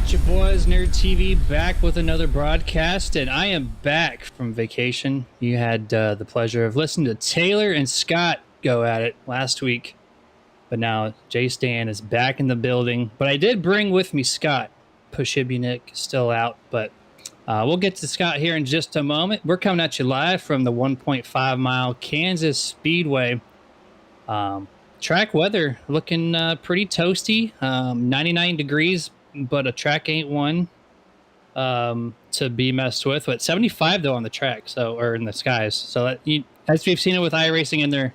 It's your boys, NERDtv, back with another broadcast, and I am back from vacation. You had the pleasure of listening to Taylor and Scott go at it last week, but now Jay Stan is back in the building. But I did bring with me Scott. Pushibunik is still out, but we'll get to Scott here in just a moment. We're coming at you live from the 1.5 mile Kansas Speedway. Track weather looking pretty toasty, 99 degrees, but a track ain't one to be messed with. But 75 though on the track, so or in the skies. So that as we've seen it with iRacing in their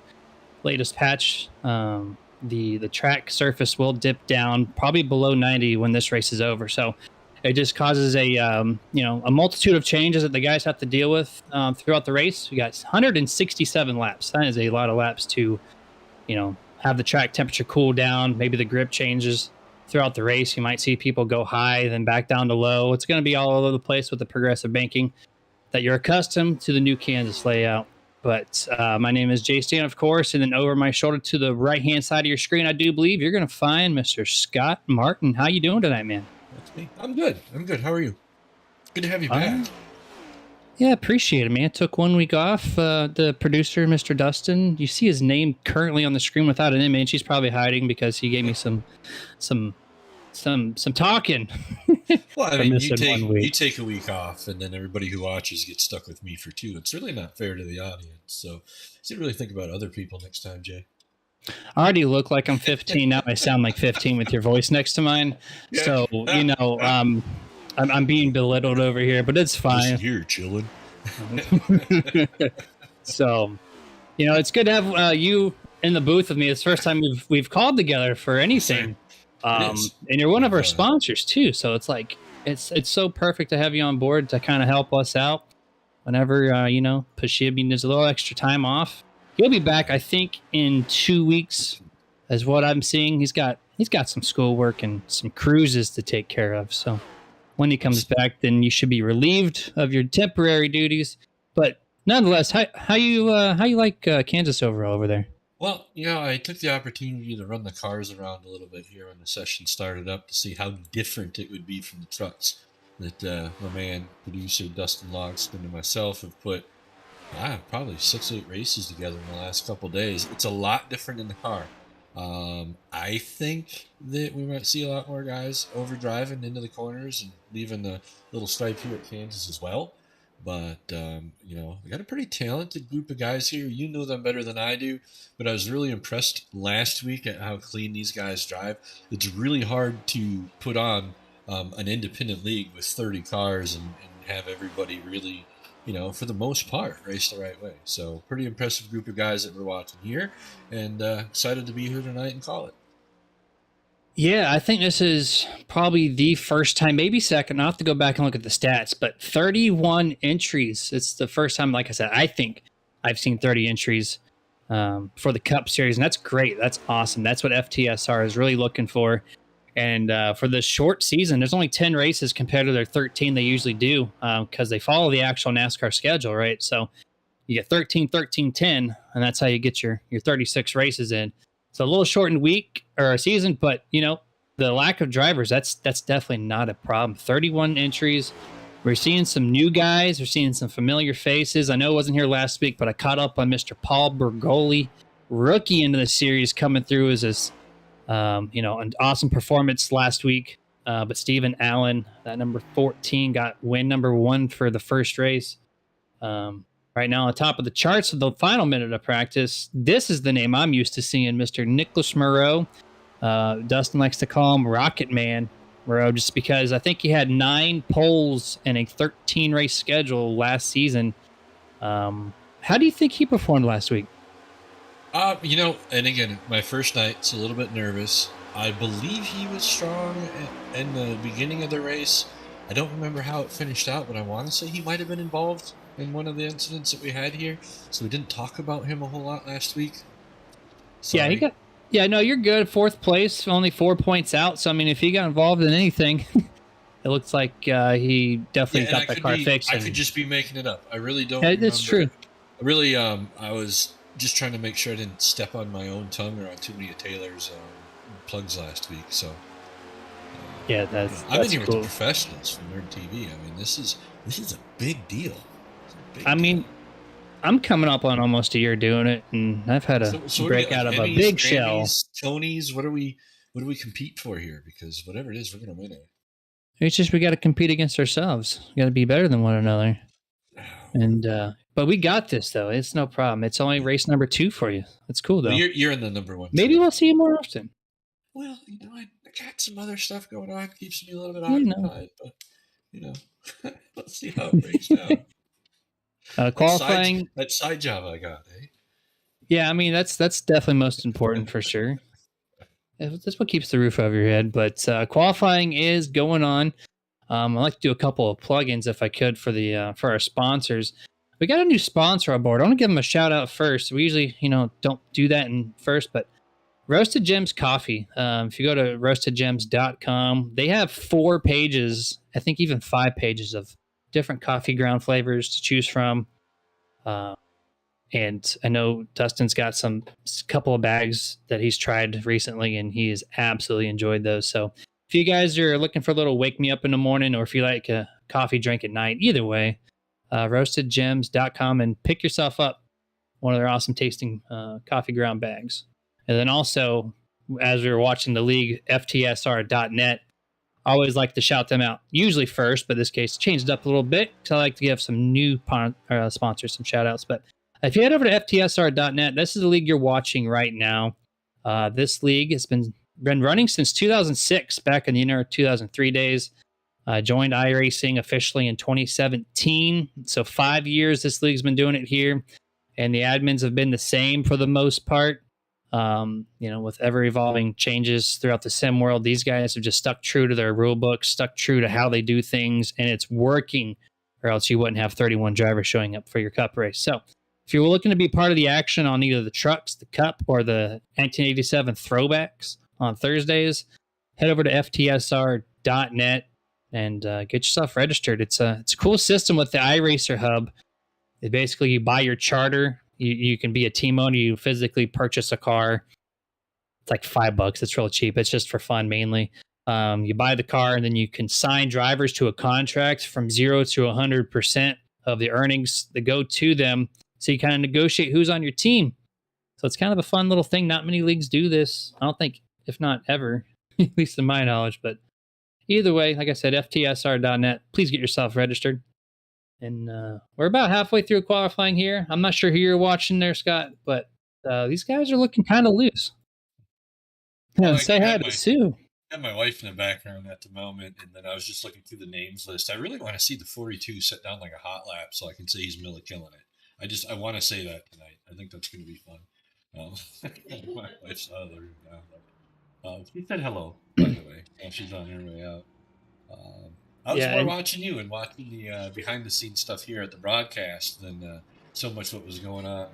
latest patch, the track surface will dip down probably below 90 when this race is over. So it just causes a multitude of changes that the guys have to deal with throughout the race. We got 167 laps. That is a lot of laps to have the track temperature cool down. Maybe the grip changes throughout the race. You might see people go high, then back down to low. It's going to be all over the place with the progressive banking that you're accustomed to the new Kansas layout. But my name is Jay Stan, of course, and then over my shoulder to the right-hand side of your screen, I do believe you're going to find Mr. Scott Martin. How you doing tonight, man? That's me. I'm good. How are you? Good to have you back. Yeah, appreciate it, man. Took 1 week off. The producer, Mr. Dustin, you see his name currently on the screen without an image. He's probably hiding because he gave me some talking. Well, I mean, you take a week off, and then everybody who watches gets stuck with me for 2. It's really not fair to the audience. So, you should really think about other people next time, Jay. I already look like I'm 15 now. I sound like 15 with your voice next to mine. Yeah. So I'm being belittled over here, but it's fine. Just here chilling. So, it's good to have you in the booth with me. It's the first time we've called together for anything. And you're one of our sponsors too. So it's like it's so perfect to have you on board to kind of help us out whenever Pushibunik needs a little extra time off. He'll be back, I think, in 2 weeks, as what I'm seeing. He's got some schoolwork and some cruises to take care of. So when he comes back, then you should be relieved of your temporary duties. But nonetheless, how you like Kansas overall over there? Well, I took the opportunity to run the cars around a little bit here when the session started up to see how different it would be from the trucks that my man, producer Dustin Logston and myself have put probably 6-8 races together in the last couple of days. It's a lot different in the car. I think that we might see a lot more guys overdriving into the corners and leaving the little stripe here at Kansas as well. But, we got a pretty talented group of guys here. You know them better than I do, but I was really impressed last week at how clean these guys drive. It's really hard to put on an independent league with 30 cars and have everybody really, for the most part, race the right way. So pretty impressive group of guys that we're watching here, and excited to be here tonight and call it. Yeah, I think this is probably the first time, maybe second. I'll have to go back and look at the stats, but 31 entries. It's the first time, like I said, I think I've seen 30 entries for the Cup Series, and that's great. That's awesome. That's what FTSR is really looking for. And for this short season, there's only 10 races compared to their 13 they usually do because they follow the actual NASCAR schedule, right? So you get 13, 13, 10, and that's how you get your 36 races in. It's a little shortened week or a season, but the lack of drivers, that's definitely not a problem. 31 entries. We're seeing some new guys. We're seeing some familiar faces. I know I wasn't here last week, but I caught up on Mr. Paul Bergoli, rookie into the series, coming through as this, an awesome performance last week. But Stephen Allen, that number 14, got win number 1 for the first race. Right now, on top of the charts of the final minute of practice, this is the name I'm used to seeing, Mr. Nicholas Moreau. Dustin likes to call him Rocket Man Moreau, just because I think he had 9 poles in a 13-race schedule last season. How do you think he performed last week? And again, my first night, it's a little bit nervous. I believe he was strong in the beginning of the race. I don't remember how it finished out, but I want to say he might have been involved in one of the incidents that we had here. So we didn't talk about him a whole lot last week. Sorry. No, you're good. 4th place, only 4 points out. So, I mean, if he got involved in anything, it looks like he definitely got that car fixed. I could just be making it up. I really don't remember. That's true. Really, I was just trying to make sure I didn't step on my own tongue or on too many of Taylor's plugs last week. So Yeah, I'm in that's here with the cool. professionals from NERDtv. I mean, this is a big deal. It's a big I mean, deal. I'm coming up on almost a year doing it, and I've had to So what do we break get? out Like of a Emmys, big shell. Grammys, Tonys? What do we compete for here? Because whatever it is, we're gonna win it. It's just we got to compete against ourselves. We got to be better than one another. And but we got this though. It's no problem. It's only race number 2 for you. It's cool Well, though. you're in the number one Maybe truck. we'll see you more often. Well, I got some other stuff going on. Keeps me a little bit You know, occupied, but you know, let's see how it breaks down. qualifying. That side job I got, eh? Yeah, I mean that's definitely most important for sure. That's what keeps the roof over your head. But qualifying is going on. I'd like to do a couple of plugins if I could for the for our sponsors. We got a new sponsor on board. I want to give them a shout out first. We usually, don't do that in first, but Roasted Gems Coffee. If you go to roastedgems.com, they have 4 pages, I think even 5 pages of different coffee ground flavors to choose from. And I know Dustin's got some couple of bags that he's tried recently, and he has absolutely enjoyed those. So if you guys are looking for a little wake me up in the morning, or if you like a coffee drink at night, either way, roastedgems.com and pick yourself up one of their awesome tasting coffee ground bags. And then also, as we were watching the league, FTSR.net, I always like to shout them out, usually first, but this case changed up a little bit because I like to give some new sponsors some shout outs. But if you head over to FTSR.net, this is the league you're watching right now. This league has been running since 2006, back in the 2003 days. Joined iRacing officially in 2017. So 5 years this league's been doing it here. And the admins have been the same for the most part. With ever evolving changes throughout the sim world, these guys have just stuck true to their rule book, stuck true to how they do things, and it's working, or else you wouldn't have 31 drivers showing up for your cup race. So if you're looking to be part of the action on either the trucks, the cup, or the 1987 throwbacks on Thursdays, head over to FTSR.net and get yourself registered. It's a cool system with the iRacer Hub. Basically, you buy your charter. You can be a team owner. You physically purchase a car. It's like $5. It's real cheap. It's just for fun mainly. You buy the car, and then you can sign drivers to a contract from 0 to 100% of the earnings that go to them. So you kind of negotiate who's on your team. So it's kind of a fun little thing. Not many leagues do this. I don't think, if not ever, at least in my knowledge. But either way, like I said, FTSR.net. Please get yourself registered. And we're about halfway through qualifying here. I'm not sure who you're watching there, Scott, but these guys are looking kind of loose. Well, Say hi to Sue. I have my wife in the background at the moment, and then I was just looking through the names list. I really want to see the 42 set down like a hot lap so I can say he's Milla killing it. I want to say that tonight. I think that's going to be fun. My wife's out of the room now. She said hello, by the way. She's on her way out. I was more watching you and watching the behind-the-scenes stuff here at the broadcast than so much what was going on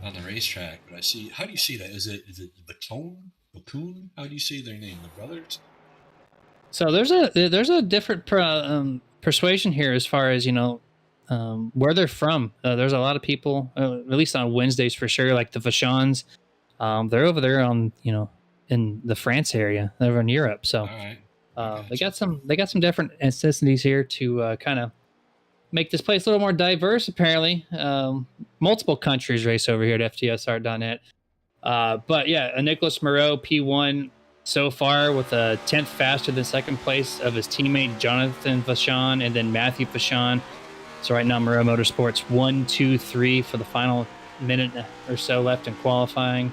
the racetrack. But I see. How do you see that? Is it Baccoon? How do you say their name? The brothers? So there's a different persuasion here as far as where they're from. There's a lot of people, at least on Wednesdays for sure, like the Vachons. They're over there on in the France area, over in Europe. So. All right. They got some different ethnicities here to kind of make this place a little more diverse. Apparently, multiple countries race over here at FTSR.net. But yeah, Nicholas Moreau P1 so far with a 10th faster than second place of his teammate Jonathan Vachon and then Matthew Vachon. So right now, Moreau Motorsports 1, 2, 3 for the final minute or so left in qualifying.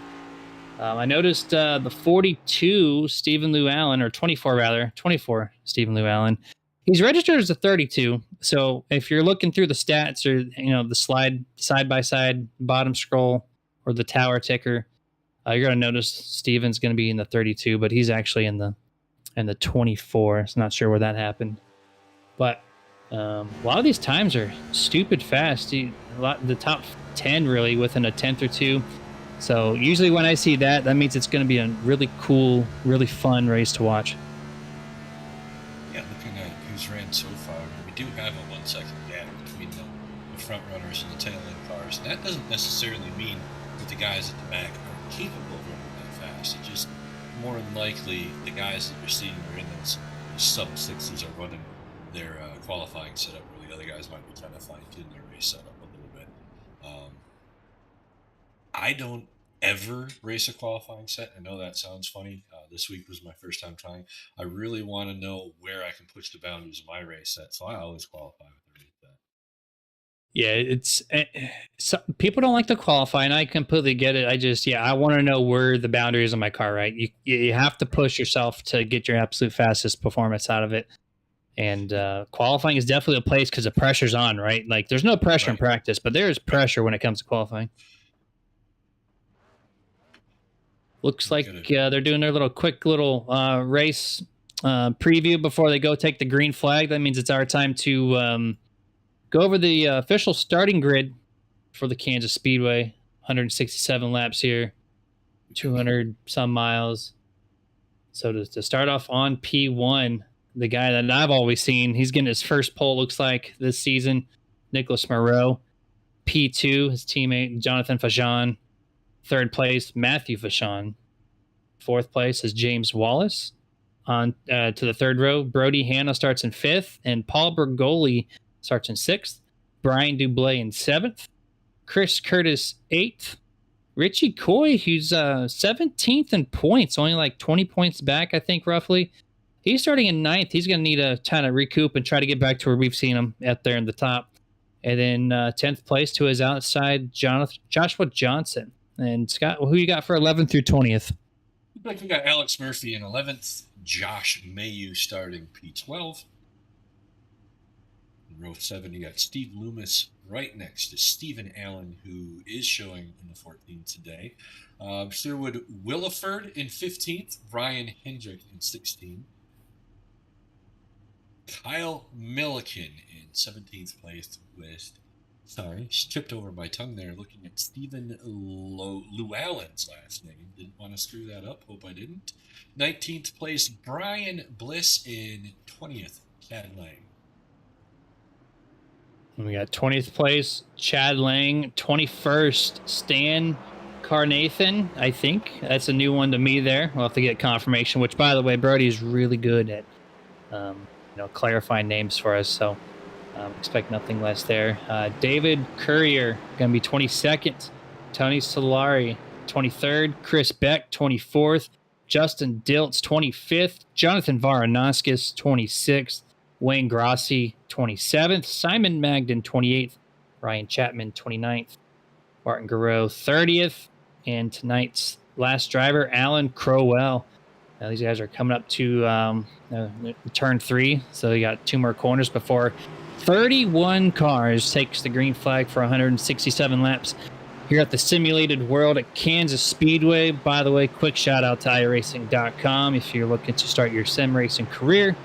I noticed the 42 Stephen Lou Allen, or 24 Stephen Lou Allen. He's registered as a 32. So if you're looking through the stats or the slide side by side bottom scroll or the tower ticker, you're going to notice Stephen's going to be in the 32, but he's actually in the 24. So not sure where that happened, but a lot of these times are stupid fast. The top 10 really within a tenth or two. So usually when I see that means it's going to be a really cool, really fun race to watch. Yeah, looking at who's ran so far, we do have a 1 second gap between the front runners and the tail end cars. And that doesn't necessarily mean that the guys at the back are capable of running that fast. It just more than likely the guys that you're seeing are in those sub-60s are running their qualifying setup, where the other guys might be trying to fine-tune their race setup a little bit. I don't ever race a qualifying set. I know that sounds funny. This week was my first time trying. I really want to know where I can push the boundaries of my race set, so I always qualify with the race set. Yeah, people don't like to qualify, and I completely get it. I want to know where the boundaries of my car. Right, you have to push yourself to get your absolute fastest performance out of it. And qualifying is definitely a place because the pressure's on. Right, like there's no pressure in practice, but there is pressure when it comes to qualifying. Looks like they're doing their quick little race preview before they go take the green flag. That means it's our time to go over the official starting grid for the Kansas Speedway. 167 laps here, 200 some miles. So to start off on P1, the guy that I've always seen, he's getting his first pole, looks like, this season, Nicholas Moreau. P2, his teammate, Jonathan Fajon. Third place, Matthew Fajon. Fourth place is James Wallace. On to the third row, Brody Hanna starts in fifth, and Paul Bergoli starts in sixth. Brian Dublé in seventh. Chris Curtis eighth. Richie Coy, who's 17th in points, only like 20 points back, I think, roughly. He's starting in ninth. He's going to need to kind of recoup and try to get back to where we've seen him out there in the top. And then 10th place to his outside, Joshua Johnson. And Scott, who you got for 11th through 20th? Looks like we got Alex Murphy in 11th, Josh Mayu starting P12. In row 7, you got Steve Loomis right next to Stephen Allen, who is showing in the 14th today. Sherwood Williford in 15th, Ryan Hendrick in 16th. Kyle Milliken in 17th place with, sorry, tripped over my tongue there, looking at Stephen Llewellyn's last name. Didn't want to screw that up, hope I didn't. 19th place, Brian Bliss in 20th, Chad Lang. We got 20th place, Chad Lang. 21st, Stan Carnathan, I think. That's a new one to me there. We'll have to get confirmation, which, by the way, Brody is really good at clarifying names for us, so expect nothing less there. David Courier, going to be 22nd. Tony Solari, 23rd. Chris Beck, 24th. Justin Diltz, 25th. Jonathan Varanoskis, 26th. Wayne Grossi, 27th. Simon Magden, 28th. Ryan Chapman, 29th. Martin Garreau, 30th. And tonight's last driver, Alan Crowell. Now these guys are coming up to turn 3, so they got 2 more corners before 31 cars takes the green flag for 167 laps here at the simulated world at Kansas Speedway. By the way, quick shout out to iRacing.com if you're looking to start your sim racing career.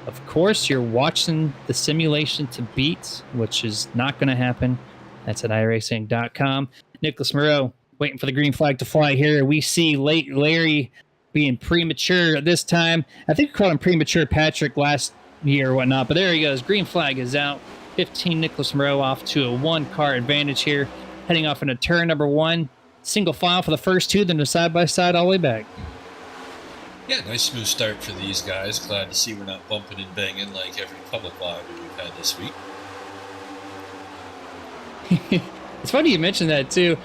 Of course, you're watching the simulation to beat, which is not going to happen. That's at iRacing.com. Nicholas Moreau waiting for the green flag to fly here. We see late Larry being premature at this time. I think we called him premature Patrick last year or whatnot, but there he goes. Green flag is out. 15 Nicholas Moreau off to a 1-car advantage here. Heading off into turn number 1. Single file for the first 2, then the side-by-side all the way back. Yeah, nice smooth start for these guys. Glad to see we're not bumping and banging like every public live we've had this week. It's funny you mentioned that, too.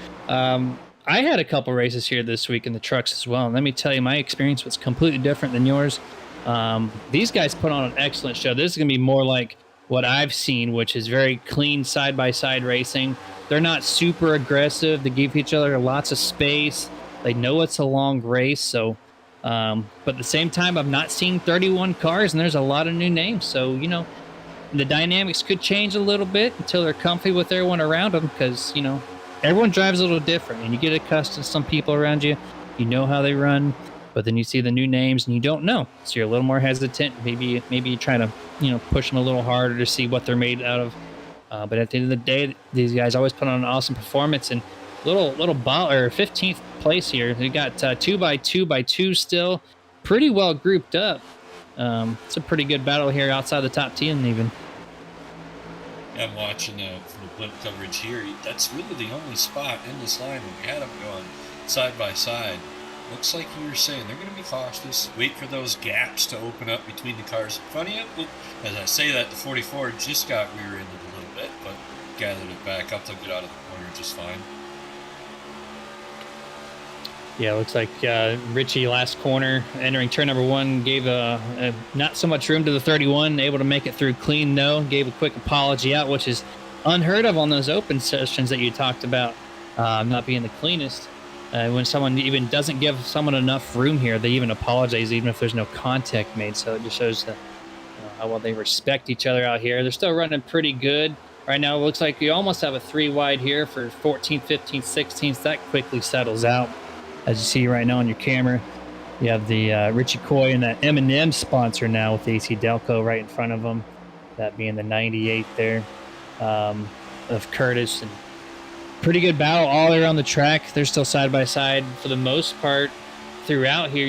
I had a couple races here this week in the trucks as well. And let me tell you, my experience was completely different than yours. These guys put on an excellent show. This is going to be more like what I've seen, which is very clean side-by-side racing. They're not super aggressive. They give each other lots of space. They know it's a long race. So, but at the same time, I've not seen 31 cars, and there's a lot of new names. So, the dynamics could change a little bit until they're comfy with everyone around them because, everyone drives a little different, and you get accustomed to some people around you. You know how they run, but then you see the new names, and you don't know. So you're a little more hesitant. Maybe you try to, push them a little harder to see what they're made out of. But at the end of the day, these guys always put on an awesome performance. And little ball or 15th place here. They got 2x2x2 still, pretty well grouped up. It's a pretty good battle here outside the top 10 even. I'm watching from the blimp coverage here. That's really the only spot in this line where we had them going side by side. looks like you were saying they're going to be cautious. Wait for those gaps to open up between the cars in front of you. As I say that, the 44 just got rear-ended a little bit, but gathered it back up. They'll get out of the corner just fine. Yeah, looks like Richie last corner entering turn number 1 gave not so much room to the 31, able to make it through clean though. Gave a quick apology out, which is unheard of on those open sessions that you talked about not being the cleanest. When someone even doesn't give someone enough room here, they even apologize even if there's no contact made. So it just shows how well they respect each other out here. They're still running pretty good. Right now it looks like you almost have a 3 wide here for 14, 15, 16. That quickly settles out. As you see right now on your camera, you have the Richie Coy and that M&M sponsor now with AC Delco right in front of them. That being the 98 there of Curtis. And pretty good battle all around the track. They're still side by side for the most part throughout here.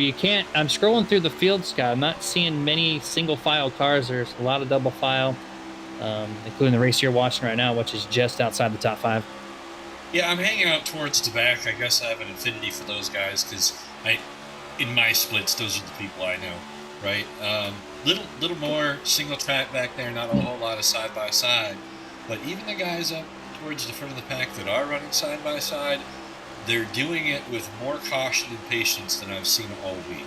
I'm scrolling through the field, Scott. I'm not seeing many single file cars. There's a lot of double file, including the race you're watching right now, which is just outside the top 5. Yeah, I'm hanging out towards the back. I guess I have an affinity for those guys because in my splits, those are the people I know, right? Little more single track back there, not a whole lot of side by side. But even the guys up towards the front of the pack that are running side by side, they're doing it with more caution and patience than I've seen all week.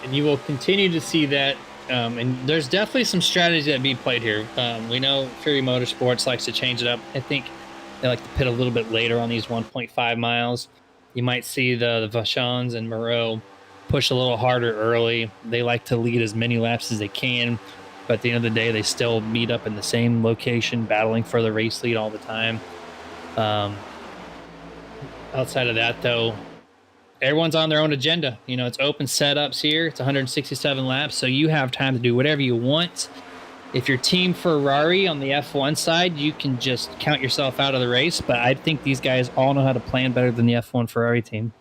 And you will continue to see that. And there's definitely some strategy that be played here. We know Fury Motorsports likes to change it up. I think they like to pit a little bit later on these 1.5 miles. You might see the Vachons and Moreau push a little harder early. They like to lead as many laps as they can, but at the end of the day, they still meet up in the same location, battling for the race lead all the time. Outside of that, though, everyone's on their own agenda. You know, it's open setups here. It's 167 laps, so you have time to do whatever you want. If you're Team Ferrari on the F1 side, you can just count yourself out of the race, but I think these guys all know how to plan better than the F1 Ferrari team.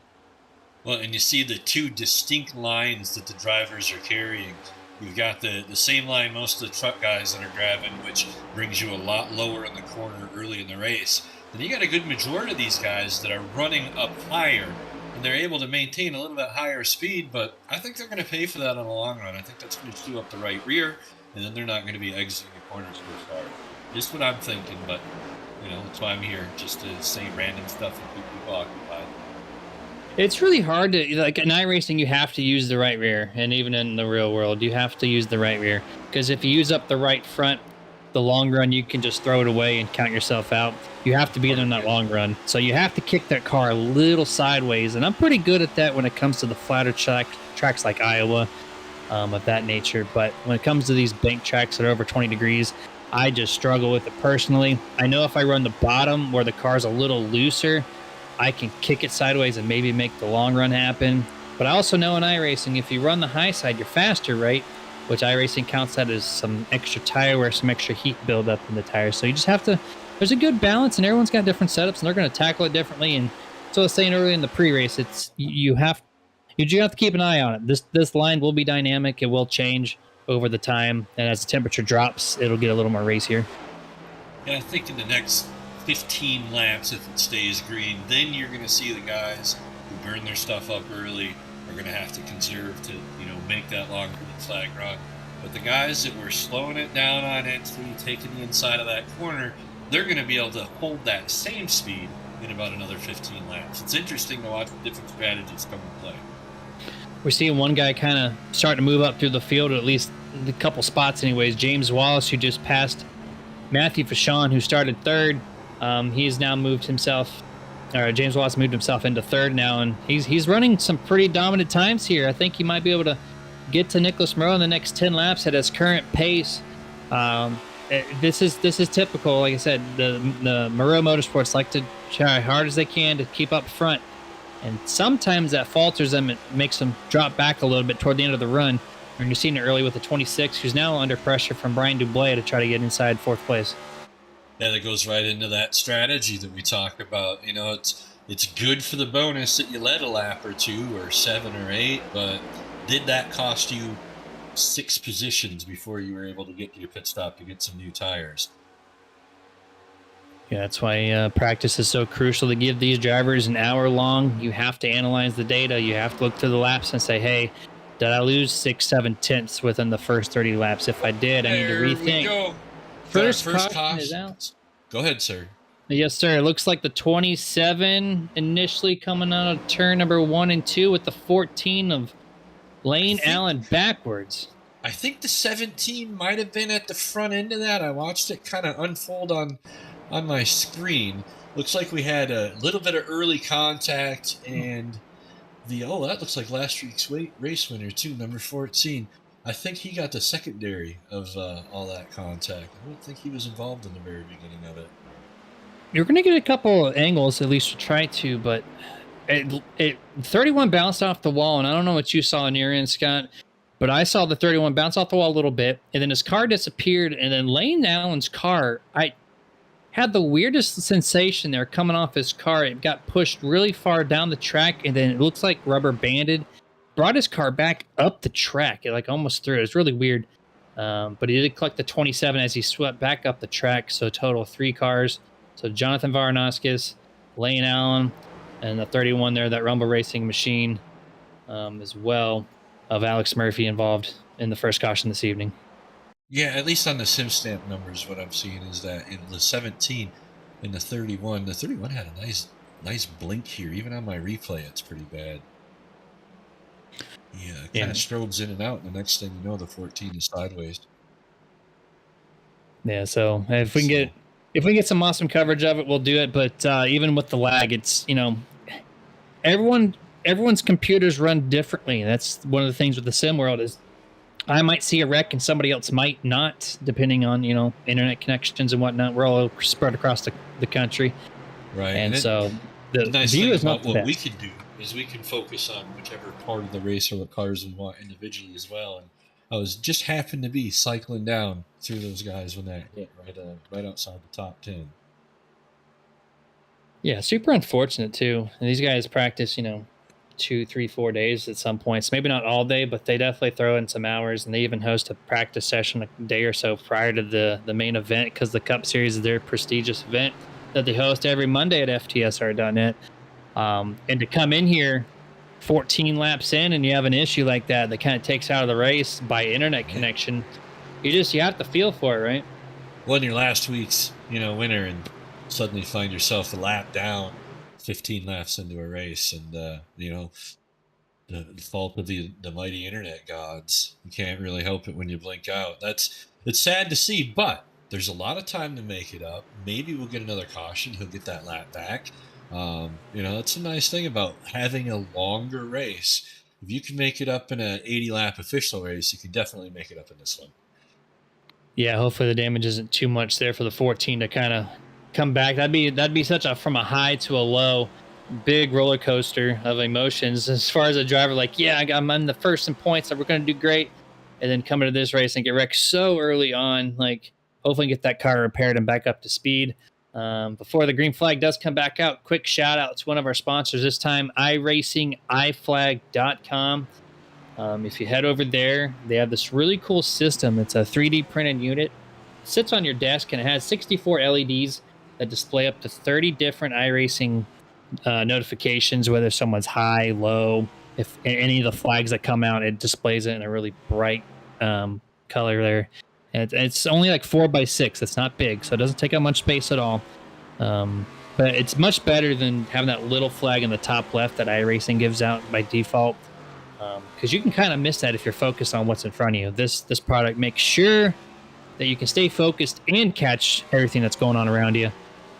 Well, and you see the 2 distinct lines that the drivers are carrying. You've got the same line most of the truck guys that are grabbing, which brings you a lot lower in the corner early in the race. Then you got a good majority of these guys that are running up higher, and they're able to maintain a little bit higher speed, but I think they're going to pay for that on the long run. I think that's going to chew up the right rear, and then they're not going to be exiting the corners real hard. Just what I'm thinking, but, you know, that's why I'm here, just to say random stuff and keep people occupied. It's really hard to, like, in iRacing, you have to use the right rear, and even in the real world, you have to use the right rear, because if you use up the right front, the long run, you can just throw it away and count yourself out. You have to be there in that long run, so you have to kick that car a little sideways, and I'm pretty good at that when it comes to the flatter tracks like Iowa, of that nature. But when it comes to these bank tracks that are over 20 degrees, I just struggle with it personally. I know if I run the bottom where the car's a little looser, I can kick it sideways and maybe make the long run happen. But I also know in iRacing, if you run the high side, you're faster, right? Which iRacing counts that as some extra tire wear, some extra heat buildup in the tires. So you just have to, there's a good balance, and everyone's got different setups, and they're going to tackle it differently. And so I was saying earlier in the pre-race, you have to keep an eye on it. This line will be dynamic. It will change over the time. And as the temperature drops, it'll get a little more racier. And I think in the next 15 laps, if it stays green, then you're going to see the guys who burn their stuff up early are going to have to conserve to, you know, make that long green flag run. But the guys that were slowing it down on entry, taking the inside of that corner, they're going to be able to hold that same speed in about another 15 laps. It's interesting to watch the different strategies come into play. We're seeing one guy kind of starting to move up through the field, or at least a couple spots anyways. James Wallace, who just passed Matthew Vachon, who started third. He's now moved himself, or James Wallace moved himself into third now, and he's running some pretty dominant times here. I think he might be able to get to Nicholas Moreau in the next 10 laps at his current pace. This is typical. Like I said, the Moreau Motorsports like to try hard as they can to keep up front, and sometimes that falters them. It makes them drop back a little bit toward the end of the run. And you're seeing it early with the 26, who's now under pressure from Brian Dublé to try to get inside fourth place. Yeah, that goes right into that strategy that we talk about. You know, it's good for the bonus that you led a lap or 2 or 7 or 8, but did that cost you 6 positions before you were able to get to your pit stop to get some new tires? Yeah, that's why practice is so crucial to give these drivers an hour long. You have to analyze the data. You have to look through the laps and say, hey, did I lose 6-7 tenths within the first 30 laps? If I did, I need to There we rethink. go. Got our First first caution is caution. out. Go ahead, sir. Yes, sir. It looks like the 27 initially coming out of turn number 1 and 2 with the 14 of Lane Allen backwards. I think the 17 might have been at the front end of that. I watched it kind of unfold on my screen. Looks like we had a little bit of early contact, and that looks like last week's race winner too, number 14. I think he got the secondary of all that contact. I don't think he was involved in the very beginning of it. You're going to get a couple of angles, at least to try to, but 31 bounced off the wall, and I don't know what you saw on your end, Scott, but I saw the 31 bounce off the wall a little bit, and then his car disappeared, and then Lane Allen's car, I had the weirdest sensation there coming off his car. It got pushed really far down the track, and then it looks like rubber banded, brought his car back up the track. It like almost threw it. It was really weird, but he did collect the 27 as he swept back up the track, so total 3 cars. So Jonathan Varanaskis, Lane Allen, and the 31 there, that Rumble Racing machine as well, of Alex Murphy involved in the first caution this evening. Yeah, at least on the sim stamp numbers, what I'm seeing is that in the 17 and the 31 had a nice blink here. Even on my replay, it's pretty bad. Yeah, it kind of strobes in and out, and the next thing you know, the 14 is sideways. Yeah, so if we can get some awesome coverage of it, we'll do it. But even with the lag, it's, everyone's computers run differently. That's one of the things with the sim world is I might see a wreck and somebody else might not, depending on, internet connections and whatnot. We're all spread across the country. Right. And so the nice view thing is not about the what best. we can do is we can focus on whichever part of the race or what cars we want individually as well. And I was just happened to be cycling down through those guys when that hit right outside the top 10. Yeah, super unfortunate too. And these guys practice, 2, 3, 4 days at some points. Maybe not all day, but they definitely throw in some hours, and they even host a practice session a day or so prior to the main event, because the Cup Series is their prestigious event that they host every Monday at FTSR.net. And to come in here 14 laps in and you have an issue like that kind of takes out of the race by internet connection, you have to feel for it, right? Well, in your last week's, winner, and suddenly find yourself a lap down 15 laps into a race, and the fault of the mighty internet gods. You can't really help it when you blink out. It's sad to see, but there's a lot of time to make it up. Maybe we'll get another caution. He'll get that lap back. That's a nice thing about having a longer race. If you can make it up in an 80 lap official race, you can definitely make it up in this one. Yeah, hopefully the damage isn't too much there for the 14 to kind of come back. That'd be such from a high to a low, big roller coaster of emotions as far as a driver. Like, yeah, I'm in the first in points, so we're going to do great, and then come into this race and get wrecked so early on. Like, hopefully get that car repaired and back up to speed. Before the green flag does come back out, quick shout out to one of our sponsors this time, iRacingIFlag.com. If you head over there, they have this really cool system. It's a 3D printed unit. It sits on your desk, and it has 64 LEDs that display up to 30 different iRacing notifications, whether someone's high, low, if any of the flags that come out, it displays it in a really bright color there. And it's only like 4x6. It's not big, so it doesn't take up much space at all. But it's much better than having that little flag in the top left that iRacing gives out by default, because you can kind of miss that if you're focused on what's in front of you. This product makes sure that you can stay focused and catch everything that's going on around you.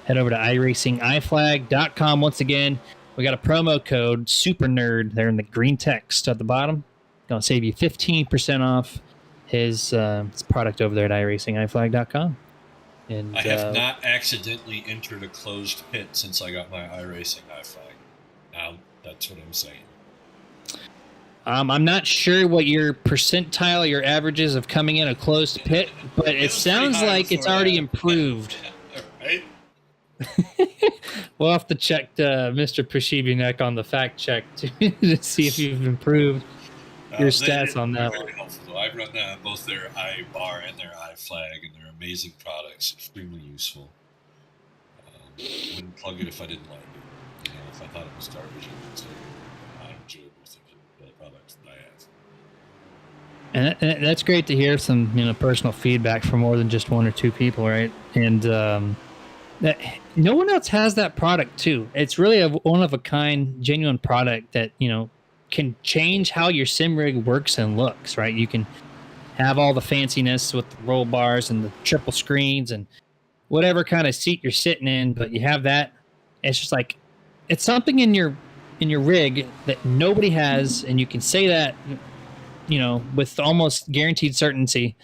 Head over to iRacingIFlag.com. Once again, we got a promo code SUPERNERD there in the green text at the bottom. Going to save you 15% off his product over there at iRacingIFlag.com. And I have not accidentally entered a closed pit since I got my iRacing iFlag. Now, that's what I'm saying. I'm not sure what your percentile, your averages of coming in a closed pit, but it sounds like it's already improved. Right? We'll have to check Mr. Pashibinek on the fact check to see if you've improved your stats on that one. Helpful. I run both their iBar and their iFlag, and they're amazing products, extremely useful. wouldn't plug it if I didn't like it. You know, if I thought it was garbage, I would say not enjoyable thing the product that I have. And that's great to hear some, personal feedback from more than just one or two people, right? And that no one else has that product too. It's really a one of a kind, genuine product that can change how your sim rig works and looks. Right? You can have all the fanciness with the roll bars and the triple screens and whatever kind of seat you're sitting in, but you have that. It's just like it's something in your rig that nobody has, and you can say that with almost guaranteed certainty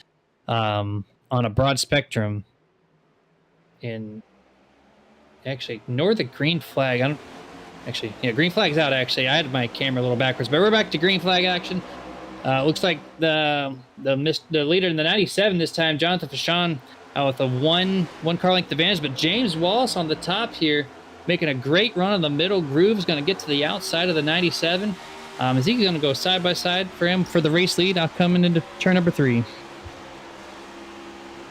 on a broad spectrum. And actually, ignore the green flag. I don't actually. Yeah, green flag's out. Actually, I had my camera a little backwards, but we're back to green flag action. Looks like the leader in the 97 this time, Jonathan Fashawn, with a one car length advantage. But James Wallace on the top here, making a great run on the middle groove, is going to get to the outside of the 97. Is he going to go side by side for him for the race lead? Coming into turn number 3.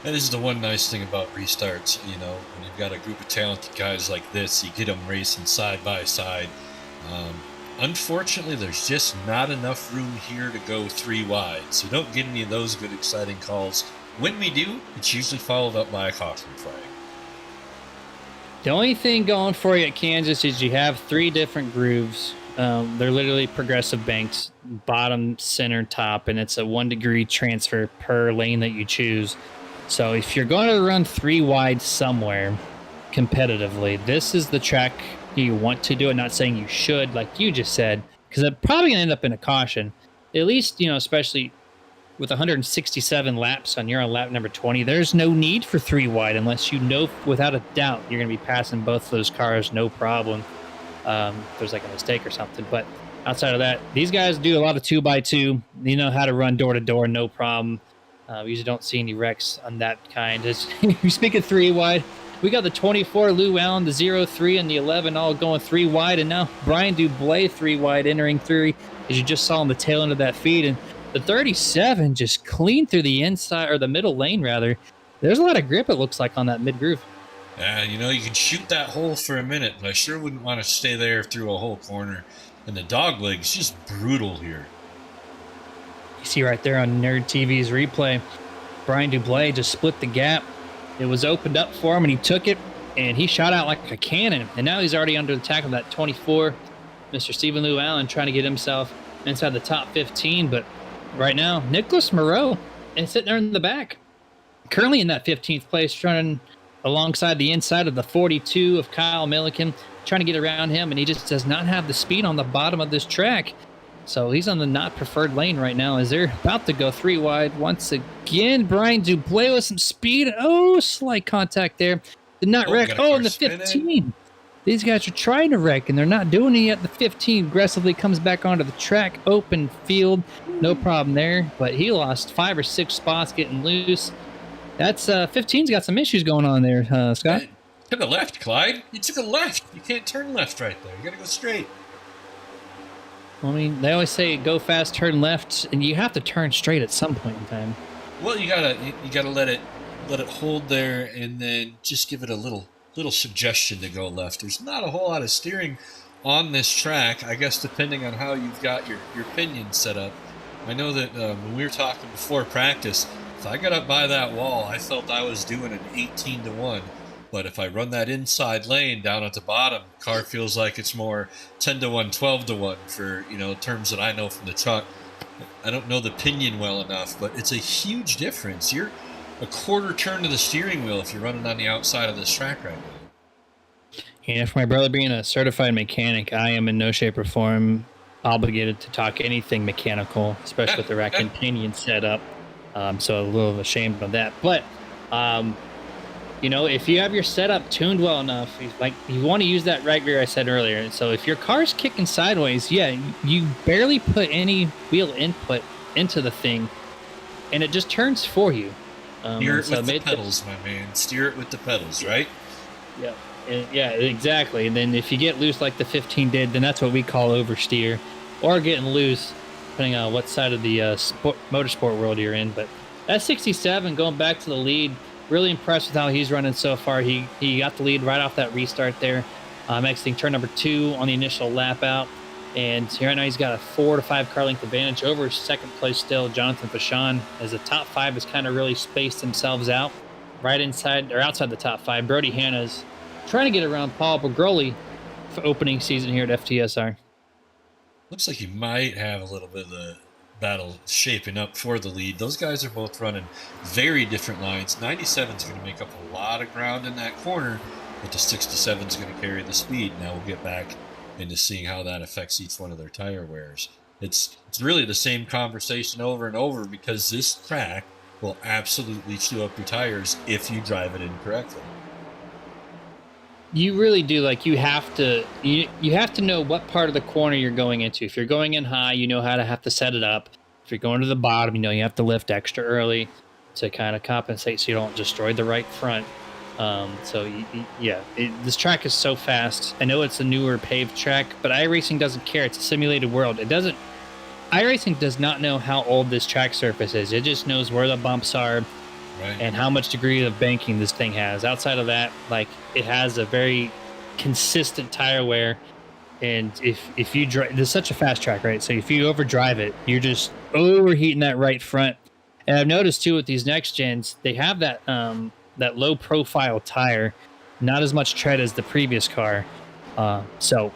And this is the one nice thing about restarts, when you've got a group of talented guys like this, you get them racing side by side. Unfortunately, there's just not enough room here to go 3 wide, so you don't get any of those good, exciting calls. When we do, it's usually followed up by a caution flag. The only thing going for you at Kansas is you have 3 different grooves. They're literally progressive banks, bottom, center, top, and it's a 1 degree transfer per lane that you choose. So if you're going to run 3 wide somewhere competitively, this is the track you want to do it. Not saying you should, like you just said, because it's probably going to end up in a caution. At least, especially with 167 laps and you're on lap number 20, there's no need for 3 wide unless you know without a doubt you're going to be passing both of those cars, no problem. If there's like a mistake or something. But outside of that, these guys do a lot of 2x2. You know how to run door to door, no problem. We usually don't see any wrecks on that kind. You speak of 3 wide, we got the 24 Lou Allen, the 03, and the 11 all going 3 wide, and now Brian Dublé 3 wide entering 3, as you just saw on the tail end of that feed. And the 37 just clean through the inside, or the middle lane rather. There's a lot of grip, it looks like, on that mid groove. Yeah, you can shoot that hole for a minute, but I sure wouldn't want to stay there through a whole corner. And the dog leg's just brutal here. You see right there on NERDTV's replay, Brian Dublé just split the gap. It was opened up for him, and he took it, and he shot out like a cannon. And now he's already under attack of that 24, Mr. Stephen Lou Allen, trying to get himself inside the top 15. But right now, Nicholas Moreau is sitting there in the back, currently in that 15th place, running alongside the inside of the 42 of Kyle Milliken, trying to get around him, and he just does not have the speed on the bottom of this track. So he's on the not preferred lane right now as they're about to go 3 wide once again. Brian Dublé with some speed. Oh, slight contact there. Did not wreck. Oh, and the 15. These guys are trying to wreck, and they're not doing it yet. The 15 aggressively comes back onto the track. Open field. No problem there. But he lost 5 or 6 spots getting loose. That's 15's got some issues going on there, Scott. Hey, took a left, Clyde. You took a left. You can't turn left right there. You got to go straight. Well, I mean, they always say go fast, turn left, and you have to turn straight at some point in time. Well, you gotta let it hold there, and then just give it a little suggestion to go left. There's not a whole lot of steering on this track, I guess, depending on how you've got your pinion set up. I know that when we were talking before practice, if I got up by that wall, I felt I was doing an 18-1. But if I run that inside lane down at the bottom, car feels like it's more 10-1, 12-1 for, terms that I know from the truck. I don't know the pinion well enough, but it's a huge difference. You're a quarter turn to the steering wheel if you're running on the outside of this track right now. Yeah, for my brother being a certified mechanic, I am in no shape or form obligated to talk anything mechanical, especially with the rack and pinion setup. So a little ashamed of that. But, if you have your setup tuned well enough, you want to use that right rear I said earlier. So if your car's kicking sideways, you barely put any wheel input into the thing, and it just turns for you. Steer it with the pedals, my man. Steer it with the pedals, right? Yeah. Yeah, exactly. And then if you get loose like the 15 did, then that's what we call oversteer, or getting loose, depending on what side of the motorsport world you're in. But that 67 going back to the lead, really impressed with how he's running so far. He got the lead right off that restart there, exiting turn number 2 on the initial lap out. And right now he's got a 4 to 5 car length advantage over second place still, Jonathan Vachon, as the top 5 has kind of really spaced themselves out. Right inside or outside the top 5, Brody Hanna's trying to get around Paul Bergoli for opening season here at FTSR. Looks like you might have a little bit of the battle shaping up for the lead. Those guys are both running very different lines. 97 is going to make up a lot of ground in that corner, but the 67 is going to carry the speed. Now we'll get back into seeing how that affects each one of their tire wears. It's really the same conversation over and over, because this track will absolutely chew up your tires if you drive it incorrectly. You really do. Like, you have to know what part of the corner you're going into. If you're going in high, you know how to have to set it up. If you're going to the bottom, you know you have to lift extra early to kind of compensate so you don't destroy the right front. This track is so fast. I know it's a newer paved track, but iRacing doesn't care. It's a simulated world. iRacing does not know how old this track surface is. It just knows where the bumps are. Right. And how much degree of banking this thing has. Outside of that, like, it has a very consistent tire wear. And if you drive, this is such a fast track, right? So if you overdrive it, you're just overheating that right front. And I've noticed too with these next gens, they have that low profile tire, not as much tread as the previous car. So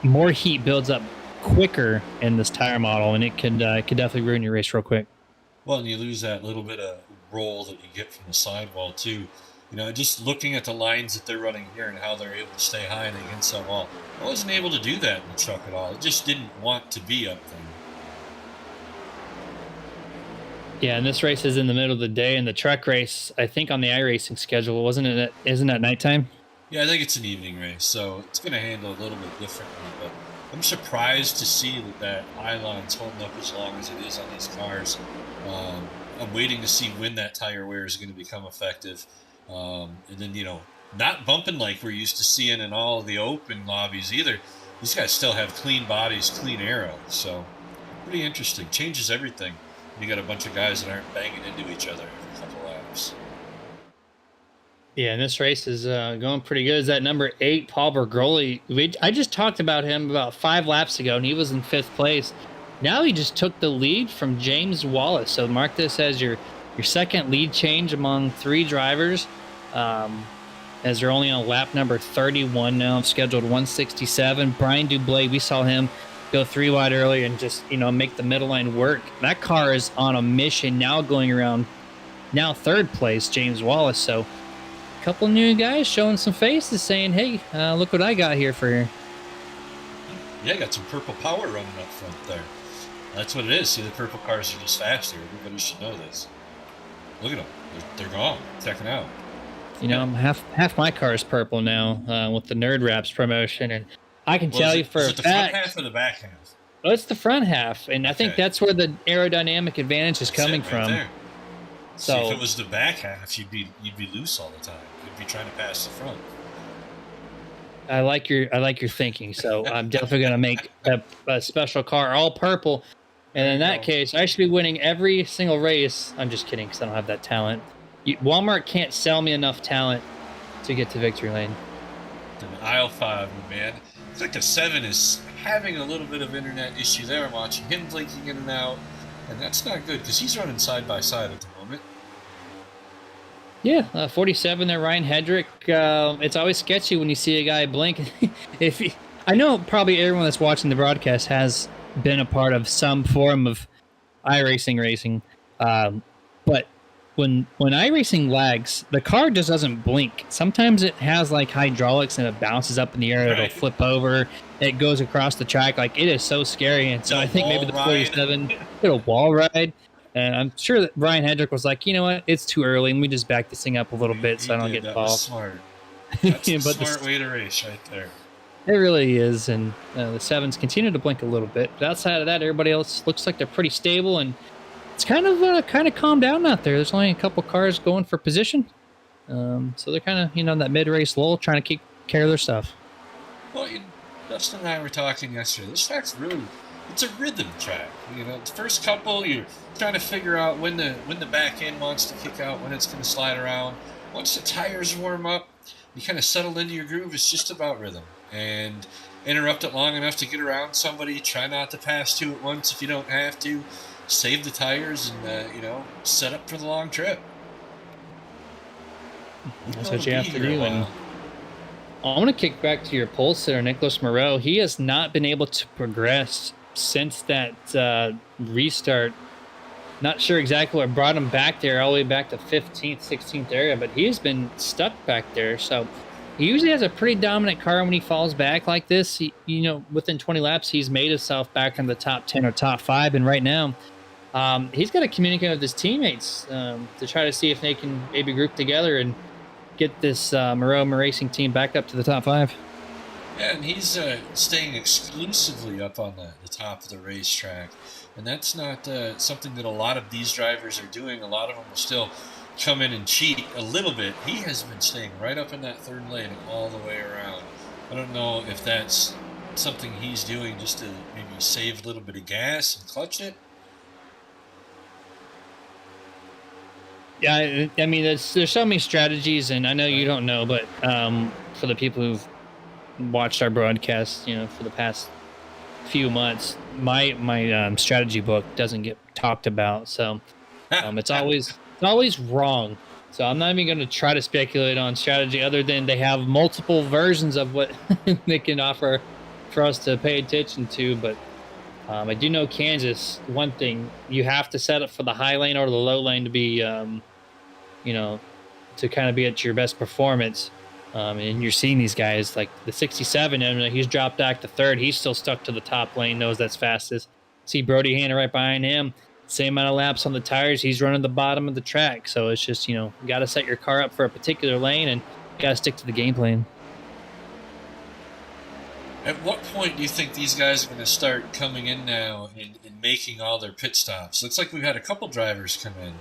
more heat builds up quicker in this tire model, and it could definitely ruin your race real quick. Well, and you lose that little bit of roll that you get from the sidewall too. You know, just looking at the lines that they're running here and how they're able to stay high and against that wall, I wasn't able to do that in the truck at all. It just didn't want to be up there. Yeah, and this race is in the middle of the day, and the truck race, I think on the iRacing schedule, isn't that nighttime? Yeah, I think it's an evening race, so it's going to handle a little bit differently, but I'm surprised to see that eye line's holding up as long as it is on these cars. I'm waiting to see when that tire wear is going to become effective. And then, not bumping like we're used to seeing in all of the open lobbies either. These guys still have clean bodies, clean aero. So pretty interesting. Changes everything. You got a bunch of guys that aren't banging into each other every couple laps. Yeah, and this race is going pretty good. Is that number 8, Paul Bergoli? I just talked about him about 5 laps ago, and he was in 5th place. Now he just took the lead from James Wallace. So mark this as your second lead change among 3 drivers, as they're only on lap number 31 now, scheduled 167. Brian Dublé, we saw him go 3 wide earlier and just, make the middle line work. That car is on a mission now, going around now 3rd place, James Wallace. So a couple new guys showing some faces saying, hey, look what I got here for you. Yeah, got some purple power running up front there. That's what it is. See, the purple cars are just faster. Everybody should know this. Look at them. They're gone. Checking out. Half my car is purple now with the Nerd Wraps promotion, and I can tell you for a fact. Is it the front half or the back half? Oh, it's the front half, and I think that's where the aerodynamic advantage is coming from. There. So see, if it was the back half, you'd be loose all the time. You'd be trying to pass the front. I like your thinking. So I'm definitely going to make a special car all purple. And in that case, I should be winning every single race. I'm just kidding, because I don't have that talent. Walmart can't sell me enough talent to get to victory lane. And aisle 5, man. It's like the 7 is having a little bit of internet issue there. I'm watching him blinking in and out. And that's not good, because he's running side by side at the moment. Yeah, 47 there, Ryan Hedrick. It's always sketchy when you see a guy blink. I know probably everyone that's watching the broadcast has been a part of some form of iRacing racing, but when iRacing lags, the car just doesn't blink. Sometimes it has like hydraulics and it bounces up in the air. Right. It'll flip over. It goes across the track. Like, it is so scary. And so I think maybe the 47 did a wall ride. And I'm sure that Brian Hedrick was like, you know what, it's too early, and we just back this thing up a little bit so I don't get involved. Was smart. That's a smart way to race right there. It really is, and the 7s continue to blink a little bit. But outside of that, everybody else looks like they're pretty stable, and it's kind of calmed down out there. There's only a couple cars going for position, so they're kind of in that mid-race lull, trying to keep care of their stuff. Well, Dustin and I were talking yesterday. This track's really it's a rhythm track. You know, the first couple, you're trying to figure out when the back end wants to kick out, when it's going to slide around. Once the tires warm up, you kind of settle into your groove. It's just about rhythm. And interrupt it long enough to get around somebody. Try not to pass two at once if you don't have to. Save the tires and, set up for the long trip. That's what you have to do. And I want to kick back to your pole sitter, Nicholas Moreau. He has not been able to progress since that restart. Not sure exactly what brought him back there, all the way back to 15th, 16th area, but he's been stuck back there. So he usually has a pretty dominant car when he falls back like this. Within 20 laps, he's made himself back in the top 10 or top 5. And right now, he's got to communicate with his teammates to try to see if they can maybe group together and get this Moreau Racing team back up to the top 5. Yeah, and he's staying exclusively up on the top of the racetrack. And that's not something that a lot of these drivers are doing. A lot of them will still come in and cheat a little bit. He has been staying right up in that third lane all the way around. I don't know if that's something he's doing just to maybe save a little bit of gas and clutch it. Yeah, I mean, there's so many strategies, and I know you don't know, but for the people who've watched our broadcast, for the past few months, my strategy book doesn't get talked about, so it's always wrong. So I'm not even going to try to speculate on strategy, other than they have multiple versions of what they can offer for us to pay attention to. But I do know Kansas, one thing, you have to set up for the high lane or the low lane to be, to kind of be at your best performance. And you're seeing these guys like the 67, and he's dropped back to third. He's still stuck to the top lane, knows that's fastest. See Brody Hanna right behind him. Same amount of laps on the tires. He's running the bottom of the track. So it's just, you got to set your car up for a particular lane and got to stick to the game plan. At what point do you think these guys are going to start coming in now and making all their pit stops? Looks like we've had a couple drivers come in,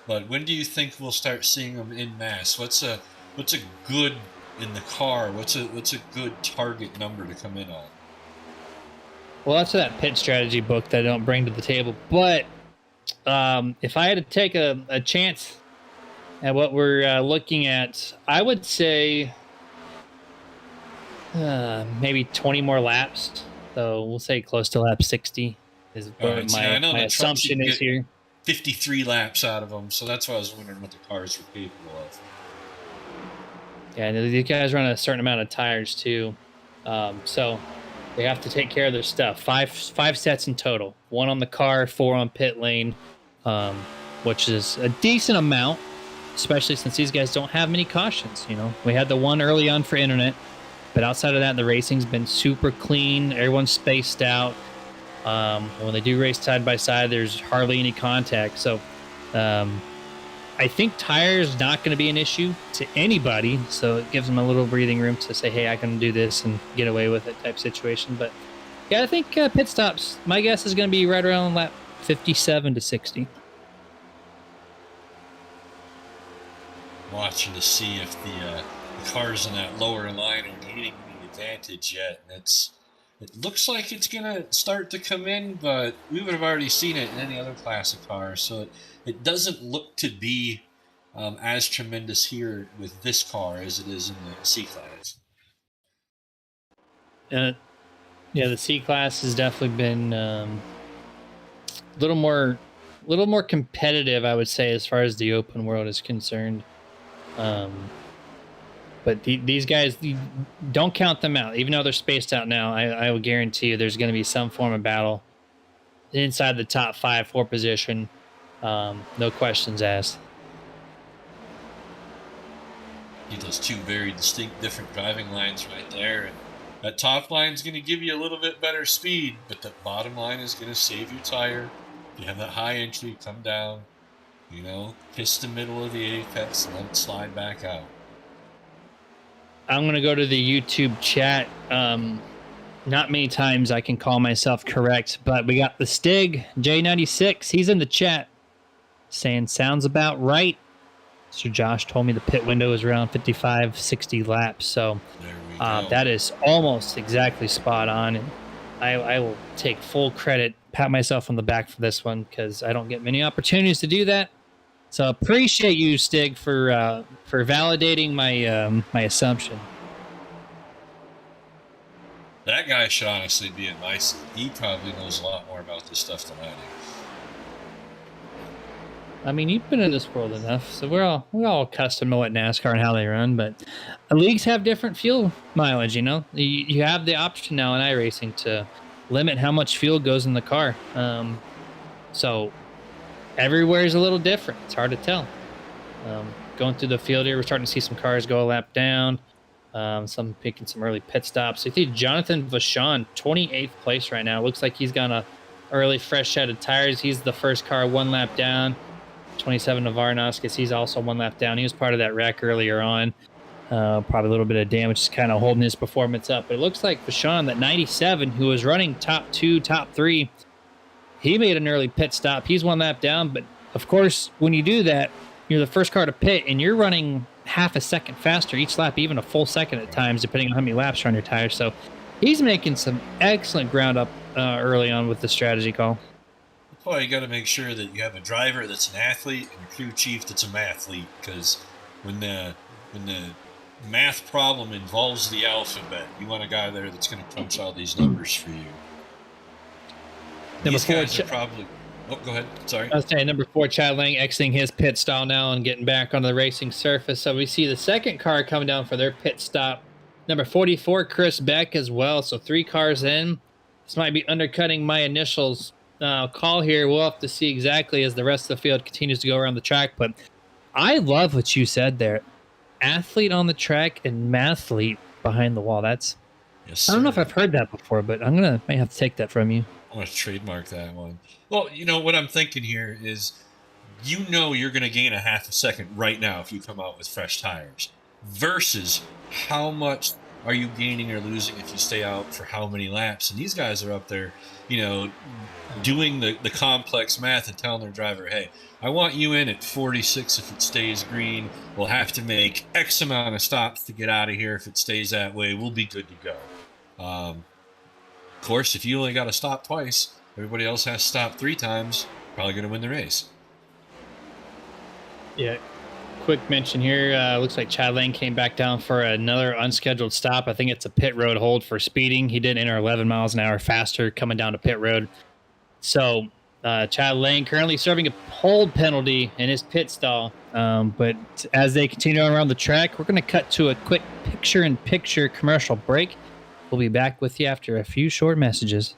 but when do you think we'll start seeing them in mass? What's a good in the car? What's a good target number to come in on? Well, that's that pit strategy book that I don't bring to the table. But if I had to take a chance at what we're looking at, I would say maybe 20 more laps. So we'll say close to lap 60 is what my assumption is here. 53 laps out of them, so that's why I was wondering what the cars were capable of. Yeah, and these guys run a certain amount of tires too, so they have to take care of their stuff. Five sets in total, 1 on the car, 4 on pit lane, which is a decent amount, especially since these guys don't have many cautions. We had the one early on for internet, but outside of that, the racing's been super clean. Everyone's spaced out. When they do race side by side, there's hardly any contact. So I think tires not going to be an issue to anybody. So it gives them a little breathing room to say, hey, I can do this and get away with it type situation. But yeah, I think pit stops, my guess is going to be right around lap 57 to 60. Watching to see if the cars in that lower line are gaining the advantage yet. It looks like it's going to start to come in, but we would have already seen it in any other class of cars. So it doesn't look to be as tremendous here with this car as it is in the C-Class. Yeah, the C-Class has definitely been a little more competitive, I would say, as far as the open world is concerned. But these guys, don't count them out. Even though they're spaced out now, I will guarantee you there's going to be some form of battle inside the top 5-4 position. No questions asked. Those two very distinct, different driving lines right there. And that top line is going to give you a little bit better speed, but the bottom line is going to save your tire. If you have that high entry, come down, kiss the middle of the apex and let it slide back out. I'm going to go to the YouTube chat. Not many times I can call myself correct, but we got the Stig, J96. He's in the chat saying, sounds about right. Sir Josh told me the pit window is around 55, 60 laps. So that is almost exactly spot on. And I will take full credit, pat myself on the back for this one because I don't get many opportunities to do that. So appreciate you, Stig, for validating my assumption. That guy should honestly be in my seat. He probably knows a lot more about this stuff than I do. I mean, you've been in this world enough, so we're all accustomed to what NASCAR and how they run. But leagues have different fuel mileage. You have the option now in iRacing to limit how much fuel goes in the car. So everywhere is a little different. It's hard to tell. Going through the field here, we're starting to see some cars go a lap down. Some picking some early pit stops. I think Jonathan Vachon, 28th place right now. Looks like he's got a early fresh set of tires. He's the first car one lap down. 27 Navarnoskis, he's also one lap down. He was part of that wreck earlier on. Probably a little bit of damage is kind of holding his performance up. But it looks like Vachon, that 97, who was running top 2, top 3, he made an early pit stop. He's one lap down. But, of course, when you do that, you're the first car to pit, and you're running half a second faster each lap, even a full second at times, depending on how many laps are on your tires. So he's making some excellent ground up early on with the strategy call. Well, you got to make sure that you have a driver that's an athlete and a crew chief that's a mathlete, because when the math problem involves the alphabet, you want a guy there that's going to crunch all these numbers for you. These guys are probably... Oh, go ahead. Sorry. I was saying number 4, Chad Lang exiting his pit stall now and getting back onto the racing surface. So we see the second car coming down for their pit stop. Number 44, Chris Beck as well. So 3 cars in. This might be undercutting my initials call here. We'll have to see exactly as the rest of the field continues to go around the track. But I love what you said there. Athlete on the track and mathlete behind the wall. That's... Yes, I don't know if I've heard that before, but might have to take that from you. I'm going to trademark that one. Well, what I'm thinking here is, you're going to gain a half a second right now if you come out with fresh tires, versus how much are you gaining or losing if you stay out for how many laps. And these guys are up there, doing the complex math and telling their driver, hey, I want you in at 46 if it stays green. We'll have to make X amount of stops to get out of here. If it stays that way, we'll be good to go. Of course, if you only got to stop twice, everybody else has to stop 3 times, probably going to win the race. Yeah. Quick mention here. Looks like Chad Lane came back down for another unscheduled stop. I think it's a pit road hold for speeding. He did enter 11 miles an hour faster coming down to pit road. So Chad Lane currently serving a hold penalty in his pit stall. But as they continue on around the track, we're going to cut to a quick picture-in-picture commercial break. We'll be back with you after a few short messages.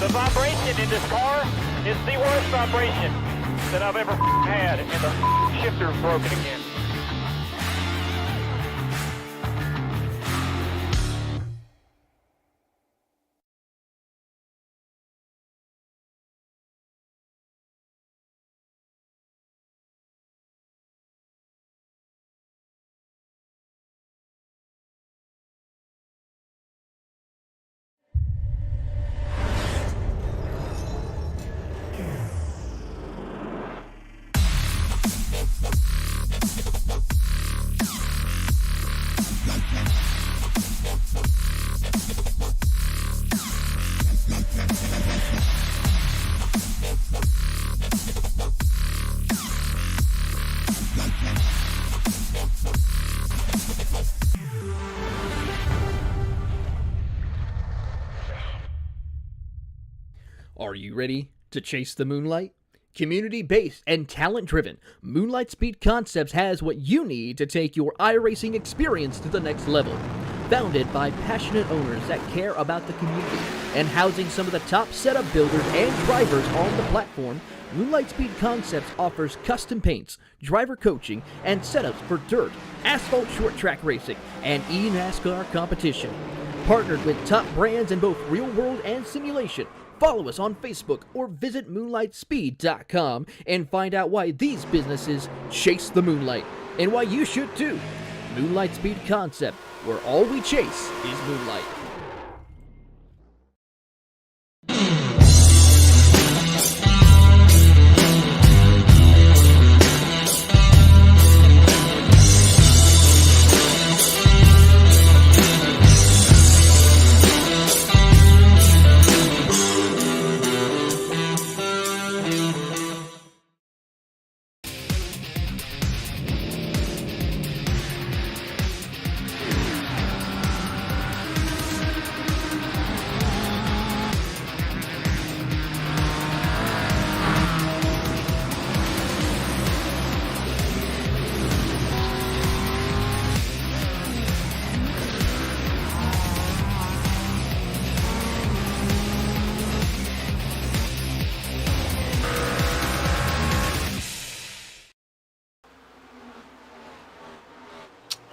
The vibration in this car is the worst vibration that I've ever had, and the shifter's broken again. Are you ready to chase the moonlight? Community-based and talent-driven, Moonlight Speed Concepts has what you need to take your iRacing experience to the next level. Founded by passionate owners that care about the community and housing some of the top setup builders and drivers on the platform, Moonlight Speed Concepts offers custom paints, driver coaching, and setups for dirt, asphalt short track racing, and e-NASCAR competition. Partnered with top brands in both real world and simulation. Follow us on Facebook or visit moonlightspeed.com and find out why these businesses chase the moonlight and why you should too. Moonlight Speed Concept, where all we chase is moonlight.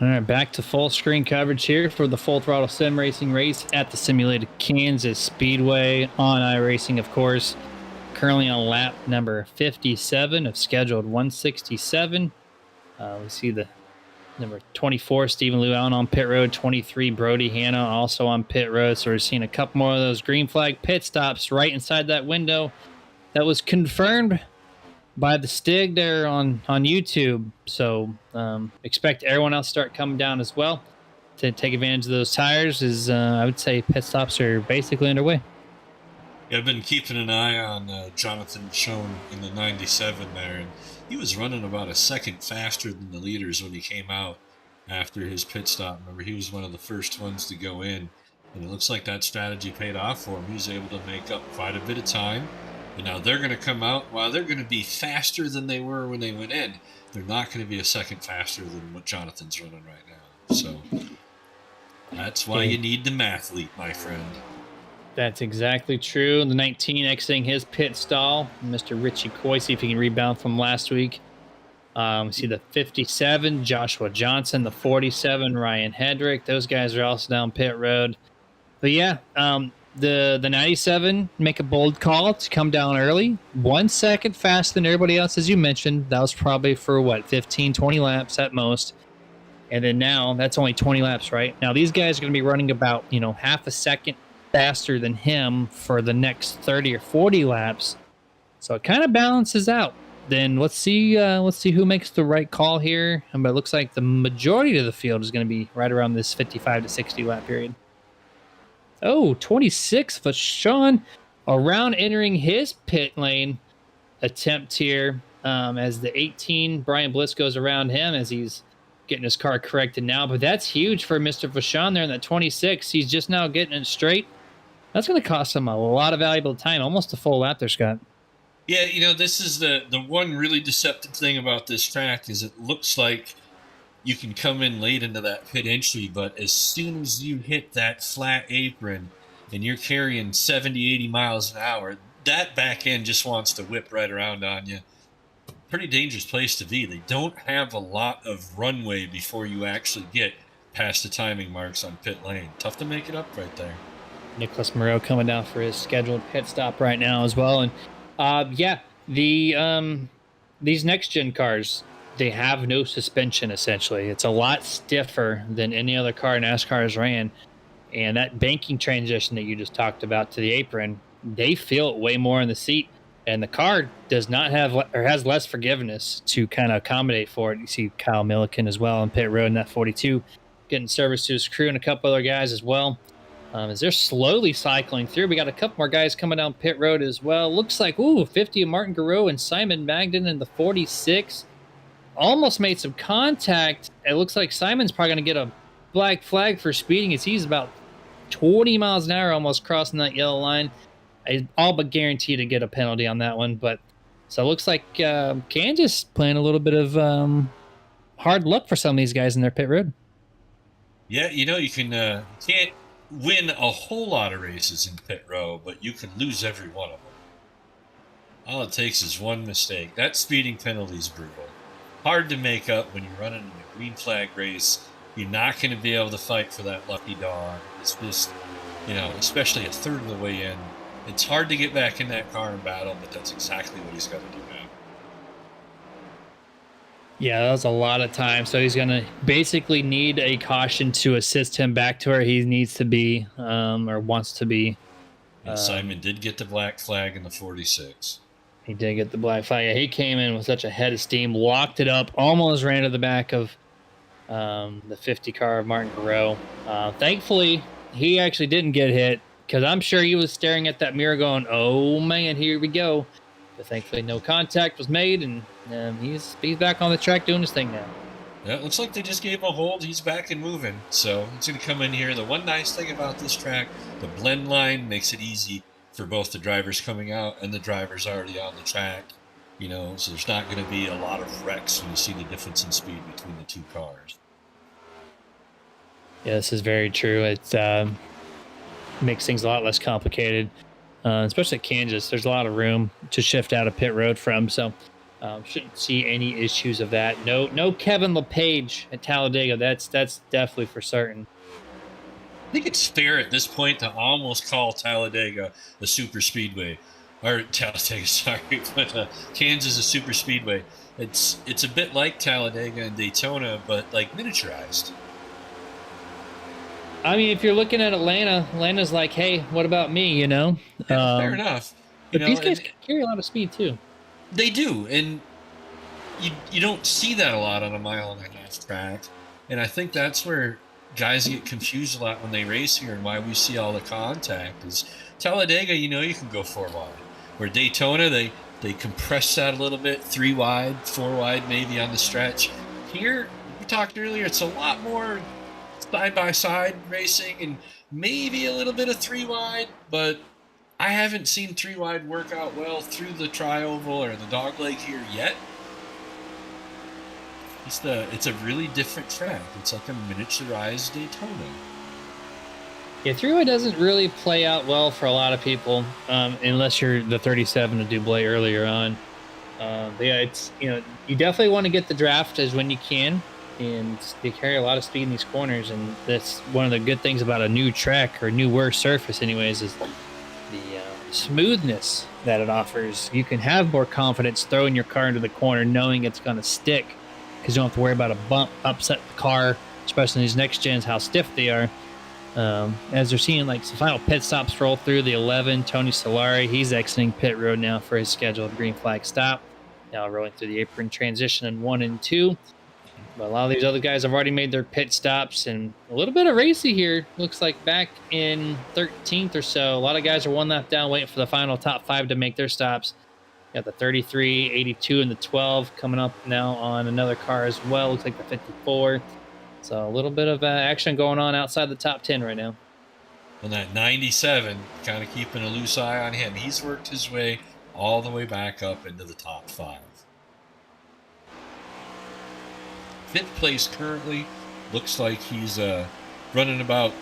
All right, back to full screen coverage here for the Full Throttle Sim Racing race at the simulated Kansas Speedway on iRacing, of course. Currently on lap number 57 of scheduled 167. We see the number 24, Stephen Llewellyn on pit road, 23, Brody Hanna also on pit road. So we're seeing a couple more of those green flag pit stops right inside that window. That was confirmed by the Stig there on YouTube. So expect everyone else to start coming down as well to take advantage of those tires. As I would say pit stops are basically underway. Yeah, I've been keeping an eye on Jonathan Schoen in the 97 there, and he was running about a second faster than the leaders when he came out after his pit stop. Remember, he was one of the first ones to go in, and it looks like that strategy paid off for him. He was able to make up quite a bit of time. And now they're going to come out, while they're going to be faster than they were when they went in, they're not going to be a second faster than what Jonathan's running right now. So that's why you need the mathlete, my friend. That's exactly true. The 19 exiting his pit stall, Mr. Richie Coy, see if he can rebound from last week. We see the 57, Joshua Johnson, the 47, Ryan Hedrick. Those guys are also down pit road. But yeah, the 97 make a bold call to come down early, 1 second faster than everybody else, as you mentioned. That was probably for what, 15 20 laps at most. And then now that's only 20 laps, right? Now these guys are going to be running about half a second faster than him for the next 30 or 40 laps, so it kind of balances out. Then let's see who makes the right call here. But it looks like the majority of the field is going to be right around this 55 to 60 lap period. Oh, 26 for Sean around entering his pit lane attempt here as the 18 Brian Bliss goes around him as he's getting his car corrected now. But that's huge for Mr. Vachon there in that 26. He's just now getting it straight. That's going to cost him a lot of valuable time, almost a full lap there, Scott. Yeah, this is the one really deceptive thing about this track is it looks like you can come in late into that pit entry, but as soon as you hit that flat apron and you're carrying 70, 80 miles an hour, that back end just wants to whip right around on you. Pretty dangerous place to be. They don't have a lot of runway before you actually get past the timing marks on pit lane. Tough to make it up right there. Nicholas Moreau coming down for his scheduled pit stop right now as well. And yeah, these next gen cars, they have no suspension essentially. It's a lot stiffer than any other car NASCAR has ran. And that banking transition that you just talked about to the apron, they feel it way more in the seat. And the car does not have, or has less forgiveness to kind of accommodate for it. You see Kyle Milliken as well on pit road in that 42, getting service to his crew and a couple other guys as well. As they're slowly cycling through, we got a couple more guys coming down pit road as well. Looks like, 50 of Martin Garreau and Simon Magden in the 46. Almost made some contact. It looks like Simon's probably going to get a black flag for speeding as he's about 20 miles an hour almost crossing that yellow line. all but guaranteed to get a penalty on that one. But so it looks like Kansas playing a little bit of hard luck for some of these guys in their pit road. Yeah, you can't win a whole lot of races in pit row, but you can lose every one of them. All it takes is one mistake. That speeding penalty is brutal. Hard to make up when you're running in a green flag race. You're not going to be able to fight for that lucky dog. It's just, especially a third of the way in. It's hard to get back in that car and battle, but that's exactly what he's got to do now. Yeah, that was a lot of time. So he's going to basically need a caution to assist him back to where he needs to be or wants to be. And Simon did get the black flag in the 46. He did get the black flag. Yeah, he came in with such a head of steam, locked it up, almost ran to the back of the 50 car of Martin Garreau. Thankfully, he actually didn't get hit because I'm sure he was staring at that mirror going, oh, man, here we go. But thankfully, no contact was made, and he's back on the track doing his thing now. Yeah, it looks like they just gave him a hold. He's back and moving. So he's going to come in here. The one nice thing about this track, the blend line makes it easy for both the drivers coming out and the drivers already on the track. So there's not going to be a lot of wrecks when you see the difference in speed between the two cars. Yeah, this is very true. It makes things a lot less complicated, especially at Kansas. There's a lot of room to shift out of pit road from, so shouldn't see any issues of that. No Kevin LePage at Talladega. That's definitely for certain. I think it's fair at this point to almost call Talladega a super speedway. Or Talladega, sorry, but Kansas a super speedway. It's a bit like Talladega and Daytona, but like miniaturized. I mean, if you're looking at Atlanta's like, hey, what about me, Yeah, fair enough. But these guys carry a lot of speed, too. They do, and you don't see that a lot on a mile-and-a-half track. And I think that's where guys get confused a lot when they race here, and why we see all the contact is Talladega, you can go 4 wide. Where Daytona, they compress that a little bit, 3 wide, 4 wide maybe on the stretch. Here, we talked earlier, it's a lot more side-by-side racing and maybe a little bit of 3 wide, but I haven't seen 3 wide work out well through the tri-oval or the dogleg here yet. It's a really different track. It's like a miniaturized Daytona. Yeah, 3-wide doesn't really play out well for a lot of people, unless you're the 37 to Dublé earlier on. But yeah, it's you definitely want to get the draft as when you can, and they carry a lot of speed in these corners, and that's one of the good things about a new track or newer surface, anyways, is the smoothness that it offers. You can have more confidence throwing your car into the corner, knowing it's going to stick, because you don't have to worry about a bump, upset the car, especially in these next gens, how stiff they are. As they're seeing like some final pit stops roll through, the 11, Tony Solari, he's exiting pit road now for his scheduled green flag stop. Now rolling through the apron transition in 1 and 2. But a lot of these other guys have already made their pit stops, and a little bit of racy here. Looks like back in 13th or so, a lot of guys are 1 lap down waiting for the final top 5 to make their stops. Got the 33, 82, and the 12 coming up now on another car as well. Looks like the 54. So a little bit of action going on outside the top 10 right now. And that 97, kind of keeping a loose eye on him. He's worked his way all the way back up into the top 5. 5th place currently. Looks like he's running about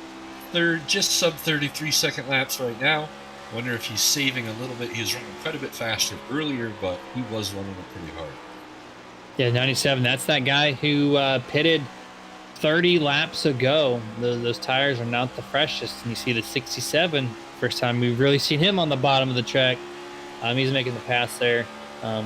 just sub 33 second laps right now. Wonder if he's saving a little bit. He was running quite a bit faster earlier, but he was running it pretty hard. Yeah, 97. That's that guy who pitted 30 laps ago. Those tires are not the freshest. And you see the 67. First time we've really seen him on the bottom of the track. He's making the pass there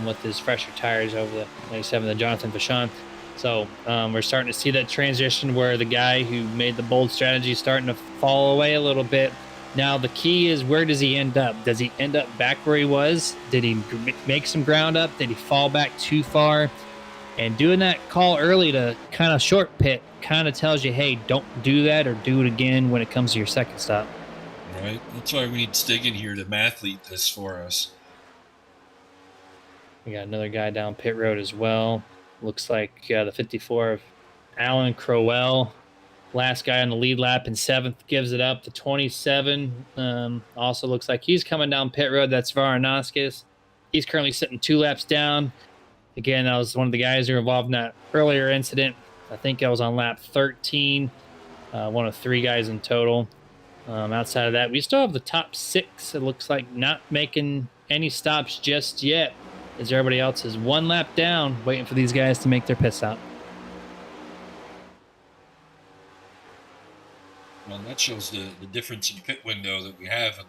with his fresher tires over the 97, the Jonathan Vachon. So we're starting to see that transition where the guy who made the bold strategy is starting to fall away a little bit. Now, the key is, where does he end up? Does he end up back where he was? Did he make some ground up? Did he fall back too far? And doing that call early to kind of short pit kind of tells you, hey, don't do that or do it again when it comes to your second stop. Right. That's why we need Stig in here to mathlete this for us. We got another guy down pit road as well. Looks like the 54 of Alan Crowell. Last guy on the lead lap in 7th gives it up. The 27 also looks like he's coming down pit road. That's Varanaskis. He's currently sitting 2 laps down. Again, that was one of the guys who were involved in that earlier incident. I think I was on lap 13. One of 3 guys in total. Outside of that, we still have the top 6. It looks like not making any stops just yet, as everybody else is 1 lap down, waiting for these guys to make their pit stop. Well, that shows the difference in pit window that we have in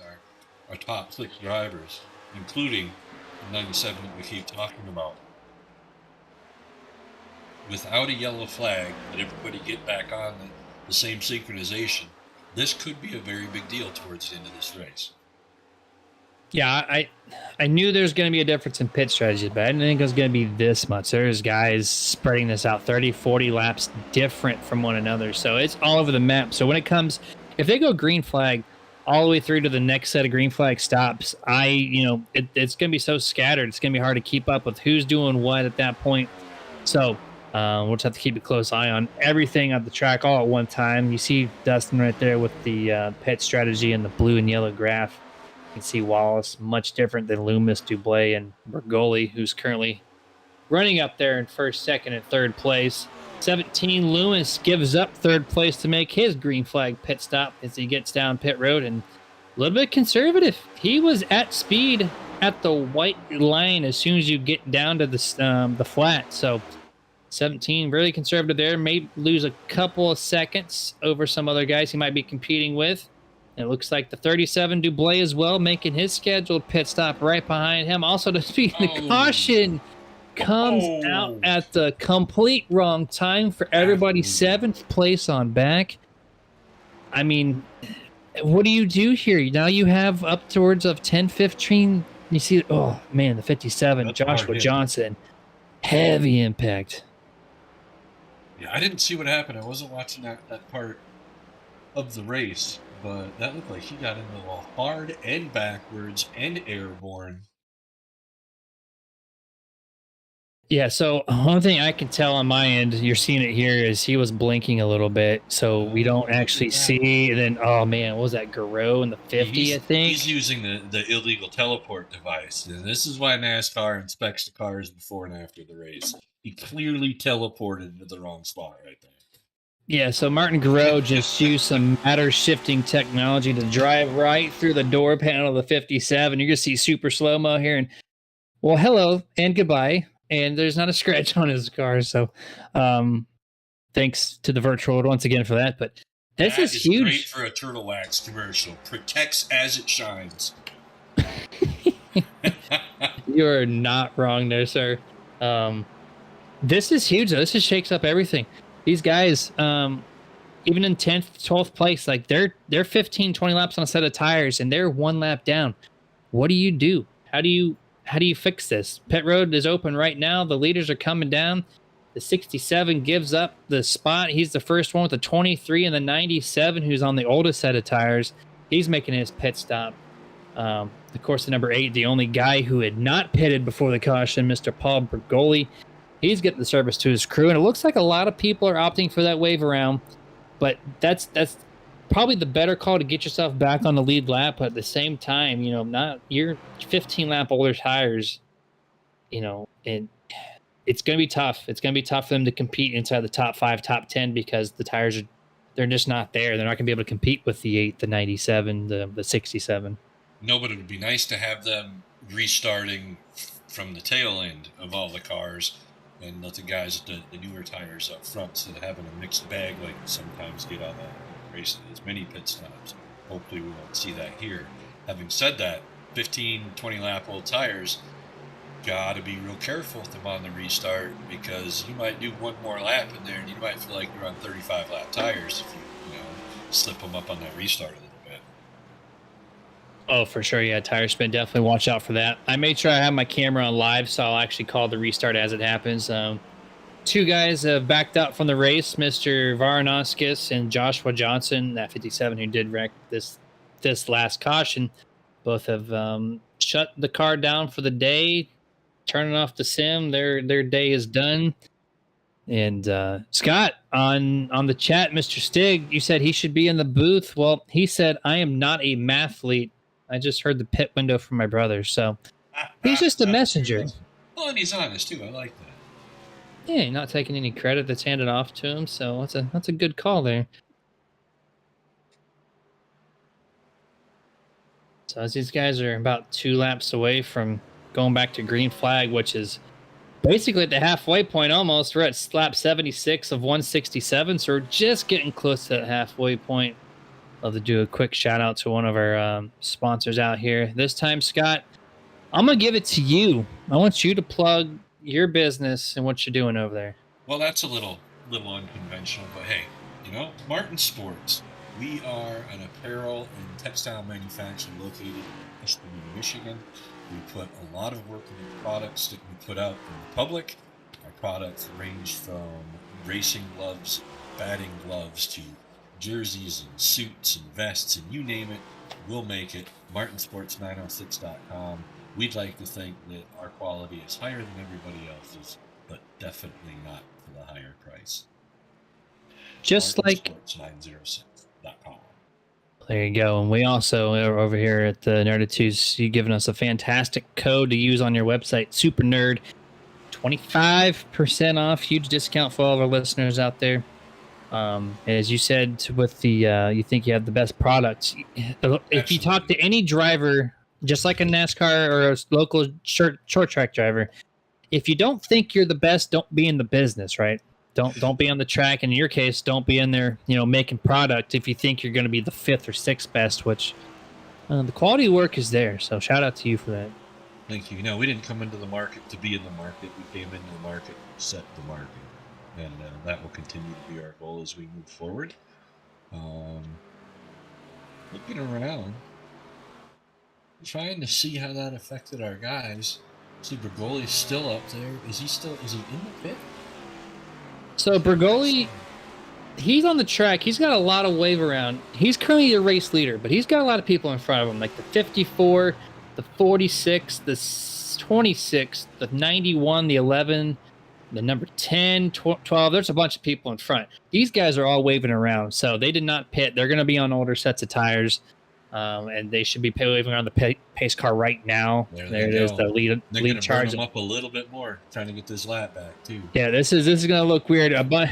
our top 6 drivers, including the 97 that we keep talking about. Without a yellow flag, and everybody get back on the same synchronization, this could be a very big deal towards the end of this race. Yeah, I knew there was going to be a difference in pit strategy, but I didn't think it was going to be this much. There's guys spreading this out 30, 40 laps different from one another. So it's all over the map. So when it comes, if they go green flag all the way through to the next set of green flag stops, it's going to be so scattered. It's going to be hard to keep up with who's doing what at that point. So we'll just have to keep a close eye on everything on the track all at one time. You see Dustin right there with the pit strategy and the blue and yellow graph. You can see Wallace, much different than Loomis, Dublé, and Bergoli, who's currently running up there in 1st, 2nd, and 3rd place. 17, Loomis gives up 3rd place to make his green flag pit stop as he gets down pit road, and a little bit conservative. He was at speed at the white line as soon as you get down to the flat. So 17, really conservative there. May lose a couple of seconds over some other guys he might be competing with. And it looks like the 37 Dublé as well, making his scheduled pit stop right behind him. Also, the speed the caution comes out at the complete wrong time for everybody. 7th place on back. I mean, what do you do here? Now you have up towards of 10, 15. You see, oh man, the 57, that's Joshua Johnson. Heavy impact. Yeah, I didn't see what happened. I wasn't watching that part of the race. But that looked like he got into a hard and backwards and airborne. Yeah, so one thing I can tell on my end, you're seeing it here, is he was blinking a little bit, so we don't actually see. And then, oh man, what was that, Garreau in the 50, I think? He's using the illegal teleport device. And this is why NASCAR inspects the cars before and after the race. He clearly teleported into the wrong spot right there. Yeah, so Martin Garreau just used some matter shifting technology to drive right through the door panel of the 57. You're going to see super slow-mo here. And, well, hello and goodbye. And there's not a scratch on his car. So thanks to the virtual world once again for that. But this is huge. Great for a Turtle Wax commercial. Protects as it shines. You're not wrong there, sir. This is huge, though. This just shakes up everything. These guys, even in 10th, 12th place, like they're 15, 20 laps on a set of tires, and they're 1 lap down. What do you do? How do you fix this? Pit road is open right now. The leaders are coming down. The 67 gives up the spot. He's the first one with the 23 and the 97, who's on the oldest set of tires. He's making his pit stop. Of course, the number 8, the only guy who had not pitted before the caution, Mr. Paul Bergoli. He's getting the service to his crew, and it looks like a lot of people are opting for that wave around. But that's probably the better call to get yourself back on the lead lap. But at the same time, not your 15 lap older tires, and it's going to be tough. It's going to be tough for them to compete inside the top 5, top 10 because the tires they're just not there. They're not going to be able to compete with the 8, the 97, the 67. No, but it would be nice to have them restarting from the tail end of all the cars. And let the guys at the newer tires up front, instead of having a mixed bag like sometimes get on the race, as many pit stops. Hopefully we won't see that here. Having said that, 15, 20 lap old tires, got to be real careful with them on the restart, because you might do one more lap in there and you might feel like you're on 35 lap tires if you slip them up on that restart a little bit. Oh, for sure. Yeah, tire spin. Definitely watch out for that. I made sure I have my camera on live, so I'll actually call the restart as it happens. 2 guys have backed out from the race, Mr. Varanaskis and Joshua Johnson, that 57 who did wreck this last caution. Both have shut the car down for the day, turning off the sim. Their day is done. And Scott, on the chat, Mr. Stig, you said he should be in the booth. Well, he said, I am not a mathlete. I just heard the pit window from my brother. So he's just a messenger. Well, and he's honest, too. I like that. Yeah, not taking any credit that's handed off to him. So that's a good call there. So as these guys are about 2 laps away from going back to green flag, which is basically at the halfway point almost. We're at lap 76 of 167, so we're just getting close to that halfway point. Love to do a quick shout out to one of our sponsors out here. This time, Scott, I'm going to give it to you. I want you to plug your business and what you're doing over there. Well, that's a little unconventional, but hey, Martin Sports. We are an apparel and textile manufacturer located in Ashland, Michigan. We put a lot of work into the products that we put out in the public. Our products range from racing gloves, batting gloves, to jerseys and suits and vests, and you name it, we'll make it. MartinSports906.com. We'd like to think that our quality is higher than everybody else's, but definitely not for the higher price. Just like MartinSports906.com. There you go. And we also are over here at the NERDtv. You've given us a fantastic code to use on your website, Super Nerd. 25% off. Huge discount for all of our listeners out there. As you said, with the you think you have the best products. If you talk to any driver, just like a NASCAR or a local short track driver, if you don't think you're the best, don't be in the business, right? Don't be on the track. And in your case, don't be in there, making product if you think you're going to be the 5th or 6th best, which the quality of work is there. So shout out to you for that. Thank you. We didn't come into the market to be in the market. We came into the market to set the market. And that will continue to be our goal as we move forward. Looking around, trying to see how that affected our guys. See, Bergoli's still up there. Is he in the pit? So Bergoli, he's on the track. He's got a lot of wave around. He's currently the race leader, but he's got a lot of people in front of him, like the 54, the 46, the 26, the 91, the 11, the number 10, 12. There's a bunch of people in front. These guys are all waving around, so they did not pit. They're going to be on older sets of tires, and they should be waving around the pace car right now. There it is, the lead charge. Burn them up a little bit more, trying to get this lap back too. Yeah, this is going to look weird. But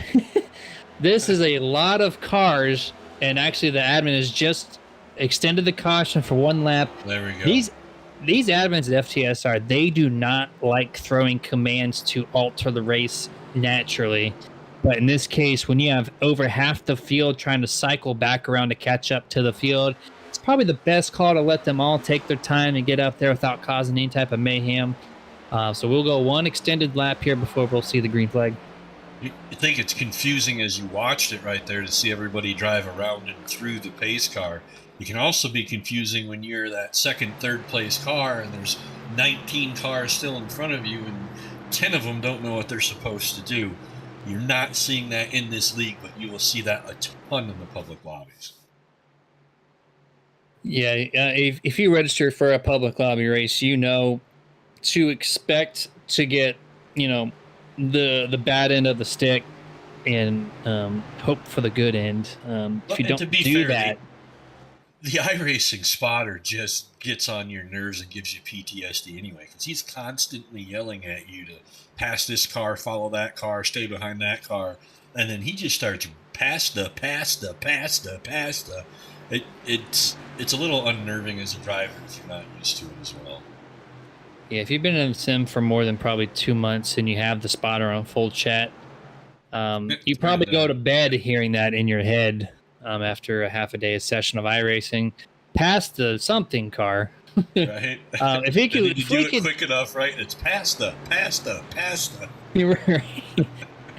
this is a lot of cars, and actually the admin has just extended the caution for 1 lap. There we go. These admins at FTSR, they do not like throwing commands to alter the race naturally. But in this case, when you have over half the field trying to cycle back around to catch up to the field, it's probably the best call to let them all take their time and get up there without causing any type of mayhem. So we'll go 1 extended lap here before we'll see the green flag. You think it's confusing as you watched it right there to see everybody drive around and through the pace car. It can also be confusing when you're that 2nd, 3rd place car and there's 19 cars still in front of you and 10 of them don't know what they're supposed to do. You're not seeing that in this league, but you will see that a ton in the public lobbies. Yeah, if you register for a public lobby race, you know to expect to get, the bad end of the stick and hope for the good end. If you don't do that... The iRacing spotter just gets on your nerves and gives you PTSD anyway, because he's constantly yelling at you to pass this car, follow that car, stay behind that car, and then he just starts pasta. It's a little unnerving as a driver if you're not used to it as well. Yeah, if you've been in a sim for more than probably 2 months and you have the spotter on full chat, you probably go to bed hearing that in your head. After a half a day session of iRacing, past the something car. Right. If he could do it quick enough, right? It's pasta.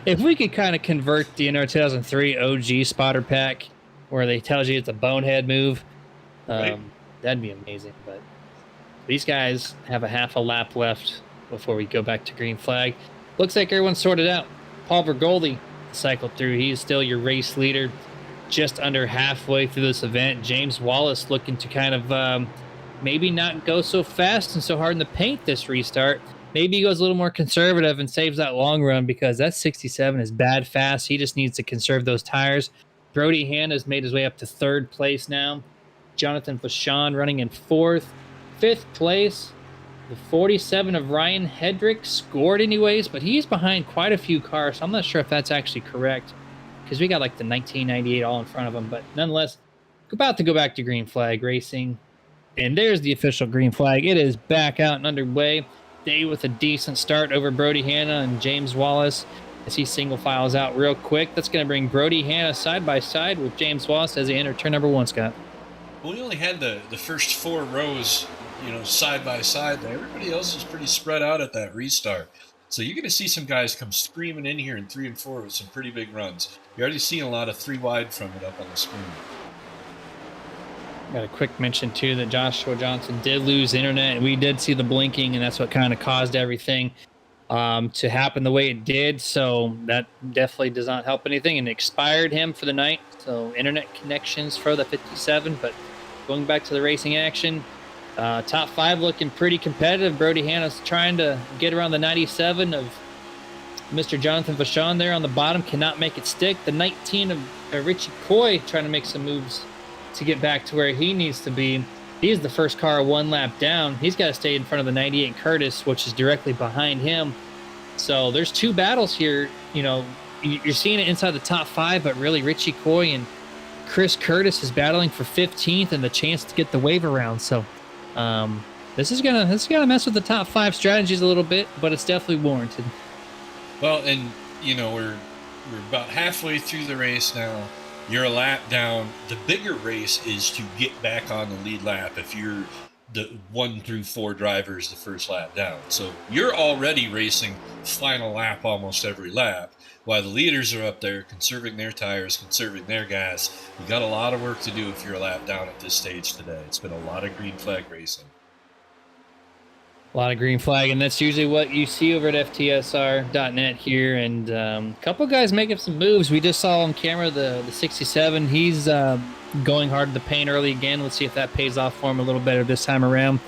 If we could kind of convert the 2003 OG spotter pack, where they tells you it's a bonehead move, right, that'd be amazing. But these guys have a half a lap left before we go back to green flag. Looks like everyone's sorted out. Paul Bergoldi cycled through. He's still your race leader. Just under halfway through this event, James Wallace looking to kind of maybe not go so fast and so hard in the paint this restart. maybe he goes a little more conservative and saves that long run, because that 67 is bad fast. He just needs to conserve those tires. Brody Hanna's made his way up to 3rd place now. Jonathan Vachon running in 4th. 5th place, the 47 of Ryan Hedrick scored anyways, but he's behind quite a few cars. So I'm not sure if that's actually correct, because we got like the 1998 all in front of him. But nonetheless, about to go back to green flag racing. And there's the official green flag. It is back out and underway. Day with a decent start over Brody Hanna and James Wallace as he single files out real quick. That's going to bring Brody Hanna side by side with James Wallace as they enter turn number 1, Scott. Well, we only had the first 4 rows, side by side there. Everybody else is pretty spread out at that restart. So you're going to see some guys come screaming in here in 3 and 4 with some pretty big runs. You're already seeing a lot of 3 wide from it up on the screen. Got a quick mention, too, that Joshua Johnson did lose internet, and we did see the blinking, and that's what kind of caused everything to happen the way it did. So that definitely does not help anything, and expired him for the night. So internet connections for the 57, but going back to the racing action, top 5 looking pretty competitive. Brody Hanna's trying to get around the 97 of Mr. Jonathan Vachon there on the bottom, cannot make it stick. The 19 of Richie Coy trying to make some moves to get back to where he needs to be. He's the first car 1 lap down. He's got to stay in front of the 98 Curtis, which is directly behind him. So there's 2 battles here. You're seeing it inside the top 5, but really Richie Coy and Chris Curtis is battling for 15th and the chance to get the wave around. So this is gonna mess with the top 5 strategies a little bit, but it's definitely warranted. Well, and we're about halfway through the race now. You're a lap down. The bigger race is to get back on the lead lap if you're the 1 through 4 drivers the first lap down. So you're already racing final lap almost every lap, while the leaders are up there conserving their tires, conserving their gas. You got a lot of work to do if you're a lap down at this stage today. It's been a lot of green flag racing. A lot of green flag, and that's usually what you see over at FTSR.net here. And a couple guys making some moves. We just saw on camera the 67. He's going hard in the paint early again. Let's see if that pays off for him a little better this time around.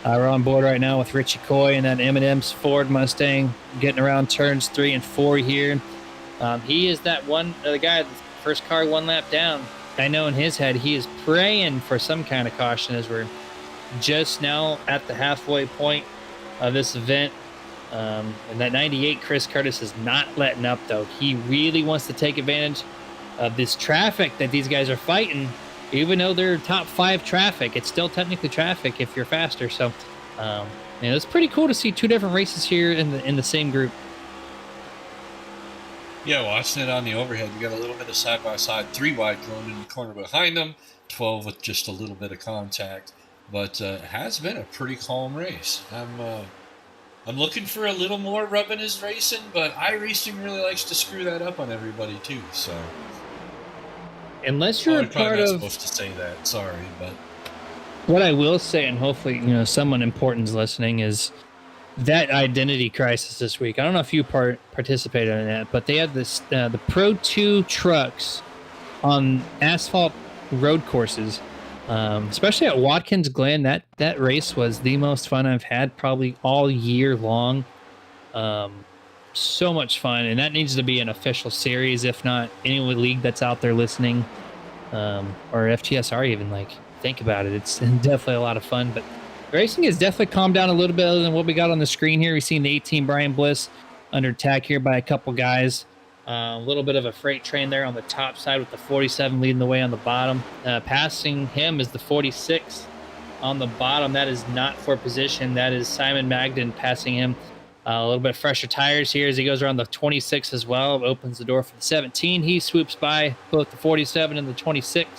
We're on board right now with Richie Coy and that M&M's Ford Mustang getting around turns 3 and 4 here. He is that the guy, the first car 1 lap down. I know in his head he is praying for some kind of caution as we're just now at the halfway point of this event. And that 98 Chris Curtis is not letting up, though. He really wants to take advantage of this traffic that these guys are fighting. Even though they're top 5 traffic, it's still technically traffic if you're faster. So it's pretty cool to see 2 different races here in the same group. Yeah, watching it on the overhead, you got a little bit of side-by-side 3 wide going in the corner behind them, 12 with just a little bit of contact. But it has been a pretty calm race. I'm looking for a little more rubbing his racing, but iRacing really likes to screw that up on everybody too. So unless you're a part of, supposed to say that, sorry, but what I will say, and hopefully someone important is listening, is that identity crisis this week. I don't know if you participated in that, but they had this the Pro 2 trucks on asphalt road courses. Especially at Watkins Glen, that race was the most fun I've had probably all year long. So much fun, and that needs to be an official series, if not any league that's out there listening, or FTSR even. Like, think about it. It's definitely a lot of fun, but racing has definitely calmed down a little bit other than what we got on the screen here. We've seen the 18 Brian Bliss under attack here by a couple guys. A little bit of a freight train there on the top side with the 47 leading the way on the bottom. Passing him is the 46 on the bottom. That is not for position. That is Simon Magden passing him. A little bit fresher tires here as he goes around the 26 as well. Opens the door for the 17. He swoops by both the 47 and the 26.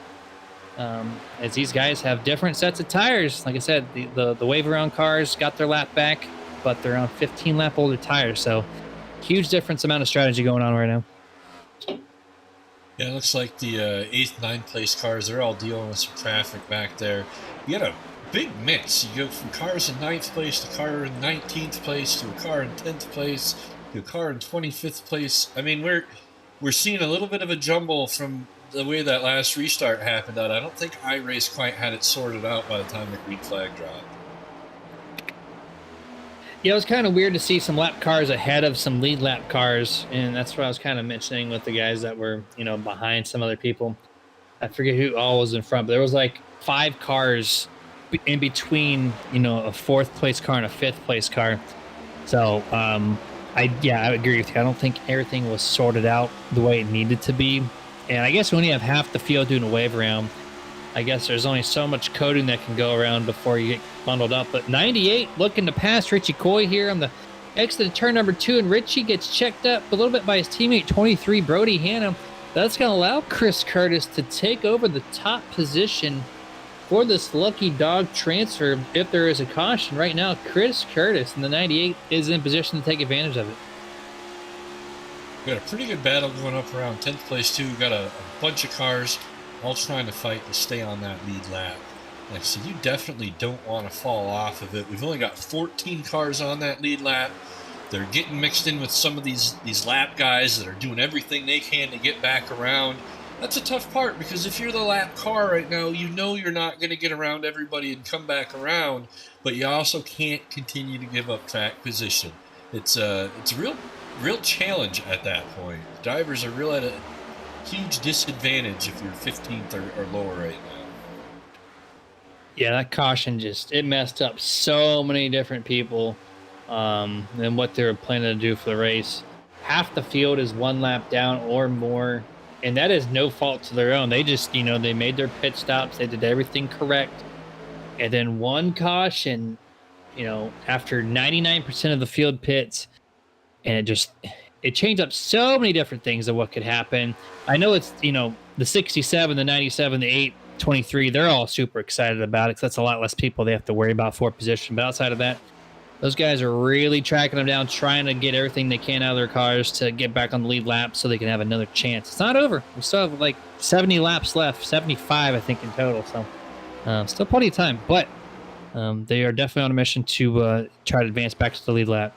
As these guys have different sets of tires. Like I said, the wave around cars got their lap back, but they're on 15 lap older tires. So huge difference amount of strategy going on right now. Yeah, it looks like the 8th, 9th place cars, they're all dealing with some traffic back there. You got a big mix. You go from cars in 9th place to car in 19th place to a car in 10th place to a car in 25th place. I mean, we're seeing a little bit of a jumble from the way that last restart happened. I don't think iRace quite had it sorted out by the time the green flag dropped. Yeah, it was kind of weird to see some lap cars ahead of some lead lap cars, and that's what I was kind of mentioning with the guys that were, behind some other people. I forget who all was in front, but there was like 5 cars in between, a fourth place car and a fifth place car. So, I agree with you. I don't think everything was sorted out the way it needed to be. And I guess when you have half the field doing a wave around, I guess there's only so much coding that can go around before you get bundled up. But 98 looking to pass Richie Coy here on the exit of turn number 2, and Richie gets checked up a little bit by his teammate 23, Brody Hannah. That's going to allow Chris Curtis to take over the top position for this lucky dog transfer if there is a caution. Right now, Chris Curtis in the 98 is in position to take advantage of it. We got a pretty good battle going up around 10th place, too. We got a bunch of cars all trying to fight to stay on that lead lap. Like I said, you definitely don't want to fall off of it. We've only got 14 cars on that lead lap. They're getting mixed in with some of these lap guys that are doing everything they can to get back around. That's a tough part, because if you're the lap car right now, you know you're not going to get around everybody and come back around, but you also can't continue to give up track position. It's a real challenge at that point. Drivers are real at a huge disadvantage if you're 15th or lower right now. Yeah, that caution it messed up so many different people than what they were planning to do for the race. Half the field is 1 lap down or more, and that is no fault to their own. They just, they made their pit stops. They did everything correct. And then one caution, after 99% of the field pits, and it changed up so many different things of what could happen. I know it's, the 67, the 97, the 823, they're all super excited about it because that's a lot less people they have to worry about for position. But outside of that, those guys are really tracking them down, trying to get everything they can out of their cars to get back on the lead lap so they can have another chance. It's not over. We still have like 70 laps left, 75, I think, in total. So still plenty of time. But they are definitely on a mission to try to advance back to the lead lap.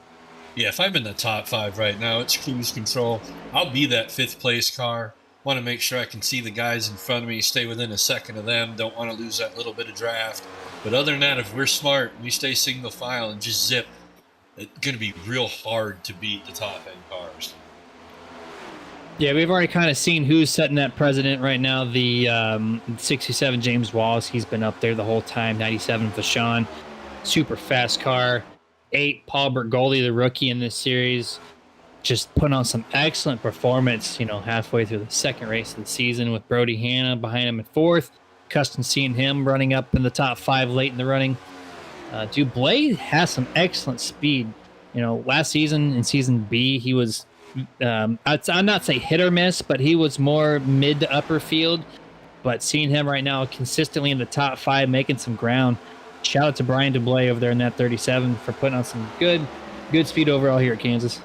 Yeah, if I'm in the top 5 right now, it's cruise control. I'll be that 5th place car. Want to make sure I can see the guys in front of me, stay within a second of them. Don't want to lose that little bit of draft. But other than that, if we're smart, we stay single file and just zip, it's going to be real hard to beat the top-end cars. Yeah, we've already kind of seen who's setting that precedent right now. The 67 James Wallace, he's been up there the whole time. 97 Vachon, super fast car. 8 Paul Bergoldi, the rookie in this series, just putting on some excellent performance, halfway through the second race of the season with Brody Hannah behind him in 4th. Custom seeing him running up in the top 5 late in the running. Dublé has some excellent speed. Last season in Season B, he was, I'd not say hit or miss, but he was more mid to upper field. But seeing him right now consistently in the top 5, making some ground. Shout out to Brian Dublé over there in that 37 for putting on some good speed overall here at Kansas.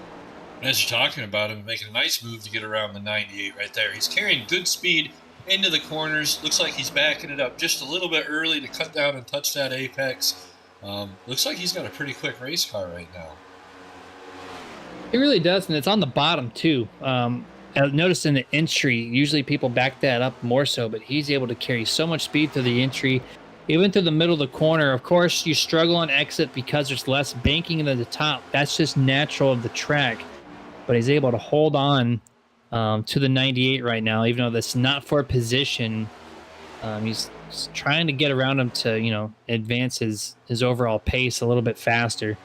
As you're talking about him, making a nice move to get around the 98 right there. He's carrying good speed into the corners. Looks like he's backing it up just a little bit early to cut down and touch that apex. Looks like he's got a pretty quick race car right now. It really does, and it's on the bottom too. I noticed in the entry, usually people back that up more so, but he's able to carry so much speed through the entry, even through the middle of the corner. Of course, you struggle on exit because there's less banking into the top. That's just natural of the track. But he's able to hold on to the 98 right now, even though that's not for position. He's trying to get around him to, advance his overall pace a little bit faster.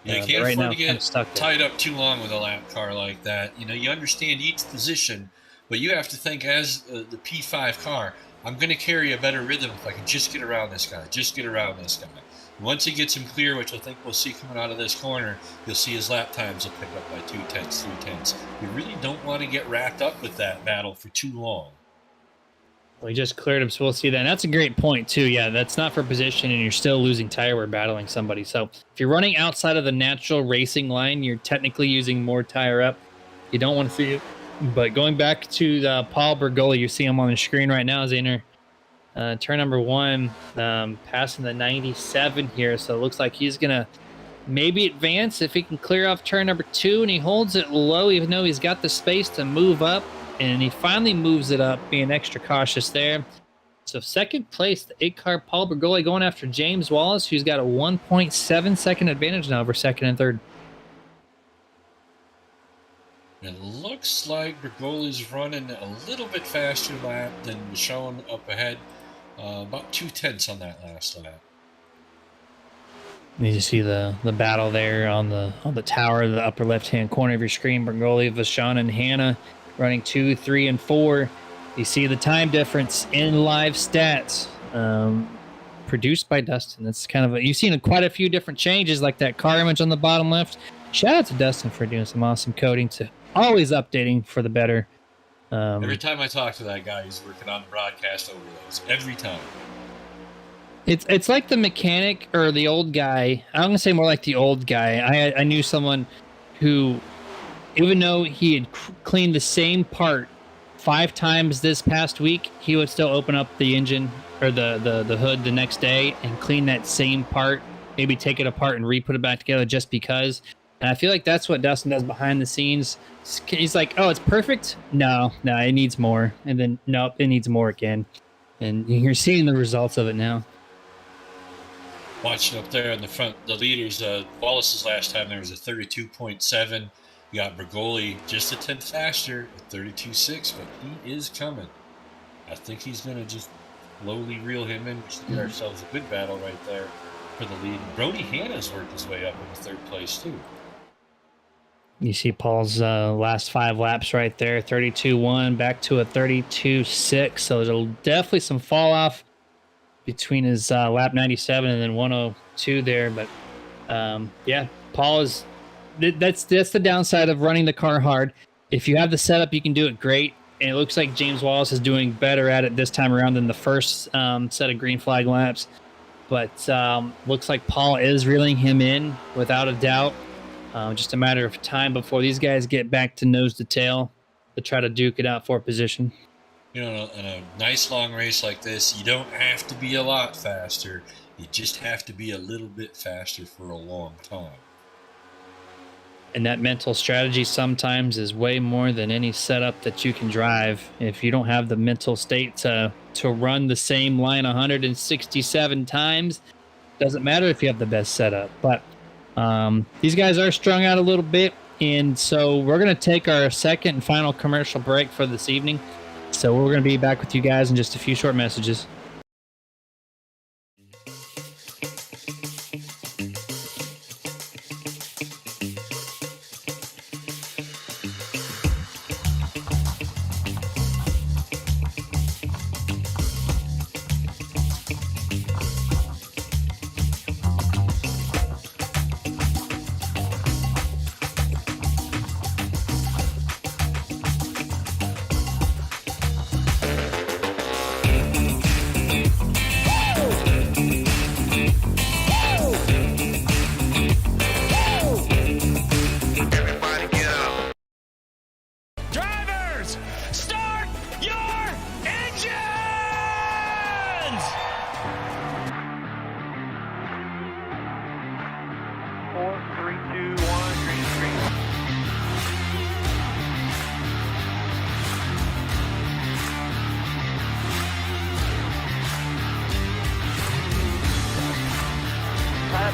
Yeah, you can't afford to get tied up too long with a lap car like that. You understand each position, but you have to think as the P5 car, I'm going to carry a better rhythm if I can just get around this guy, Once he gets him clear, which I think we'll see coming out of this corner, you'll see his lap times will pick up by 2/10, 3/10. You really don't want to get wrapped up with that battle for too long. Well, he just cleared him, so we'll see that. And that's a great point, too. Yeah, that's not for position, and you're still losing tire wear battling somebody. So if you're running outside of the natural racing line, you're technically using more tire up. You don't want to see it. But going back to Paul Bergoldi, you see him on the screen right now as they enter turn number 1, passing the 97 here. So it looks like he's going to maybe advance if he can clear off turn number 2, and he holds it low even though he's got the space to move up, and he finally moves it up, being extra cautious there. So second place, the 8-car Paul Bergoli going after James Wallace, who's got a 1.7 second advantage now over second and third. It looks like Bergoli's running a little bit faster lap than shown up ahead. About 0.2 on that last lap. You see the battle there on the tower, the upper left-hand corner of your screen. Bergoli, Vachon, and Hannah running 2, 3, and 4. You see the time difference in live stats produced by Dustin. That's kind of you've seen quite a few different changes, like that car image on the bottom left. Shout out to Dustin for doing some awesome coding, to always updating for the better. Every time I talk to that guy, he's working on the broadcast overlays. Every time. It's like the mechanic or the old guy. I'm gonna say more like the old guy. I knew someone who, even though he had cleaned the same part 5 times this past week, he would still open up the engine or the hood the next day and clean that same part, maybe take it apart and re-put it back together just because. And I feel like that's what Dustin does behind the scenes. He's like, oh, it's perfect. No, it needs more. And then, nope, it needs more again. And you're seeing the results of it now. Watching up there in the front, the leaders, Wallace's last time there was a 32.7. You got Bergoli just a 10th faster at 32.6, but he is coming. I think he's going to just slowly reel him in. We should get ourselves a good battle right there for the lead. Brody Hanna's worked his way up into 3rd place, too. You see Paul's last 5 laps right there, 32.1 back to a 32.6. So there's definitely some fall off between his lap 97 and then 102 there. But yeah, Paul is, that's the downside of running the car hard. If you have the setup, you can do it great. And it looks like James Wallace is doing better at it this time around than the first set of green flag laps. But looks like Paul is reeling him in without a doubt. Just a matter of time before these guys get back to nose to tail to try to duke it out for position. You know, in a nice long race like this, you don't have to be a lot faster. You just have to be a little bit faster for a long time. And that mental strategy sometimes is way more than any setup that you can drive. If you don't have the mental state to run the same line 167 times, doesn't matter if you have the best setup. But these guys are strung out a little bit, and so we're going to take our second and final commercial break for this evening. So we're going to be back with you guys in just a few short messages.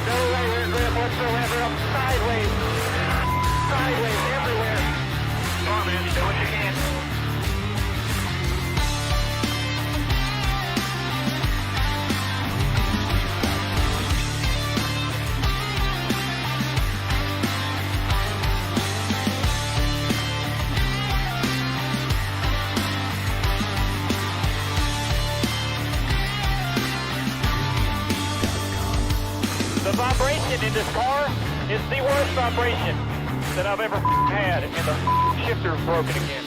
No rear grip whatsoever. Up sideways. Sideways everywhere. Come on, man. Do what you can. The vibration in this car is the worst vibration that I've ever had, and the shifter's broken again.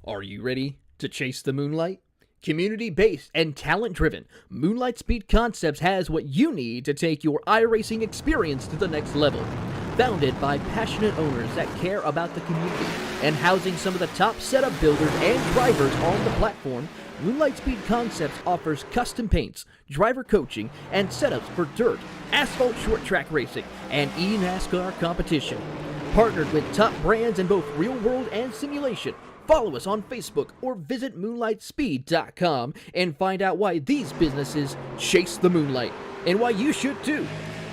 Are you ready to chase the moonlight? Community-based and talent-driven, Moonlight Speed Concepts has what you need to take your iRacing experience to the next level. Founded by passionate owners that care about the community and housing some of the top setup builders and drivers on the platform, Moonlight Speed Concepts offers custom paints, driver coaching, and setups for dirt, asphalt short track racing, and eNASCAR competition. Partnered with top brands in both real world and simulation. Follow us on Facebook or visit moonlightspeed.com and find out why these businesses chase the moonlight and why you should too.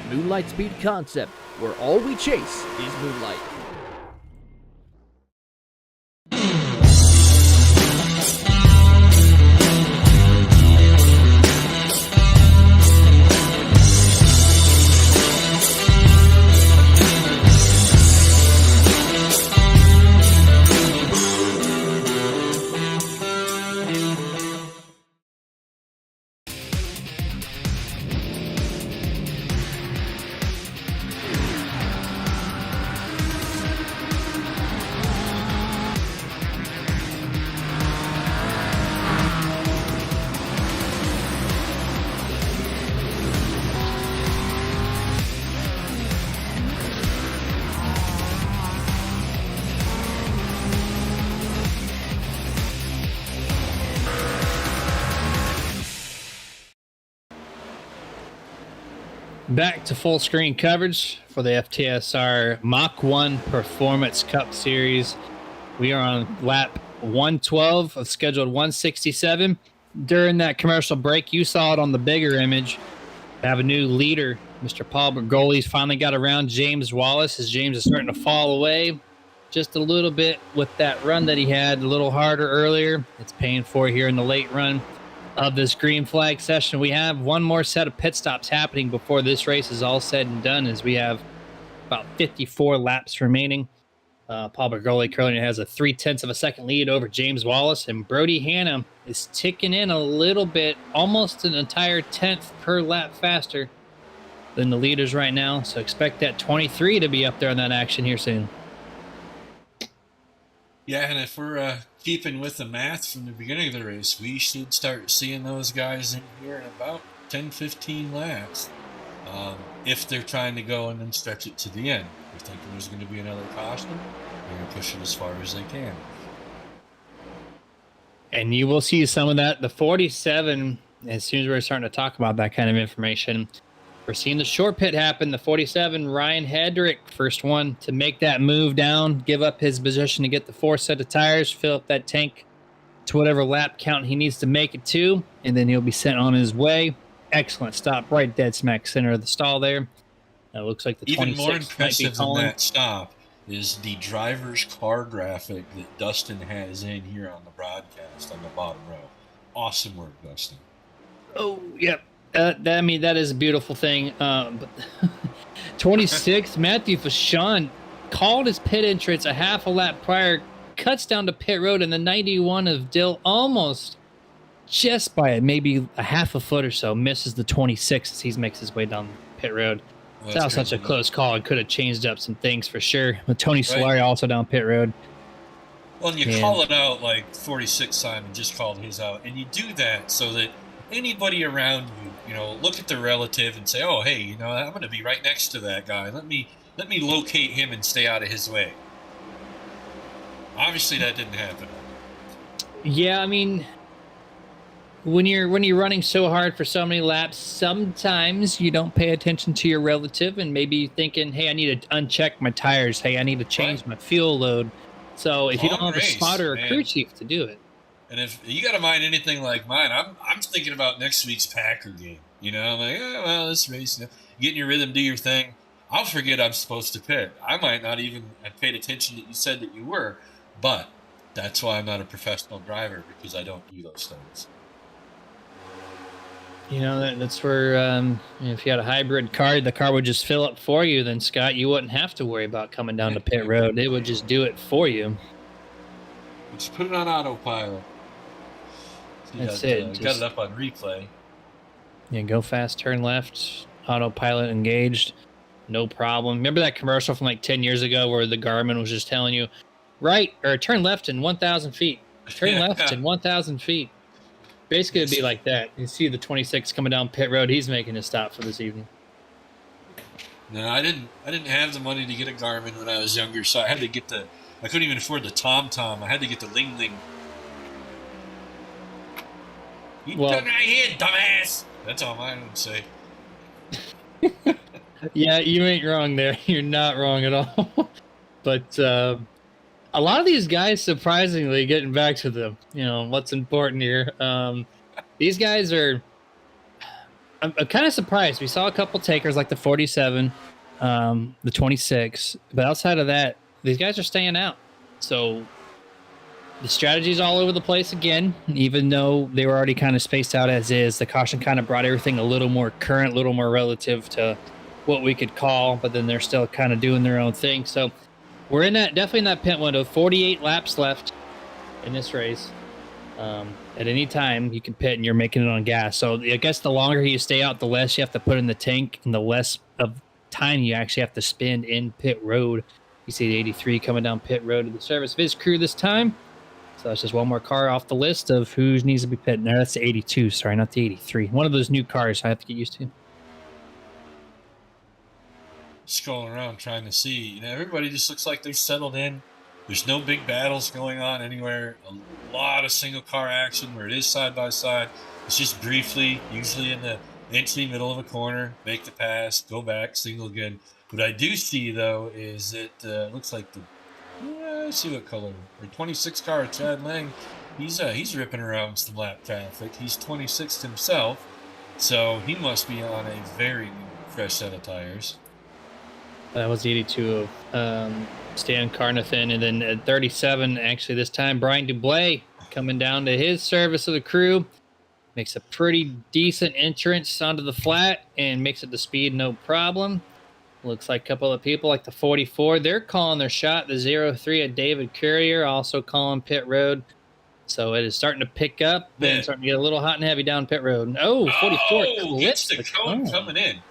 Moonlight Speed Concept, where all we chase is moonlight. Back to full screen coverage for the FTSR Mach-1 Performance Cup Series. We are on lap 112 of scheduled 167. During that commercial break, you saw it on the bigger image. We have a new leader, Mr. Paul Bergoli's finally got around James Wallace as James is starting to fall away just a little bit with that run that he had a little harder earlier. It's paying for here in the late run of this green flag session. We have one more set of pit stops happening before this race is all said and done, as we have about 54 laps remaining. Paul Bergoli currently has a 0.3 of a second lead over James Wallace, and Brody Hanna is ticking in a little bit, almost an entire 10th per lap faster than the leaders right now. So expect that 23 to be up there on that action here soon. Yeah, and if we're keeping with the math from the beginning of the race, we should start seeing those guys in here in about 10-15 laps. If they're trying to go and then stretch it to the end. We're thinking there's going to be another caution. They're going to push it as far as they can. And you will see some of that. The 47, as soon as we're starting to talk about that kind of information, we're seeing the short pit happen. The 47, Ryan Hedrick, first one to make that move down, give up his position to get the 4 set of tires, fill up that tank to whatever lap count he needs to make it to, and then he'll be sent on his way. Excellent stop, right dead smack center of the stall there. It looks like the 26 Even more might be impressive than calling. that stop is the driver's car graphic that Dustin has in here on the broadcast on the bottom row. Awesome work, Dustin. Oh, yep. I mean, that is a beautiful thing. But 26, Matthew Vachon called his pit entrance a half a lap prior, cuts down to pit road, and the 91 of Dill almost just by maybe a half a foot or so misses the 26 as he makes his way down pit road. Well, That was such a close call. It could have changed up some things for sure. With Tony Solari also down pit road. Well, and you call it out like 46 Simon just called his out, and you do that so that anybody around you, look at the relative and say, oh, hey, I'm going to be right next to that guy. Let me locate him and stay out of his way. Obviously, that didn't happen. Yeah, I mean, when you're running so hard for so many laps, sometimes you don't pay attention to your relative and maybe you're thinking, hey, I need to uncheck my tires. Hey, I need to change my fuel load. So if you don't have a spotter or crew chief to do it. And if you got to mind anything like mine, I'm thinking about next week's Packer game. I'm like, this race, get in your rhythm, do your thing. I'll forget I'm supposed to pit. I might not even have paid attention that you said that you were, but that's why I'm not a professional driver, because I don't do those things. That's where if you had a hybrid car, the car would just fill up for you. Then, Scott, you wouldn't have to worry about coming down to pit road. It would just do it for you. Just put it on autopilot. That's it. Got it up on replay. Yeah, go fast, turn left, autopilot engaged, no problem. Remember that commercial from like 10 years ago where the Garmin was just telling you, right, or turn left in 1,000 feet? Turn left in 1,000 feet. Basically, it'd be like that. You see the 26 coming down pit road. He's making a stop for this evening. No, I didn't have the money to get a Garmin when I was younger, so I had to get the. I couldn't even afford the TomTom. I had to get the Ling Ling. You turn right here, dumbass. That's all I would say. Yeah, you ain't wrong there. You're not wrong at all. But a lot of these guys, surprisingly, getting back to them, what's important here. These guys are. I'm kind of surprised. We saw a couple takers like the 47, the 26, but outside of that, these guys are staying out. So the strategy's all over the place again, even though they were already kind of spaced out as is. The caution kind of brought everything a little more current, a little more relative to what we could call, but then they're still kind of doing their own thing. So we're definitely in that pit window. 48 laps left in this race. At any time you can pit and you're making it on gas. So I guess the longer you stay out, the less you have to put in the tank and the less of time you actually have to spend in pit road. You see the 83 coming down pit road to the service of his crew this time. So that's just one more car off the list of who needs to be pitting there. That's the 82, sorry, not the 83. One of those new cars I have to get used to. Scrolling around trying to see, everybody just looks like they're settled in. There's no big battles going on anywhere. A lot of single car action where it is side by side. It's just briefly, usually in the entry middle of a corner, make the pass, go back, single again. What I do see though is it looks like let's see what color. The 26 car, Chad Lang, he's ripping around some lap traffic. He's 26th himself, so he must be on a very new, fresh set of tires. That was the 82 of Stan Carnathan. And then at 37, actually this time, Brian Dublé coming down to his service of the crew. Makes a pretty decent entrance onto the flat and makes it to speed no problem. Looks like a couple of people like the 44. They're calling their shot. The 03 of David Courier also calling pit road. So it is starting to pick up and starting to get a little hot and heavy down pit road. Oh, 44 gets the cone coming in.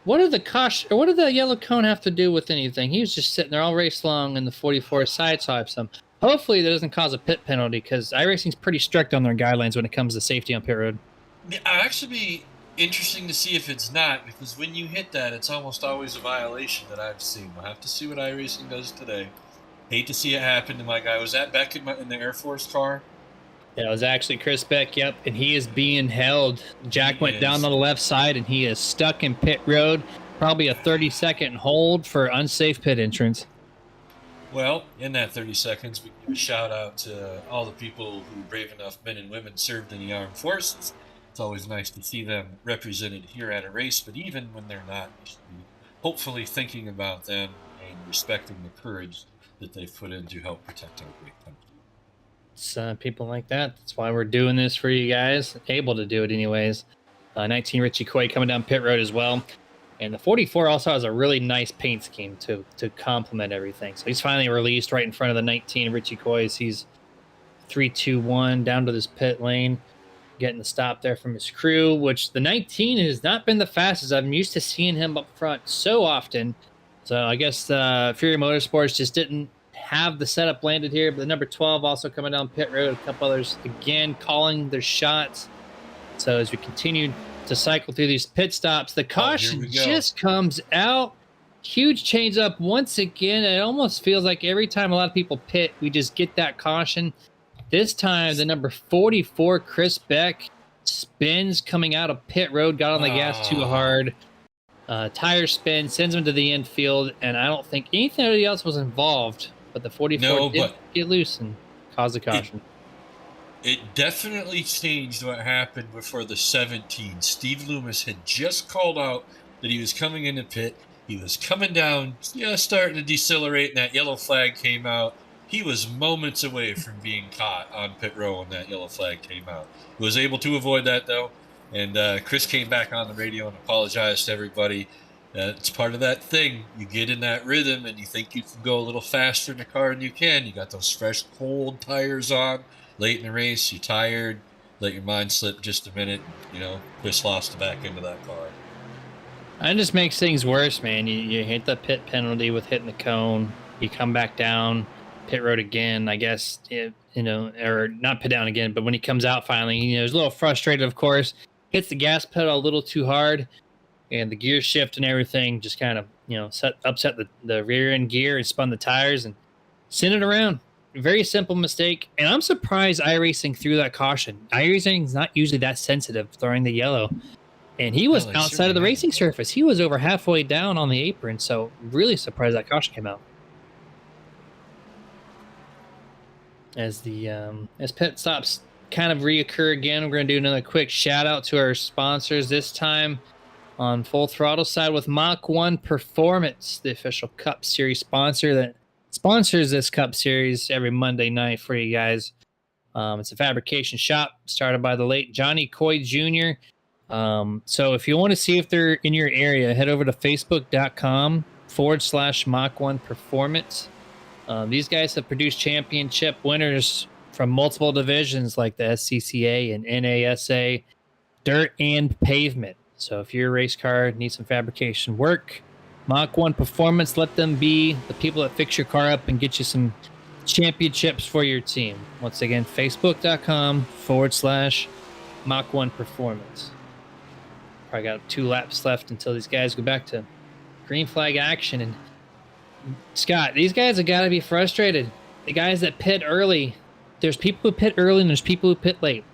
What did the yellow cone have to do with anything? He was just sitting there all race long, and the 44 sideswipes him. Hopefully that doesn't cause a pit penalty, because iRacing's pretty strict on their guidelines when it comes to safety on pit road. It'd actually be interesting to see if it's not, because when you hit that, it's almost always a violation that I've seen. We'll have to see what iRacing does today. Hate to see it happen to my guy. Was that Beck in the Air Force car? Yeah, it was actually Chris Beck, yep, and he is being held. Jack went down on the left side, and he is stuck in pit road. Probably a 30-second hold for unsafe pit entrance. Well, in that 30 seconds, we give a shout-out to all the people who, brave enough men and women, served in the armed forces. It's always nice to see them represented here at a race, but even when they're not, we should be hopefully thinking about them and respecting the courage that they've put in to help protect our great country. It's people like that. That's why we're doing this for you guys. Able to do it anyways. 19 Richie Coy coming down pit road as well. And the 44 also has a really nice paint scheme to complement everything. So he's finally released right in front of the 19 Richie Coys. He's 3-2-1 down to this pit lane. Getting the stop there from his crew, which the 19 has not been the fastest. I'm used to seeing him up front so often. So I guess Fury Motorsports just didn't have the setup landed here, but the number 12 also coming down pit road. A couple others again calling their shots. So as we continue to cycle through these pit stops, the caution just comes out. Huge change up once again. It almost feels like every time a lot of people pit, we just get that caution. This time, the number 44, Chris Beck, spins coming out of pit road, got on the gas too hard. Tire spin, sends him to the infield, and I don't think anything else was involved. But the 44 did get loose and cause a caution. It definitely changed what happened before the 17. Steve Loomis had just called out that he was coming into pit. He was coming down, just starting to decelerate, and that yellow flag came out. He was moments away from being caught on pit row when that yellow flag came out. He was able to avoid that, though. And Chris came back on the radio and apologized to everybody. It's part of that thing. You get in that rhythm and you think you can go a little faster in the car than you can. You got those fresh, cold tires on. Late in the race, you're tired. Let your mind slip just a minute. Chris lost the back end of that car. It just makes things worse, man. You hit the pit penalty with hitting the cone. You come back down pit road again. I guess or not pit down again, but when he comes out finally, he's a little frustrated, of course, hits the gas pedal a little too hard, and the gear shift and everything just kind of, upset the rear end gear and spun the tires and sent it around. Very simple mistake. And I'm surprised iRacing threw that caution. iRacing is not usually that sensitive throwing the yellow. And he was outside of the racing surface. He was over halfway down on the apron. So really surprised that caution came out. As pit stops kind of reoccur again, we're going to do another quick shout out to our sponsors, this time on Full Throttle side with Mach-1 Performance, the official Cup Series sponsor that sponsors this Cup Series every Monday night for you guys. It's a fabrication shop started by the late Johnny Coy Jr. So if you want to see if they're in your area, head over to facebook.com/Mach-1 Performance. These guys have produced championship winners from multiple divisions like the SCCA and NASA, dirt and pavement. So if your race car needs some fabrication work, Mach-1 Performance, let them be the people that fix your car up and get you some championships for your team. Once again, facebook.com/Mach-1 Performance. Probably got 2 laps left until these guys go back to green flag action. And Scott, these guys have got to be frustrated. The guys that pit early, there's people who pit early and there's people who pit late.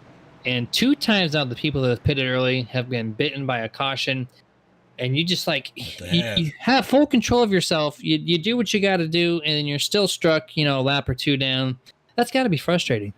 And 2 times now, the people that have pitted early have been bitten by a caution. And you just you have full control of yourself. You do what you got to do, and then you're still struck, a lap or 2 down. That's got to be frustrating.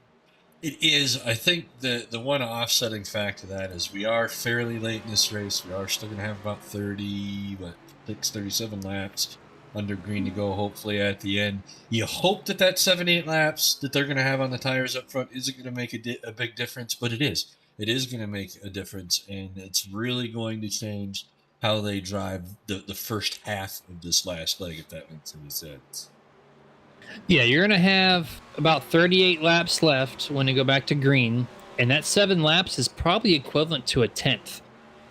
It is. I think the one offsetting fact to that is we are fairly late in this race. We are still going to have about 37 laps under green to go, hopefully, at the end. You hope that 7-8 laps that they're going to have on the tires up front isn't going to make a big difference, but it is. It is going to make a difference, and it's really going to change how they drive the first half of this last leg, if that makes any sense. Yeah, you're going to have about 38 laps left when you go back to green, and that 7 laps is probably equivalent to a 10th.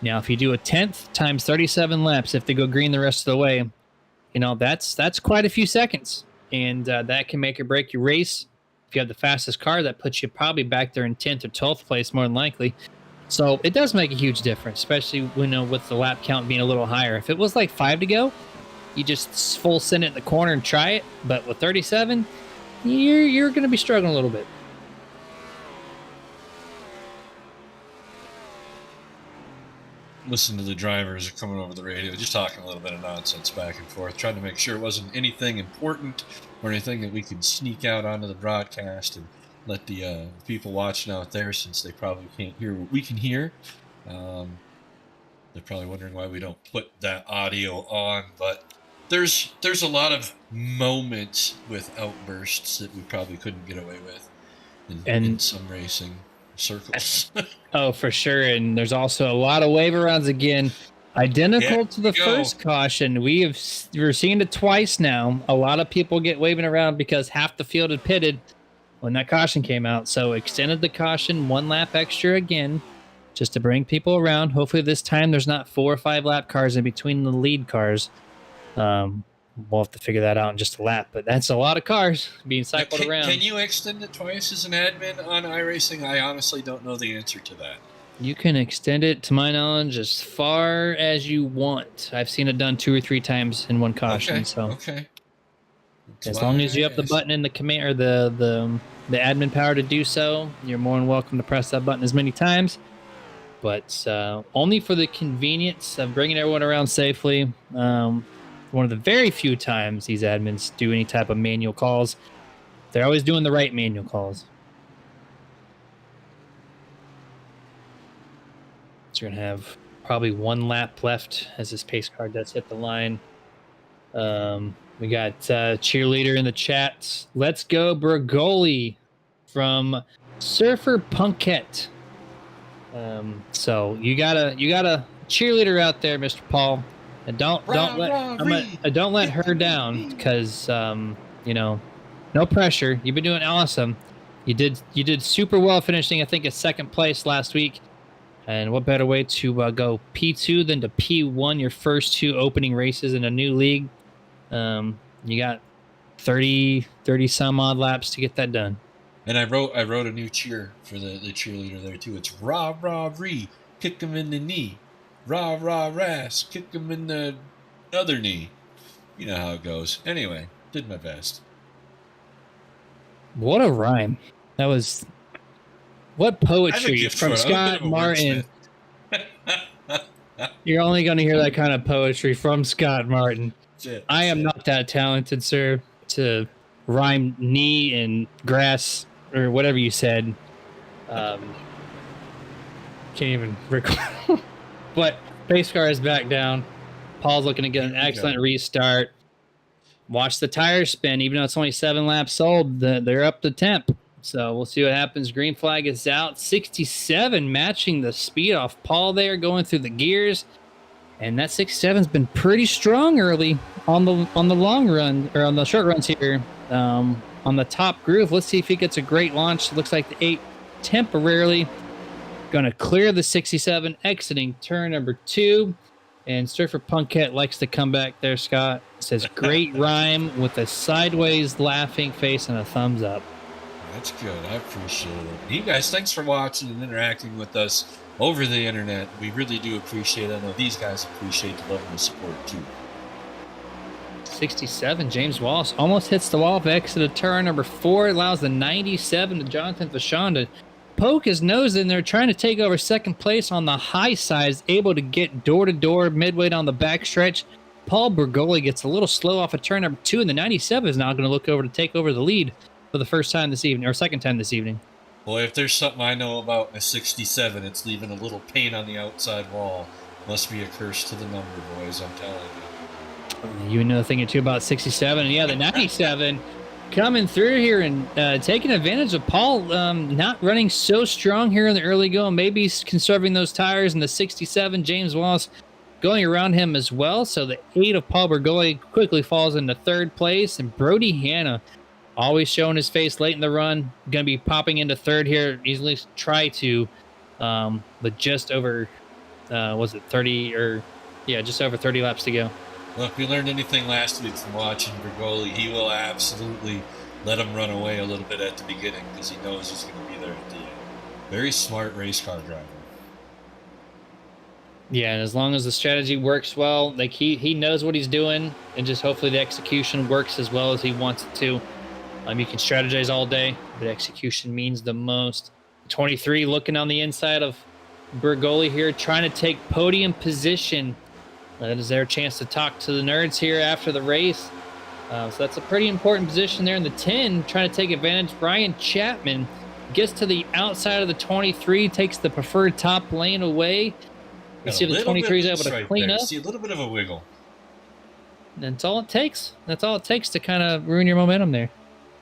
Now, if you do a 10th times 37 laps, if they go green the rest of the way, that's quite a few seconds, and that can make or break your race. If you have the fastest car, that puts you probably back there in 10th or 12th place, more than likely. So it does make a huge difference, especially with the lap count being a little higher. If it was like 5 to go, you just full send it in the corner and try it. But with 37, you're going to be struggling a little bit. Listen to the drivers coming over the radio, just talking a little bit of nonsense back and forth, trying to make sure it wasn't anything important or anything that we could sneak out onto the broadcast and let the people watching out there, since they probably can't hear what we can hear. They're probably wondering why we don't put that audio on, but there's a lot of moments with outbursts that we probably couldn't get away with in some racing circles. Oh, for sure. And there's also a lot of wave arounds again, identical to the first caution. We're seeing it twice now. A lot of people get waving around because half the field had pitted when that caution came out. So extended the caution 1 lap extra again, just to bring people around. Hopefully this time there's not 4 or 5 lap cars in between the lead cars. We'll have to figure that out in just a lap, but that's a lot of cars being cycled around. Can you extend it twice as an admin on iRacing? I honestly don't know the answer to that. You can extend it, to my knowledge, as far as you want. I've seen it done 2 or 3 times in one caution. Okay. As long as you have the button in the command or the admin power to do so, you're more than welcome to press that button as many times. But only for the convenience of bringing everyone around safely. One of the very few times these admins do any type of manual calls. They're always doing the right manual calls. So you're going to have probably 1 lap left as this pace car does hit the line. We got cheerleader in the chat. Let's go Bergoli from Surfer Punkette. So you got a cheerleader out there, Mr. Paul. And don't let her down, because no pressure. You've been doing awesome. You did super well, finishing I think a 2nd place last week. And what better way to go P2 than to P1, your first 2 opening races in a new league. You got 30 some odd laps to get that done. And I wrote a new cheer for the cheerleader there too. It's rah rah ree, kick him in the knee. Rah rah ras, kick him in the other knee. You know how it goes. Anyway, did my best. What a rhyme. That was what I have a poetry gift from for it. I'm a bit Scott of a Martin. wordsmith. You're only going to hear that kind of poetry from Scott Martin. I am not that talented, sir, to rhyme knee and grass or whatever you said. Can't even recall. But pace car is back down. Paul's looking to get an excellent restart. Watch the tires spin. Even though it's only 7 laps old, they're up to temp. So we'll see what happens. Green flag is out. 67 matching the speed off Paul there, going through the gears. And that 67's been pretty strong early on the long run, or on the short runs here. On the top groove, let's see if he gets a great launch. Looks like the 8 temporarily going to clear the 67, exiting turn number 2. And Surfer Punkette likes to come back there, Scott. It says, great rhyme with a sideways laughing face and a thumbs up. That's good. I appreciate it. You guys, thanks for watching and interacting with us over the internet. We really do appreciate it. I know these guys appreciate the love and the support too. 67, James Wallace almost hits the wall of exit of turn number 4. Allows the 97 to Jonathan Vachon to poke his nose in there, trying to take over second place on the high side. Is able to get door-to-door midway down the backstretch. Paul Bergoli gets a little slow off of turn number 2, and the 97 is now going to look over to take over the lead for the first time this evening, or second time this evening. Boy, if there's something I know about a 67, it's leaving a little paint on the outside wall. Must be a curse to the number, boys, I'm telling you. You know a thing or two about 67. And yeah, the 97 coming through here and taking advantage of Paul not running so strong here in the early going. Maybe he's conserving those tires. And the 67, James Wallace, going around him as well. So the 8 of Paul Bergoli quickly falls into third place. And Brody Hanna, always showing his face late in the run, going to be popping into third here. Easily try to, but just over, was it 30 or, yeah, just over 30 laps to go. Well, if we learned anything last week from watching Bergoli, he will absolutely let him run away a little bit at the beginning because he knows he's going to be there at the end. Very smart race car driver. Yeah, and as long as the strategy works well, like he knows what he's doing, and just hopefully the execution works as well as he wants it to. You can strategize all day, but execution means the most. 23 looking on the inside of Bergoli here, trying to take podium position. That is their chance to talk to the nerds here after the race. So that's a pretty important position there in the 10, trying to take advantage. Brian Chapman gets to the outside of the 23, takes the preferred top lane away. You see the 23 is able to clean up. See a little bit of a wiggle. That's all it takes. That's all it takes to kind of ruin your momentum there.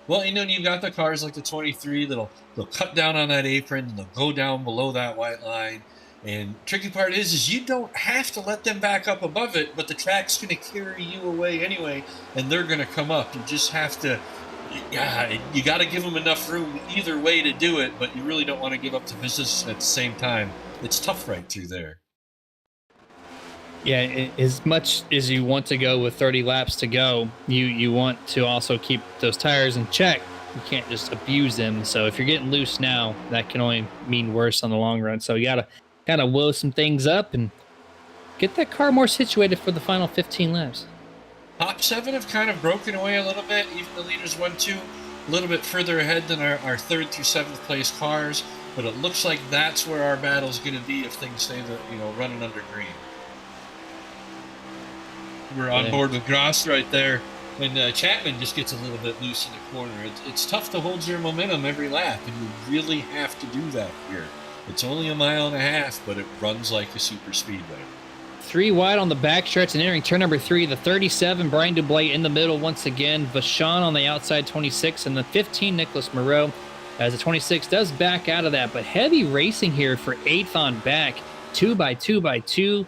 Well, you know, you've got the cars like the 23 they'll cut down on that apron and they'll go down below that white line. And tricky part is you don't have to let them back up above it, but the track's going to carry you away anyway, and they're going to come up. You just have to, you got to give them enough room either way to do it, but you really don't want to give up the position at the same time. It's tough right through there. Yeah, as much as you want to go with 30 laps to go, you want to also keep those tires in check. You can't just abuse them. So if you're getting loose now, that can only mean worse on the long run. So you got to kind of woe some things up and get that car more situated for the final 15 laps. Top 7 have kind of broken away a little bit. Even the leaders 1-2 a little bit further ahead than our 3rd through 7th place cars. But it looks like that's where our battle's going to be if things stay running under green. We're on board with Gross right there. And Chapman just gets a little bit loose in the corner. It's tough to hold your momentum every lap, and you really have to do that here. It's only 1.5 miles, but it runs like a super speedway. 3 wide on the backstretch and entering turn number 3. The 37, Brian Dublay in the middle once again. Vachon on the outside, 26, and the 15, Nicholas Moreau, as the 26 does back out of that. But heavy racing here for 8th on back, 2x2x2.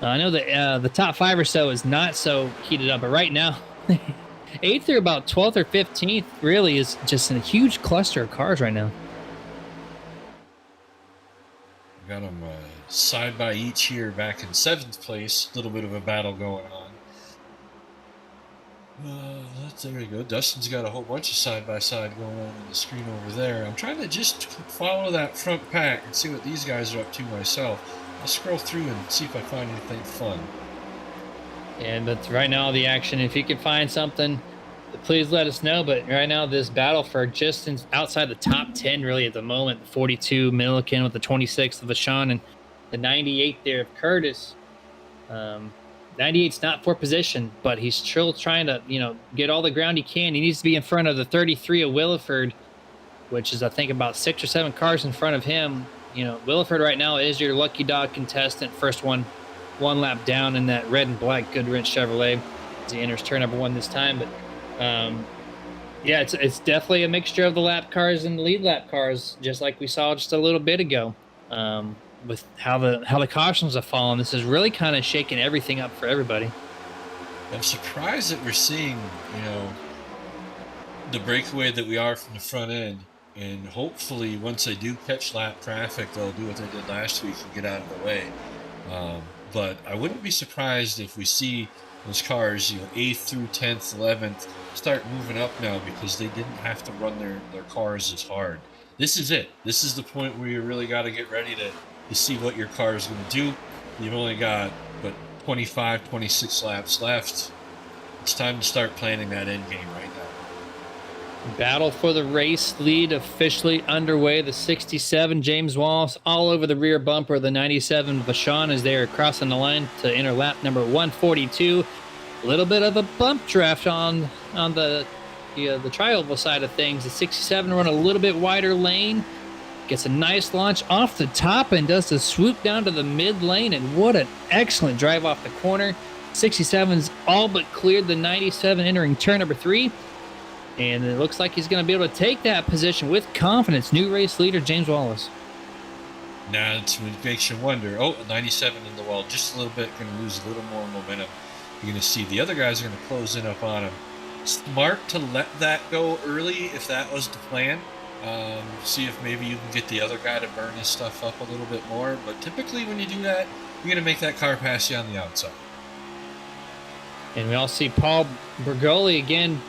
I know that the top 5 or so is not so heated up, but right now, 8th through about 12th or 15th really is just a huge cluster of cars right now. Got them side by each here back in 7th place. A little bit of a battle going on. There we go. Dustin's got a whole bunch of side-by-side going on the screen over there. I'm trying to just follow that front pack and see what these guys are up to myself. I'll scroll through and see if I find anything fun. And but right now the action, if you can find something, please let us know. But right now this battle for just outside the top 10 really at the moment, the 42 Milliken with the 26th of Vachon and the 98 there of Curtis. 98's not for position, but he's still trying to, get all the ground he can. He needs to be in front of the 33 of Williford, which is, I think, about 6 or 7 cars in front of him. Williford right now is your lucky dog contestant. First one lap down in that red and black Goodwrench Chevrolet as he enters turn number 1 this time. But, yeah, it's definitely a mixture of the lap cars and the lead lap cars, just like we saw just a little bit ago. With how the cautions have fallen, this is really kind of shaking everything up for everybody. I'm surprised that we're seeing, the breakaway that we are from the front end, and hopefully once they do catch lap traffic, they'll do what they did last week and get out of the way. But I wouldn't be surprised if we see those cars, 8th through 10th, 11th, start moving up now because they didn't have to run their cars as hard. This is it. This is the point where you really got to get ready to see what your car is going to do. You've only got, 25, 26 laps left. It's time to start planning that end game right now. Battle for the race lead officially underway. The 67 James Wallace all over the rear bumper of the 97 Vachon as they are crossing the line to enter lap number 142. A little bit of a bump draft on the tri-oval side of things. The 67 run a little bit wider lane. Gets a nice launch off the top and does the swoop down to the mid lane. And what an excellent drive off the corner. 67's all but cleared the 97 entering turn number 3. And it looks like he's going to be able to take that position with confidence. New race leader, James Wallace. Now it makes you wonder. Oh, 97 in the wall, just a little bit, going to lose a little more momentum. You're going to see the other guys are going to close in up on him. Smart to let that go early if that was the plan. See if maybe you can get the other guy to burn his stuff up a little bit more. But typically when you do that, you're going to make that car pass you on the outside. And we all see Paul Bergoli again.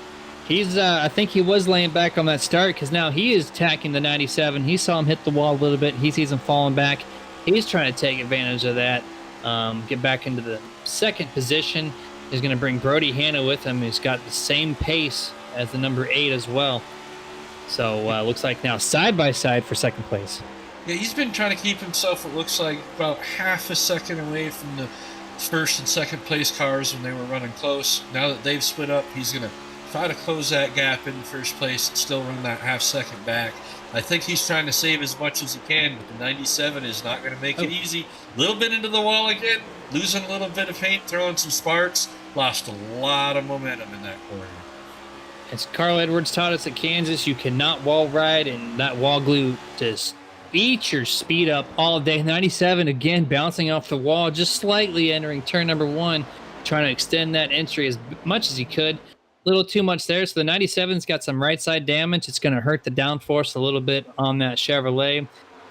He's, I think he was laying back on that start because now he is attacking the 97. He saw him hit the wall a little bit. He sees him falling back. He's trying to take advantage of that, get back into the second position. He's going to bring Brody Hanna with him. He's got the same pace as the number 8 as well. So looks like now side-by-side for second place. Yeah, he's been trying to keep himself, it looks like, about half a second away from the first and second place cars when they were running close. Now that they've split up, he's going to try to close that gap in first place and still run that half second back. I think he's trying to save as much as he can, but the 97 is not going to make it easy. A little bit into the wall again, losing a little bit of paint, throwing some sparks. Lost a lot of momentum in that corner. As Carl Edwards taught us at Kansas, you cannot wall ride, and that wall glue just eat your speed up all day. 97 again bouncing off the wall, just slightly entering turn number 1, trying to extend that entry as much as he could. A little too much there, so the 97's got some right side damage. It's going to hurt the downforce a little bit on that Chevrolet.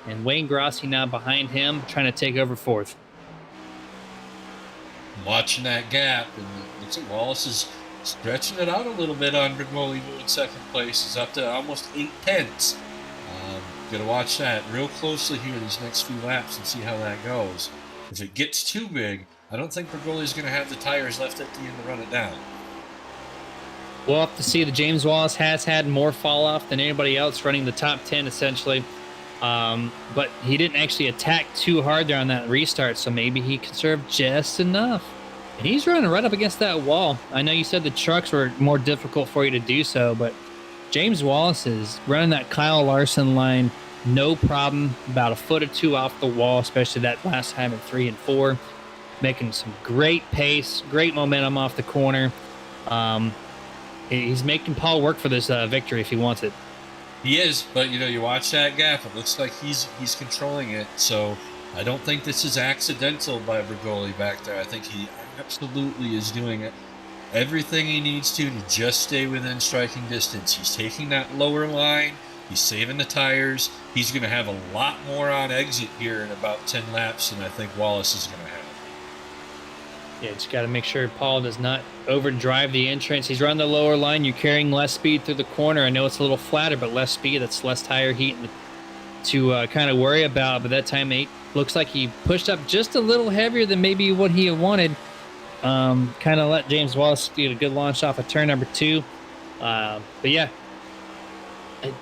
And Wayne Grossi now behind him, trying to take over fourth. Watching that gap, and it looks like Wallace is stretching it out a little bit on Brigoli in second place. He's up to almost 8/10. Got to watch that real closely here these next few laps and see how that goes. If it gets too big, I don't think Brigoli's going to have the tires left at the end to run it down. We'll have to see. The James Wallace has had more fall off than anybody else running the top 10 essentially. But he didn't actually attack too hard there on that restart, so maybe he conserved just enough. And he's running right up against that wall. I know you said the trucks were more difficult for you to do so, but James Wallace is running that Kyle Larson line no problem, about a foot or two off the wall, especially that last time at 3 and 4. Making some great pace, great momentum off the corner. He's making Paul work for this victory if he wants it. He is, but you watch that gap. It looks like he's controlling it. So I don't think this is accidental by Brigoli back there. I think he absolutely is doing it. Everything he needs to just stay within striking distance. He's taking that lower line. He's saving the tires. He's going to have a lot more on exit here in about 10 laps than I think Wallace is going to have. Yeah, just got to make sure Paul does not overdrive the entrance. He's running the lower line. You're carrying less speed through the corner. I know it's a little flatter, but less speed. That's less tire heat to kind of worry about. But that time 8 looks like he pushed up just a little heavier than maybe what he had wanted. Kind of let James Wallace get a good launch off of turn number 2. But yeah,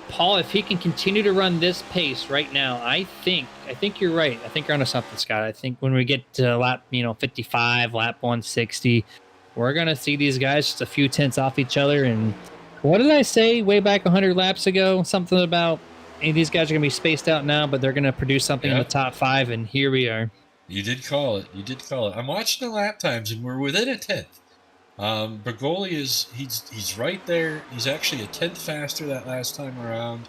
Paul, if he can continue to run this pace right now, I think you're right. I think you're onto something, Scott. I think when we get to lap 55, lap 160, we're gonna see these guys just a few tenths off each other. And what did I say way back 100 laps ago? Something about these guys are gonna be spaced out now, but they're gonna produce something in the top 5. And here we are. You did call it. I'm watching the lap times, and we're within a tenth. Bergoli he's right there. He's actually a tenth faster that last time around.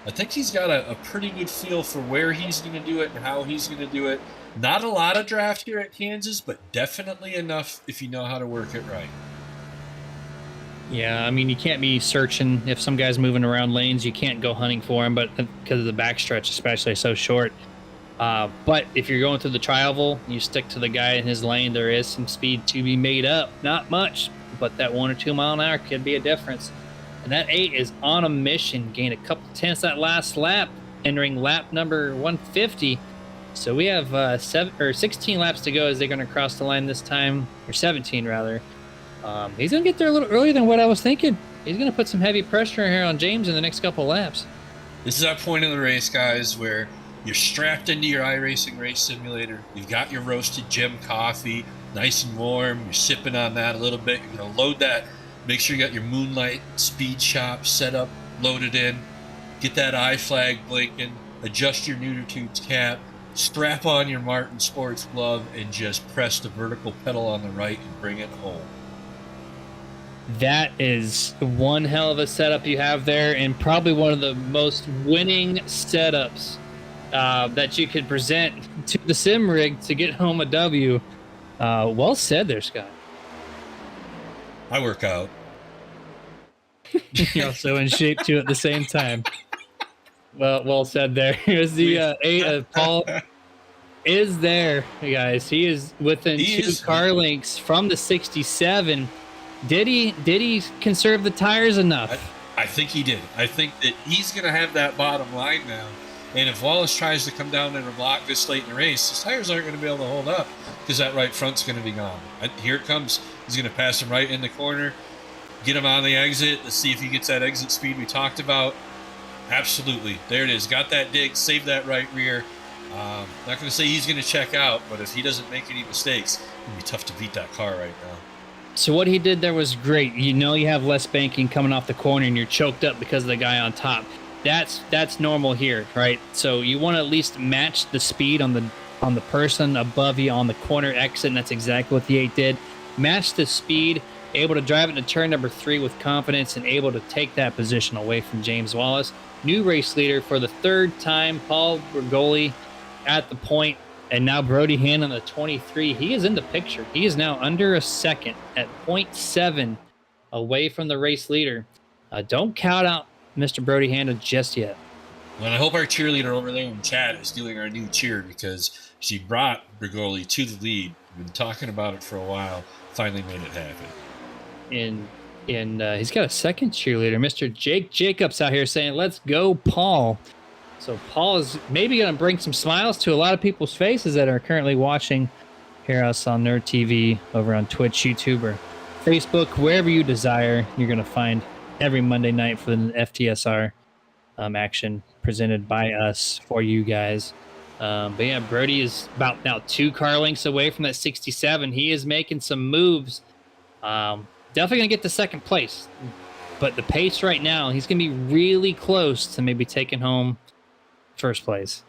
I think he's got a pretty good feel for where he's going to do it and how he's going to do it. Not a lot of draft here at Kansas, but definitely enough if you know how to work it right. Yeah, I mean, you can't be searching if some guy's moving around lanes. You can't go hunting for him, but because of the backstretch, especially so short. But if you're going through the tri-oval, you stick to the guy in his lane. There is some speed to be made up. Not much, but that 1 or 2 mile an hour could be a difference. And that 8 is on a mission. Gained a couple tenths that last lap, entering lap number 150. So we have 16 laps to go as they're going to cross the line this time, or 17 rather. He's going to get there a little earlier than what I was thinking. He's going to put some heavy pressure here on James in the next couple of laps. This is that point of the race, guys, where you're strapped into your iRacing race simulator. You've got your roasted gem coffee, nice and warm. You're sipping on that a little bit. You're going to load that. Make sure you got your Moonlight Speed Shop set up, loaded in. Get that eye flag blinking. Adjust your neuter tubes cap. Strap on your Martin sports glove and just press the vertical pedal on the right and bring it home. That is one hell of a setup you have there, and probably one of the most winning setups that you could present to the sim rig to get home a W. Well said there, Scott. I work out. You're also in shape too at the same time. Well said there. Here's the 8. Paul is there, you guys. He is within 2 car lengths from the 67. Did he conserve the tires enough? I think he did. I think that he's going to have that bottom line now. And if Wallace tries to come down in a block this late in the race, his tires aren't going to be able to hold up because that right front's going to be gone. Here it comes. He's going to pass him right in the corner, get him on the exit. Let's see if he gets that exit speed we talked about. Absolutely. There it is. Got that dig, saved that right rear. Not going to say he's going to check out, but if he doesn't make any mistakes, it'll be tough to beat that car right now. So what he did there was great. You know you have less banking coming off the corner and you're choked up because of the guy on top. That's normal here, right? So you want to at least match the speed on the person above you on the corner exit, and that's exactly what the 8 did. Match the speed, able to drive it into turn number 3 with confidence and able to take that position away from James Wallace. New race leader for the 3rd time, Paul Bergoli at the point. And now Brody Hand on the 23. He is in the picture. He is now under a second at 0.7 away from the race leader. Don't count out Mr. Brody Hand just yet. Well, I hope our cheerleader over there in chat is doing our new cheer because she brought Bergoli to the lead. We've been talking about it for a while. Finally made it happen. And he's got a second cheerleader, Mr. Jake Jacobs, out here saying, "Let's go, Paul." So Paul is maybe going to bring some smiles to a lot of people's faces that are currently watching here us on NERDtv over on Twitch, YouTube, or Facebook, wherever you desire. You're going to find every Monday night for the FTSR action presented by us for you guys. But yeah, Brody is about now 2 car lengths away from that 67. He is making some moves. Definitely going to get to second place. But the pace right now, he's going to be really close to maybe taking home first place.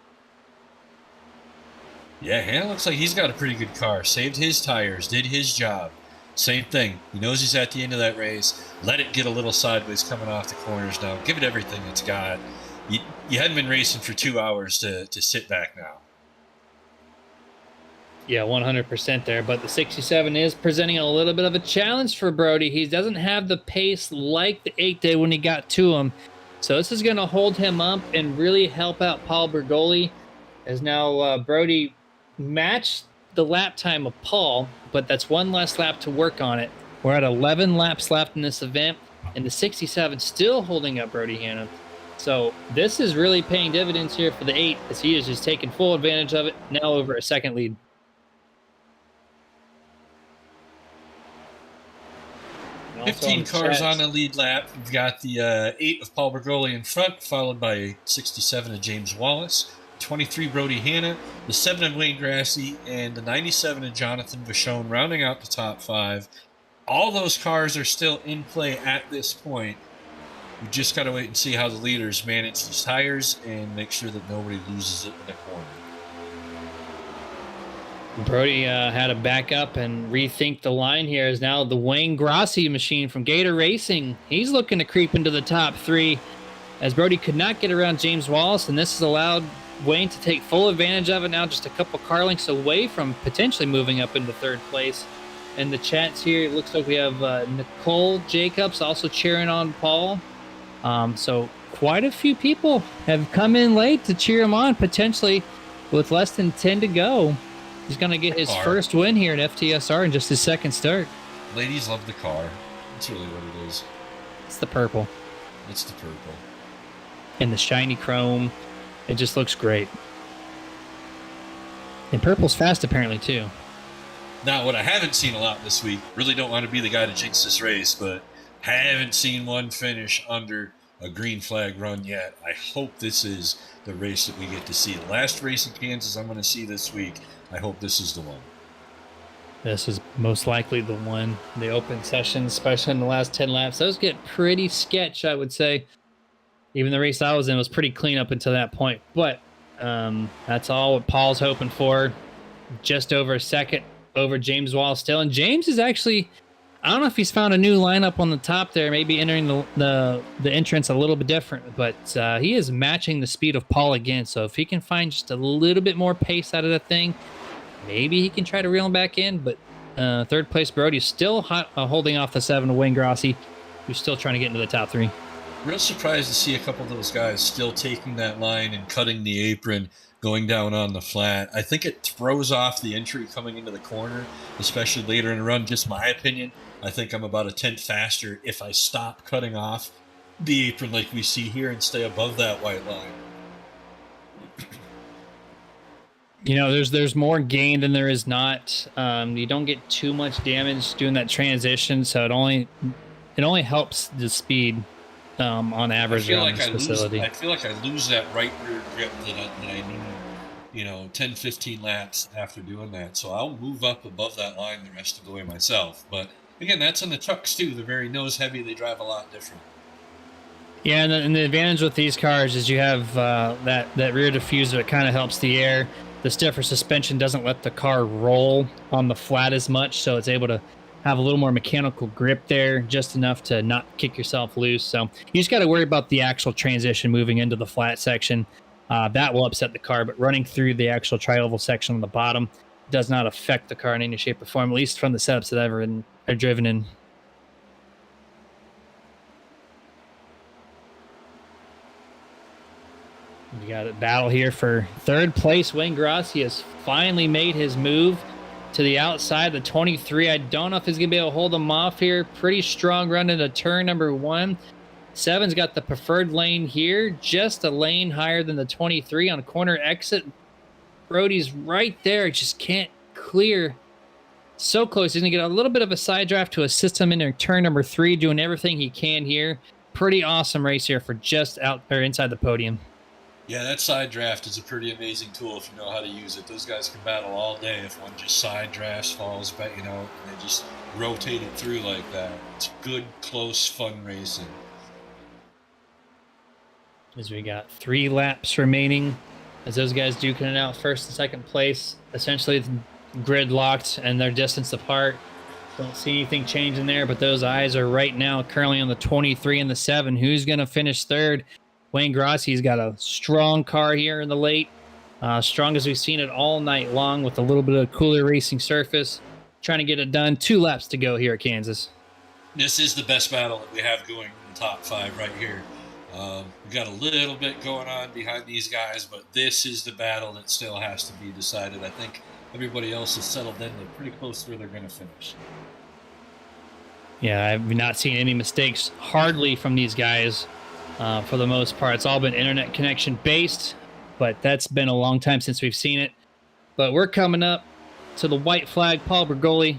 Yeah, Hannah looks like he's got a pretty good car. Saved his tires, did his job. Same thing. He knows he's at the end of that race. Let it get a little sideways coming off the corners now. Give it everything it's got. You hadn't been racing for 2 hours to sit back now. Yeah, 100% there. But the 67 is presenting a little bit of a challenge for Brody. He doesn't have the pace like the 8 did when he got to him. So this is going to hold him up and really help out Paul Bergoli. As now Brody matched the lap time of Paul, but that's one less lap to work on it. We're at 11 laps left in this event, and the 67 still holding up Brody Hanna. So this is really paying dividends here for the 8, as he is just taking full advantage of it, now over a second lead. And also 15 on the cars chat, on the lead lap. We've got the 8 of Paul Bergoli in front, followed by 67 of James Wallace, 23 Brody Hanna, the 7 of Wayne Grassy, and the 97 of Jonathan Vachon rounding out the top 5. All those cars are still in play at this point. We just got to wait and see how the leaders manage these tires and make sure that nobody loses it in the corner. Brody had to back up and rethink the line here, as now the Wayne Grassi machine from Gator Racing. He's looking to creep into the top 3, as Brody could not get around James Wallace, and this has allowed Wayne to take full advantage of it, now just a couple car lengths away from potentially moving up into 3rd place. In the chats here, it looks like we have Nicole Jacobs also cheering on Paul. So quite a few people have come in late to cheer him on, potentially with less than 10 to go. He's going to get his first win here at FTSR in just his 2nd start. Ladies love the car. That's really what it is. It's the purple. It's the purple. And the shiny chrome. It just looks great. And purple's fast apparently too. Now, what I haven't seen a lot this week, really don't want to be the guy to jinx this race, but haven't seen one finish under a green flag run yet. I hope this is the race that we get to see. The last race in Kansas I'm going to see this week. I hope this is the one. This is most likely the one. The open sessions, especially in the last 10 laps, those get pretty sketch, I would say. Even the race I was in was pretty clean up until that point. But that's all what Paul's hoping for. Just over a second over James Wallace still. And James is actually, I don't know if he's found a new lineup on the top there, maybe entering the entrance a little bit different, but he is matching the speed of Paul again. So if he can find just a little bit more pace out of the thing, maybe he can try to reel him back in. But 3rd place Brody's still holding off the 7 of Wayne Grassi, who's still trying to get into the top 3. Real surprised to see a couple of those guys still taking that line and cutting the apron, going down on the flat. I think it throws off the entry coming into the corner, especially later in the run. Just my opinion. I think I'm about a tenth faster if I stop cutting off the apron like we see here and stay above that white line. You know, there's more gain than there is not. You don't get too much damage doing that transition, so it only helps the speed on average around this facility. I feel like I lose that right rear grip that I need, 10, 15 laps after doing that. So I'll move up above that line the rest of the way myself. But again, that's in the trucks too. They're very nose heavy. They drive a lot different. Yeah, and the advantage with these cars is you have that rear diffuser. It kind of helps the air. The stiffer suspension doesn't let the car roll on the flat as much, so it's able to have a little more mechanical grip there, just enough to not kick yourself loose. So you just got to worry about the actual transition moving into the flat section. That will upset the car, but running through the actual tri-oval section on the bottom does not affect the car in any shape or form, at least from the setups that I've driven in. We got a battle here for 3rd place. Wayne Grassi has finally made his move to the outside, the 23. I don't know if he's going to be able to hold them off here. Pretty strong run into turn number 1. 7's got the preferred lane here, just a lane higher than the 23 on a corner exit. Brody's right there, just can't clear. So close. He's going to get a little bit of a side draft to assist him in turn number 3, doing everything he can here. Pretty awesome race here for just out or inside the podium. Yeah, that side draft is a pretty amazing tool if you know how to use it. Those guys can battle all day if one just side drafts, falls back, and they just rotate it through like that. It's good, close, fun racing. As we got 3 laps remaining, as those guys duking it out 1st and 2nd place, essentially gridlocked and they're distance apart. Don't see anything changing there, but those eyes are right now currently on the 23 and the 7. Who's going to finish 3rd? Wayne Grassi's got a strong car here in the late. Strong as we've seen it all night long with a little bit of cooler racing surface. Trying to get it done. 2 laps to go here at Kansas. This is the best battle that we have going in the top 5 right here. We've got a little bit going on behind these guys, but this is the battle that still has to be decided. I think everybody else has settled in. They're pretty close to where they're going to finish. Yeah, I've not seen any mistakes hardly from these guys. For the most part, it's all been internet connection based, but that's been a long time since we've seen it. But we're coming up to the white flag. Paul Bergoli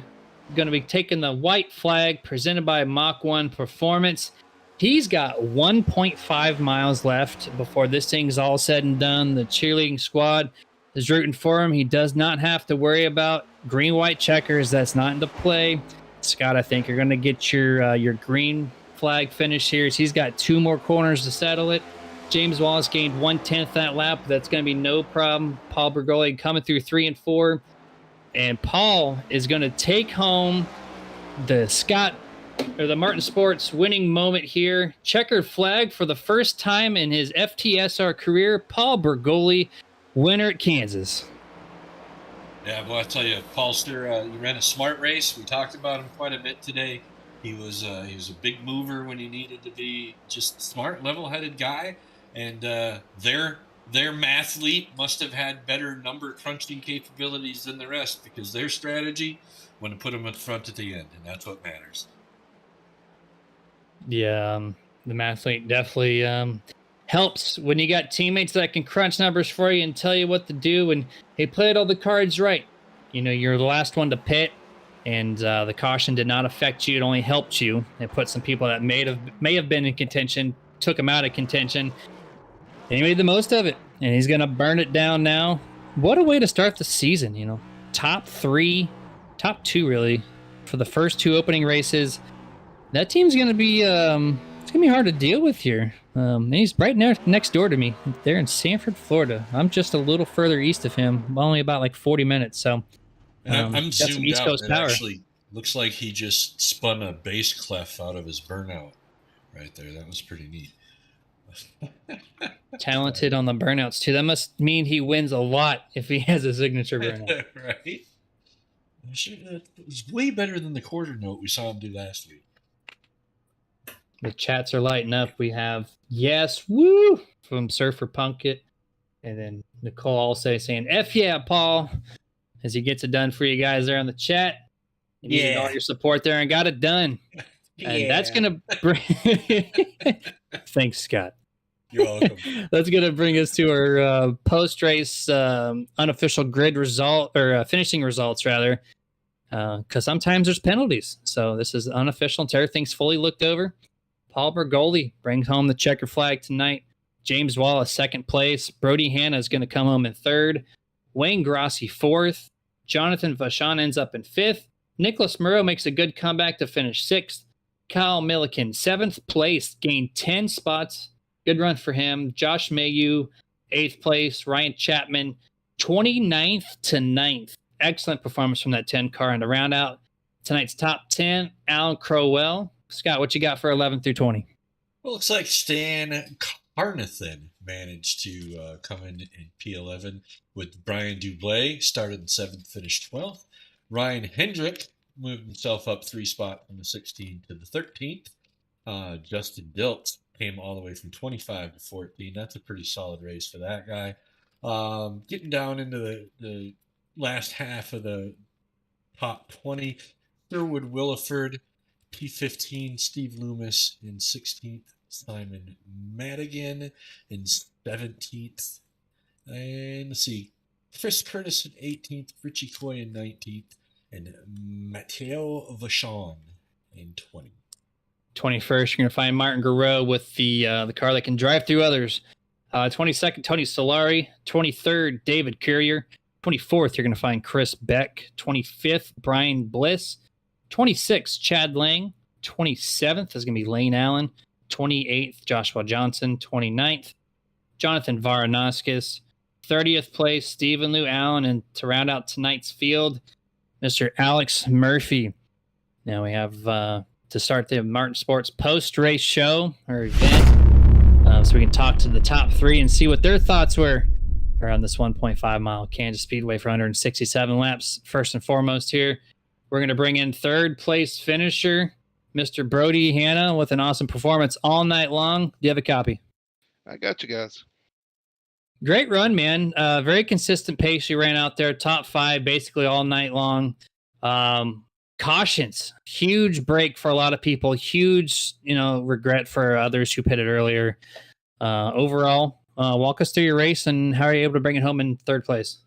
going to be taking the white flag presented by Mach-1 Performance. He's got 1.5 miles left before this thing's all said and done. The cheerleading squad is rooting for him. He does not have to worry about green-white checkers. That's not into play. Scott, I think you're going to get your green flag finish here. He's got 2 more corners to settle it. James Wallace gained 1/10 that lap. That's going to be no problem. Paul Bergoli coming through 3 and 4. And Paul is going to take home the Martin Sports winning moment here. Checkered flag for the first time in his FTSR career. Paul Bergoli, winner at Kansas. Yeah, well, I tell you, Paulster, he ran a smart race. We talked about him quite a bit today. He was a big mover when he needed to be. Just smart, level-headed guy. And their mathlete must have had better number crunching capabilities than the rest, because their strategy was to put him in front at the end, and that's what matters. Yeah, the mathlete definitely helps when you got teammates that can crunch numbers for you and tell you what to do, and they played all the cards right. You know, you're the last one to pit, and the caution did not affect you. It only helped you. It put some people that may have been in contention, took them out of contention, and he made the most of it, and he's going to burn it down now. What a way to start the season, you know. Top 2 really, for the first 2 opening races. That team's going to be it's going to be hard to deal with here. And he's right next door to me. They're in Sanford, Florida. I'm just a little further east of him, only about like 40 minutes. So I'm zoomed East out. Coast It power. actually looks like he just spun a bass clef out of his burnout right there. That was pretty neat. Talented on the burnouts too. That must mean he wins a lot if he has a signature burnout. Right? It was way better than the quarter note we saw him do last week. The chats are lighting up. We have yes, woo, from Surfer Punkit. And then Nicole also saying, F yeah, Paul, as he gets it done for you guys there on the chat. You needed all your support there and got it done. And that's going to bring... Thanks, Scott. You're welcome. That's going to bring us to our post-race unofficial grid result, or finishing results, rather, because sometimes there's penalties. So this is unofficial until everything's fully looked over. Paul Bergoli brings home the checker flag tonight. James Wallace, 2nd place. Brody Hanna is going to come home in 3rd. Wayne Grossi, 4th. Jonathan Vachon ends up in 5th. Nicholas Moreau makes a good comeback to finish 6th. Kyle Milliken, 7th place, gained 10 spots. Good run for him. Josh Mayu, 8th place. Ryan Chapman, 29th to 9th. Excellent performance from that 10 car. And to round out tonight's top 10, Alan Crowell. Scott, what you got for 11 through 20? Well, looks like Stan Carnathan managed to come in P11 with Brian Dublé, started in 7th, finished 12th. Ryan Hendrick moved himself up 3 spots from the 16th to the 13th. Justin Diltz came all the way from 25 to 14. That's a pretty solid race for that guy. Getting down into the last half of the top 20, Sherwood Williford, P15, Steve Loomis in 16th, Simon Madigan in 17th, and let's see, Chris Curtis in 18th, Richie Coy in 19th, and Matteo Vachon in 20th. 21st, you're going to find Martin Garreau with the car that can drive through others. 22nd, Tony Solari. 23rd, David Courier. 24th, you're going to find Chris Beck. 25th, Brian Bliss. 26th, Chad Lang. 27th is going to be Lane Allen. 28th, Joshua Johnson. 29th, Jonathan Varanaskis. 30th place, Stephen Lou Allen. And to round out tonight's field, Mr. Alex Murphy. Now we have to start the Martin Sports post-race show or event, so we can talk to the top 3 and see what their thoughts were around this 1.5-mile Kansas Speedway for 167 laps. First and foremost here, we're going to bring in 3rd place finisher, Mr. Brody Hanna, with an awesome performance all night long. Do you have a copy? I got you guys. Great run, man. Very consistent pace. You ran out there, top 5 basically all night long. Cautions, huge break for a lot of people. Huge, regret for others who pitted earlier. Overall, walk us through your race and how are you able to bring it home in 3rd place?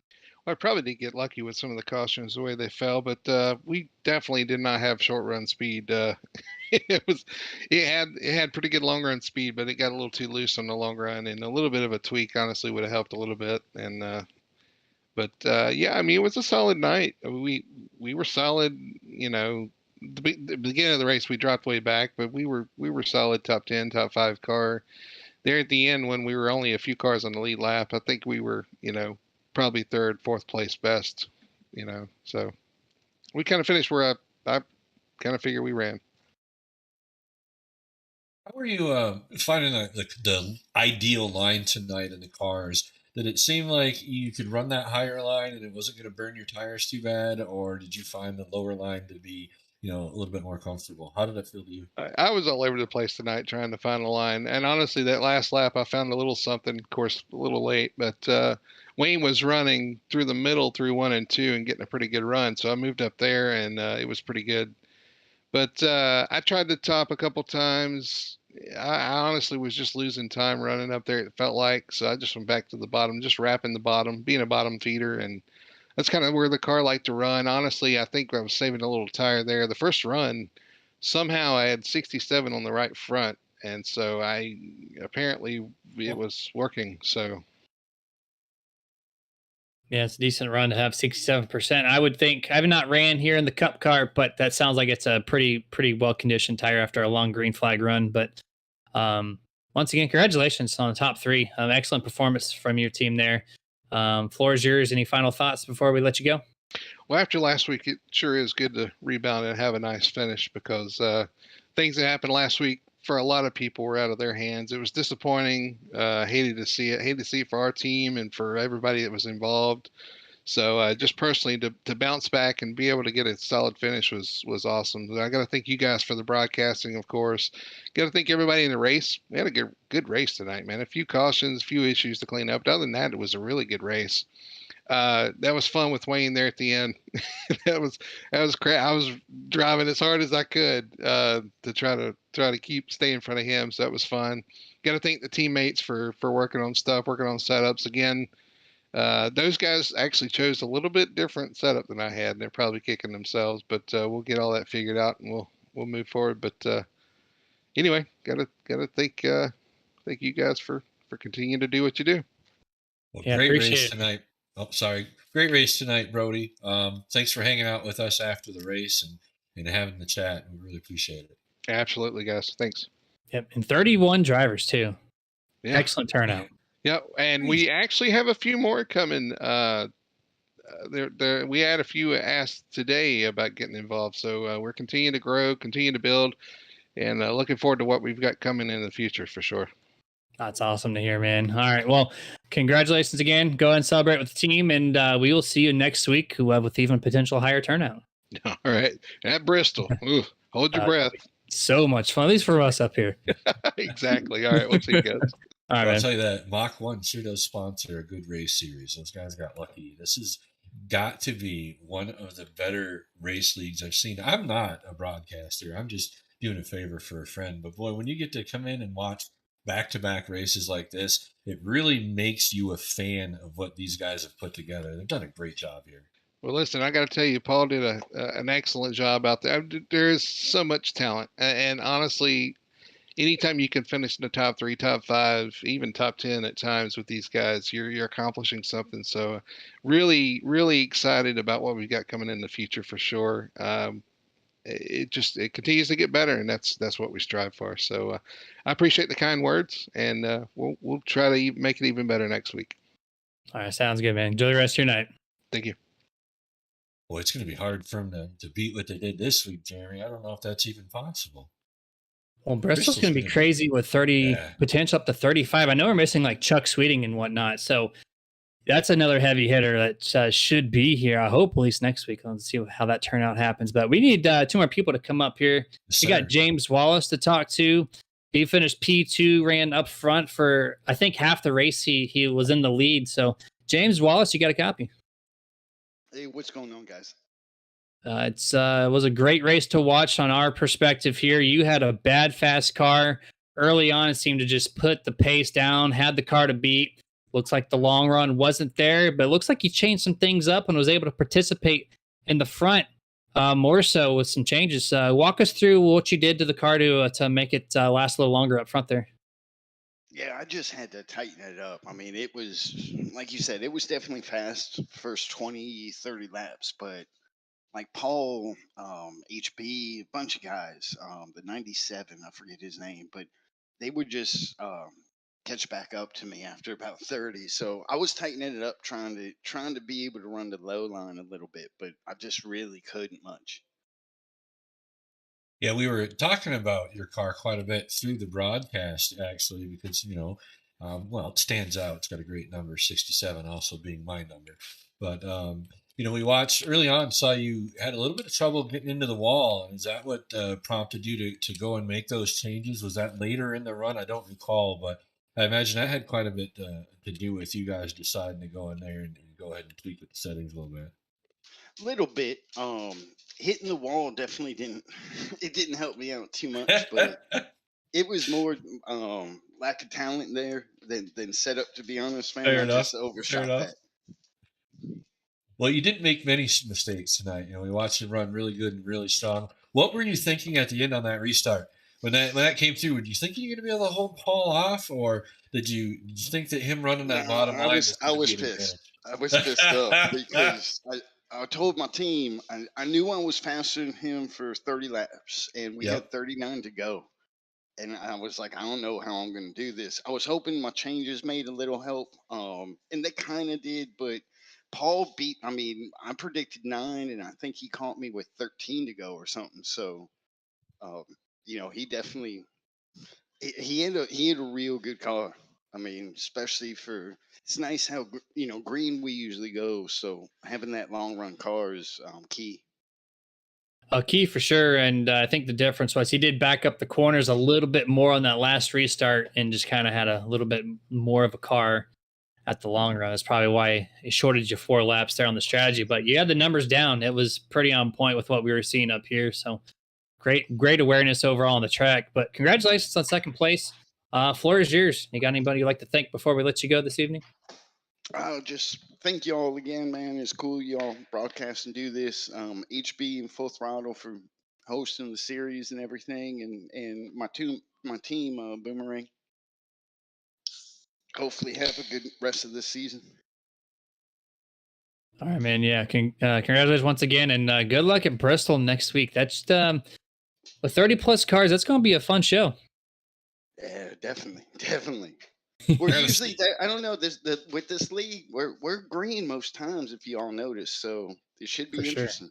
Well, I probably did get lucky with some of the cautions the way they fell, but we definitely did not have short run speed. It had pretty good long run speed, but it got a little too loose on the long run, and a little bit of a tweak honestly would have helped a little bit. And yeah, I mean, it was a solid night. We were solid. The beginning of the race we dropped way back, but we were solid top 10, top 5 car. There at the end when we were only a few cars on the lead lap, I think we were probably 3rd, 4th place best. So we kind of finished where I kind of figure we ran. How were you finding the ideal line tonight in the cars? Did it seem like you could run that higher line and it wasn't going to burn your tires too bad, or did you find the lower line to be, a little bit more comfortable? How did it feel to you? I was all over the place tonight trying to find a line, and honestly, that last lap I found a little something. Of course, a little late, but Wayne was running through the middle through 1 and 2 and getting a pretty good run, so I moved up there, and it was pretty good. But I tried to top a couple times. I honestly was just losing time running up there, it felt like. So I just went back to the bottom, just wrapping the bottom, being a bottom feeder. And that's kind of where the car liked to run. Honestly, I think I was saving a little tire there. The first run, somehow I had 67 on the right front. And so apparently it was working. So. Yeah, it's a decent run to have 67%. I would think I've not ran here in the Cup car, but that sounds like it's a pretty well conditioned tire after a long green flag run. But once again, congratulations on the top 3. Excellent performance from your team there. Floor is yours. Any final thoughts before we let you go? Well, after last week, it sure is good to rebound and have a nice finish because things that happened last week for a lot of people were out of their hands. It was disappointing. Hated to see it. Hated to see it for our team and for everybody that was involved. So just personally to bounce back and be able to get a solid finish was awesome. I got to thank you guys for the broadcasting, of course. Got to thank everybody in the race. We had a good race tonight, man. A few cautions, a few issues to clean up. But other than that, it was a really good race. That was fun with Wayne there at the end. that was great. I was driving as hard as I could to try to stay in front of him. So that was fun. Got to thank the teammates for working on stuff, working on setups again. Those guys actually chose a little bit different setup than I had, and they're probably kicking themselves. But we'll get all that figured out, and we'll move forward. But anyway, gotta thank you guys for continuing to do what you do. Well, yeah, great race tonight. Oh, sorry. Great race tonight, Brody. Thanks for hanging out with us after the race and having the chat. We really appreciate it. Absolutely, guys. Thanks. Yep, and 31 drivers too. Yeah. Excellent turnout. Yep, and we actually have a few more coming. We had a few asked today about getting involved, so we're continuing to grow, continue to build, and looking forward to what we've got coming in the future for sure. That's awesome to hear, man. All right, well, congratulations again. Go and celebrate with the team, and we will see you next week with even potential higher turnout. All right, at Bristol. Ooh, hold your breath. So much fun, at least for us up here. Exactly. All right, we'll see you guys. All right, I'll tell you that Mach-1 sure does sponsor a good race series. Those guys got lucky. This has got to be one of the better race leagues I've seen. I'm not a broadcaster. I'm just doing a favor for a friend. But boy, when you get to come in and watch back-to-back races like this, it really makes you a fan of what these guys have put together. They've done a great job here. Well, listen, I got to tell you, Paul did an excellent job out there. There is so much talent. And honestly, anytime you can finish in the top 3, top 5, even top 10 at times with these guys, you're accomplishing something. So really, really excited about what we've got coming in the future for sure. It continues to get better, and that's what we strive for. So I appreciate the kind words, and we'll try to make it even better next week. All right, sounds good, man. Enjoy the rest of your night. Thank you. Boy, it's going to be hard for them to beat what they did this week, Jeremy. I don't know if that's even possible. Well, Bristol's going to be crazy with 30, potential up to 35. I know we're missing like Chuck Sweeting and whatnot, so that's another heavy hitter that should be here. I hope at least next week. Let's see how that turnout happens. But we need 2 more people to come up here. We got James Wallace to talk to. He finished P2, ran up front for I think half the race. He was in the lead. So James Wallace, you got a copy. Hey, what's going on, guys? It was a great race to watch on our perspective here. You had a bad fast car early on. It seemed to just put the pace down, had the car to beat. Looks like the long run wasn't there, but it looks like you changed some things up and was able to participate in the front more so with some changes. Walk us through what you did to the car to make it last a little longer up front there. Yeah, I just had to tighten it up. I mean, it was, like you said, it was definitely fast first 20, 30 laps, but like Paul, HB, a bunch of guys, the 97, I forget his name, but they would just catch back up to me after about 30. So I was tightening it up, trying to be able to run the low line a little bit, but I just really couldn't much. Yeah, we were talking about your car quite a bit through the broadcast, actually, because, well, it stands out. It's got a great number, 67, also being my number. But, we watched early on, saw you had a little bit of trouble getting into the wall. And is that what prompted you to go and make those changes? Was that later in the run? I don't recall, but I imagine that had quite a bit to do with you guys deciding to go in there and go ahead and tweak with the settings a little bit. Little bit. Hitting the wall definitely didn't it didn't help me out too much, but it was more lack of talent there than setup, to be honest, man. Fair I enough. just overshot Fair enough. that. Well, you didn't make many mistakes tonight. We watched you run really good and really strong. What were you thinking at the end on that restart? When that came through, were you thinking you're going to be able to hold Paul off, or did you think that him running that bottom line I was pissed. I was pissed off because I told my team I knew I was faster than him for 30 laps, and we had 39 to go. And I was like, I don't know how I'm going to do this. I was hoping my changes made a little help, and they kind of did. But Paul beat. I mean, I predicted 9, and I think he caught me with 13 to go or something. So, he definitely he had a real good car. I mean, especially for it's nice how green we usually go. So having that long run car is key. A key for sure, and I think the difference was he did back up the corners a little bit more on that last restart, and just kind of had a little bit more of a car at the long run. That's probably why it shorted you 4 laps there on the strategy. But you had the numbers down; it was pretty on point with what we were seeing up here. So great awareness overall on the track. But congratulations on second place. Floor is yours. You got anybody you'd like to thank before we let you go this evening? I'll just thank y'all again, man. It's cool y'all broadcast and do this. HB and Full Throttle for hosting the series and everything, and my team, Boomerang. Hopefully, have a good rest of this season. All right, man. Yeah, congratulations once again, and good luck at Bristol next week. That's with 30 plus cars. That's going to be a fun show. Yeah, definitely. We're usually, I don't know, with this league, we're green most times, if you all notice. So it should be interesting.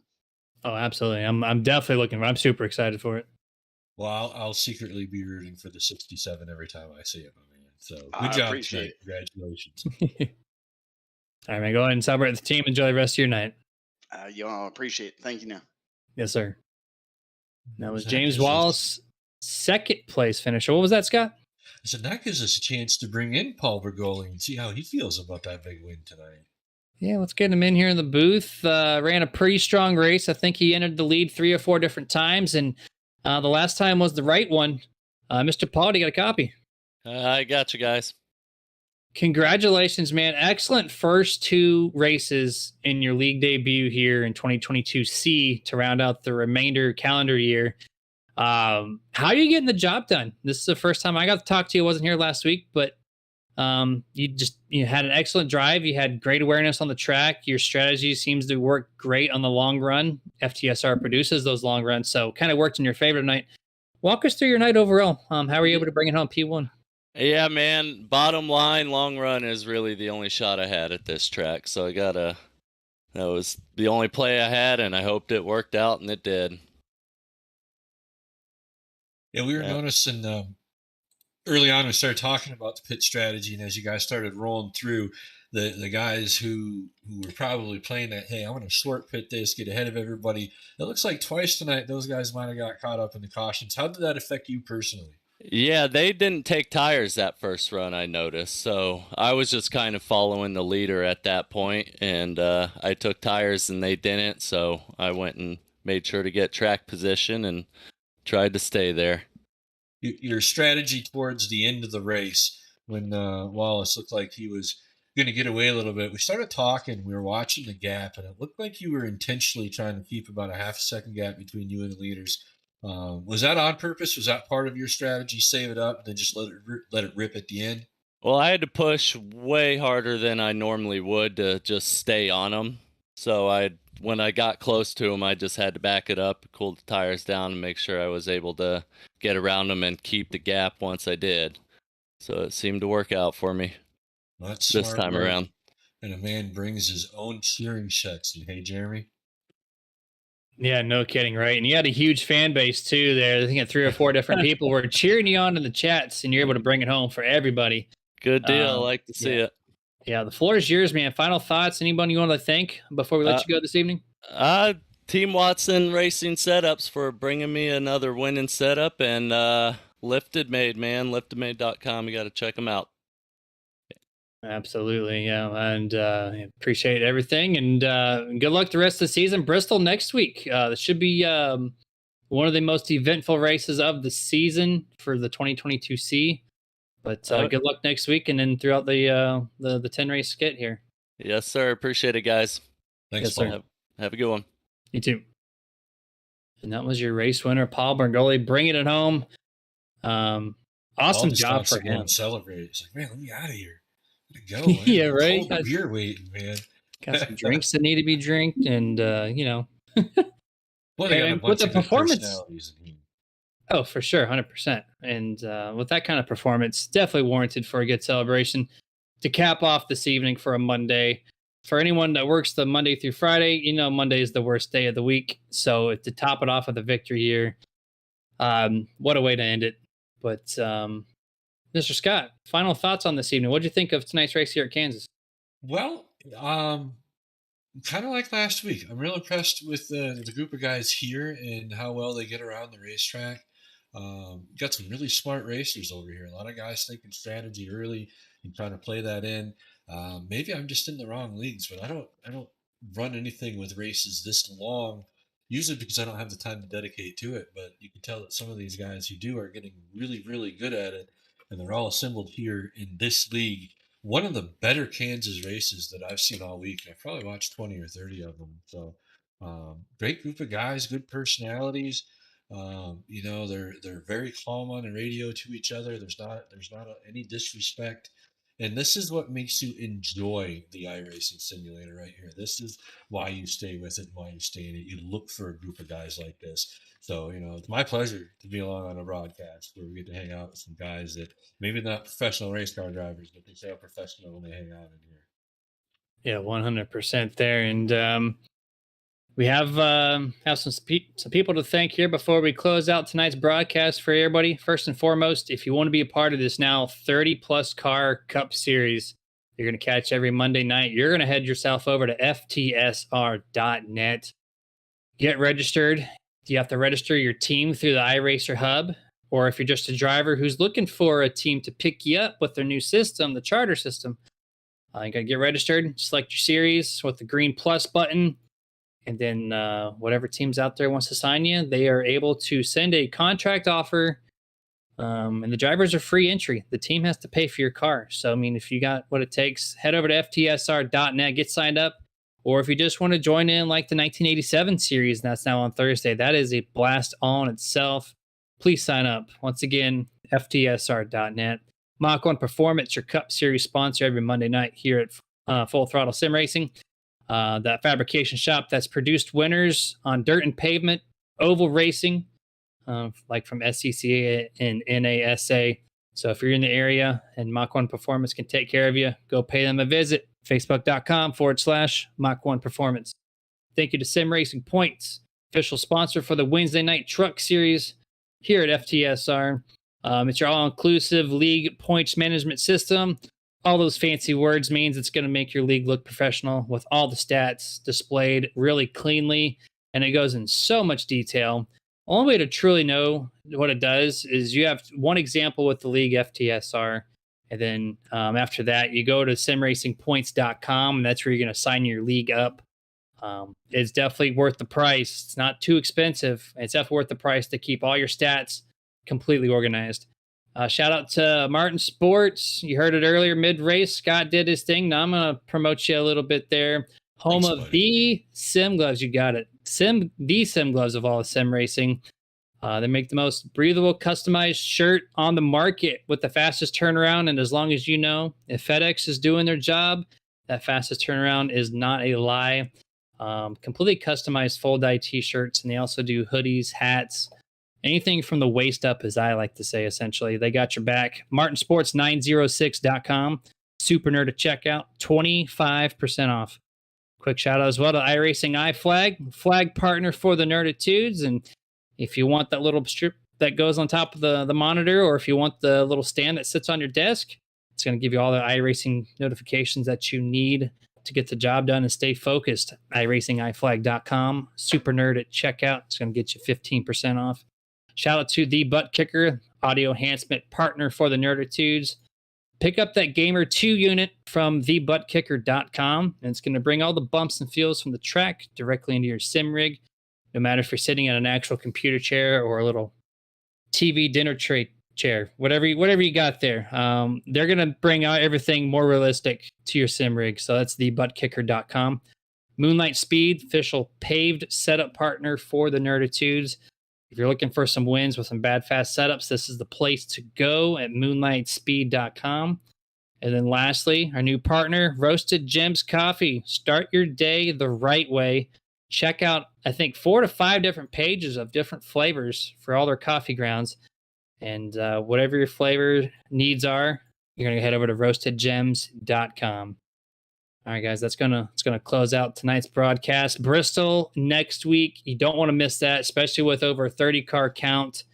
Oh, absolutely. I'm definitely I'm super excited for it. Well, I'll secretly be rooting for the 67 every time I see it, my man. So good I job appreciate tonight. it. Congratulations. All right, man. Go ahead and celebrate with the team. Enjoy the rest of your night. Y'all appreciate it. Thank you now. Yes, sir. That was That James gives us- Wallace, second place finisher. What was that, Scott? I said that gives us a chance to bring in Paul Bergoli and see how he feels about that big win tonight. Yeah, let's get him in here in the booth. Ran a pretty strong race. I think he entered the lead 3 or 4 different times, and the last time was the right one. Mr. Paul, you got a copy? I got you guys. Congratulations, man. Excellent first 2 races in your league debut here in 2022C to round out the remainder calendar year. How are you getting the job done? This is the first time I got to talk to you. I wasn't here last week, but you had an excellent drive. You had great awareness on the track. Your strategy seems to work great on the long run. FTSR produces those long runs, so kind of worked in your favor tonight. Walk us through your night overall. How were you able to bring it home P1? Yeah, man. Bottom line, long run is really the only shot I had at this track. So that was the only play I had, and I hoped it worked out, and it did. Yeah, we were noticing early on, we started talking about the pit strategy, and as you guys started rolling through, the guys who were probably playing that, hey, I'm going to short pit this, get ahead of everybody. It looks like twice tonight those guys might have got caught up in the cautions. How did that affect you personally? Yeah, they didn't take tires that first run, I noticed. So I was just kind of following the leader at that point, and I took tires and they didn't. So I went and made sure to get track position and tried to stay there. Your strategy towards the end of the race, when Wallace looked like he was going to get away a little bit, we started talking. We were watching the gap, and it looked like you were intentionally trying to keep about a half a second gap between you and the leaders. Was that on purpose? Was that part of your strategy? Save it up, and then just let it rip at the end. Well, I had to push way harder than I normally would to just stay on them. So when I got close to them, I just had to back it up, cool the tires down, and make sure I was able to get around them and keep the gap once I did. So it seemed to work out for me this time around. And a man brings his own cheering section. Hey, Jeremy? Yeah, no kidding, right? And you had a huge fan base too there. I think 3 or 4 different people were cheering you on in the chats, and you're able to bring it home for everybody. Good deal. I like to see it. Yeah, the floor is yours, man. Final thoughts? Anybody you want to thank before we let you go this evening? Team Watson Racing Setups for bringing me another winning setup, and Lifted Made, man. liftedmade.com. You got to check them out. Absolutely, yeah, and appreciate everything, and good luck the rest of the season. Bristol next week. This should be one of the most eventful races of the season for the 2022C. But good luck next week, and then throughout the 10 race skit here. Yes, sir. Appreciate it, guys. Thanks, yes, sir. Paul. Have a good one. You too. And that was your race winner, Paul Bergoli, bringing it home. Awesome job for him. Celebrate. It's like, man, let me out of here. Go. Yeah, right. Beer waiting, man. Got some drinks that need to be drank, and you know. Well, they got a bunch with the of good performance. Personalities in here. Oh, for sure, 100%. And with that kind of performance, definitely warranted for a good celebration to cap off this evening for a Monday. For anyone that works the Monday through Friday, you know Monday is the worst day of the week. So to top it off with a victory here, what a way to end it. But Mr. Scott, final thoughts on this evening. What did you think of tonight's race here at Kansas? Well, kind of like last week. I'm real impressed with the group of guys here and how well they get around the racetrack. Got some really smart racers over here. A lot of guys thinking strategy early and trying to play that in. Maybe I'm just in the wrong leagues, but I don't run anything with races this long. Usually because I don't have the time to dedicate to it. But you can tell that some of these guys who do are getting really, really good at it, and they're all assembled here in this league. One of the better Kansas races that I've seen all week. I've probably watched 20 or 30 of them. So great group of guys, good personalities. They're very calm on the radio to each other. There's not any disrespect. And this is what makes you enjoy the iRacing simulator right here. This is why you stay with it and why you stay in it. You look for a group of guys like this. So, it's my pleasure to be along on a broadcast where we get to hang out with some guys that maybe not professional race car drivers, but they sound professional when they hang out in here. Yeah, 100% there. And we have some people to thank here before we close out tonight's broadcast for everybody. First and foremost, if you want to be a part of this now 30-plus car Cup Series you're going to catch every Monday night, you're going to head yourself over to FTSR.net. Get registered. You have to register your team through the iRacer Hub, or if you're just a driver who's looking for a team to pick you up with their new system, the charter system, you got to get registered, select your series with the green plus button, and then whatever team's out there wants to sign you, they are able to send a contract offer, and the drivers are free entry. The team has to pay for your car. So, I mean, if you got what it takes, head over to FTSR.net, get signed up. Or if you just want to join in like the 1987 series, and that's now on Thursday, that is a blast all in itself. Please sign up. Once again, FTSR.net. Mach-1 Performance, your Cup Series sponsor every Monday night here at Full Throttle Sim Racing. That fabrication shop that's produced winners on dirt and pavement, oval racing, like from SCCA and NASA. So if you're in the area and Mach-1 Performance can take care of you, go pay them a visit. Facebook.com/Mach-1 Performance. Thank you to Sim Racing Points, official sponsor for the Wednesday Night Truck Series here at FTSR. It's your all-inclusive league points management system. All those fancy words means it's going to make your league look professional with all the stats displayed really cleanly, and it goes in so much detail. Only way to truly know what it does is you have one example with the league FTSR. And then after that, you go to simracingpoints.com, and that's where you're going to sign your league up. It's definitely worth the price. It's not too expensive. It's definitely worth the price to keep all your stats completely organized. Shout out to Martin Sports. You heard it earlier, mid-race. Scott did his thing. Now I'm going to promote you a little bit there. Home Thanks, of buddy. the sim gloves. You got it. The sim gloves of all the sim racing. They make the most breathable, customized shirt on the market with the fastest turnaround. And as long as you know, if FedEx is doing their job, that fastest turnaround is not a lie. Completely customized full dye t-shirts, and they also do hoodies, hats, anything from the waist up, as I like to say. Essentially, they got your back. martinsports906.com. Super nerd at checkout, 25% off. Quick shout out as well to iRacing iFlag, flag partner for the Nerditudes. And if you want that little strip that goes on top of the monitor, or if you want the little stand that sits on your desk, it's going to give you all the iRacing notifications that you need to get the job done and stay focused. iRacingIFlag.com. Super nerd at checkout. It's going to get you 15% off. Shout out to The Butt Kicker, audio enhancement partner for the Nerditudes. Pick up that Gamer 2 unit from thebuttkicker.com, and it's going to bring all the bumps and feels from the track directly into your sim rig, no matter if you're sitting in an actual computer chair or a little TV dinner tray chair, whatever you got there. They're going to bring out everything more realistic to your sim rig. So that's thebuttkicker.com. Moonlight Speed, official paved setup partner for the Nerditudes. If you're looking for some wins with some bad fast setups, this is the place to go at moonlightspeed.com. And then lastly, our new partner, Roasted Gems Coffee. Start your day the right way. Check out, I think, 4 to 5 different pages of different flavors for all their coffee grounds. And whatever your flavor needs are, you're going to head over to roastedgems.com. All right, guys, that's gonna close out tonight's broadcast. Bristol next week. You don't want to miss that, especially with over a 30-car count.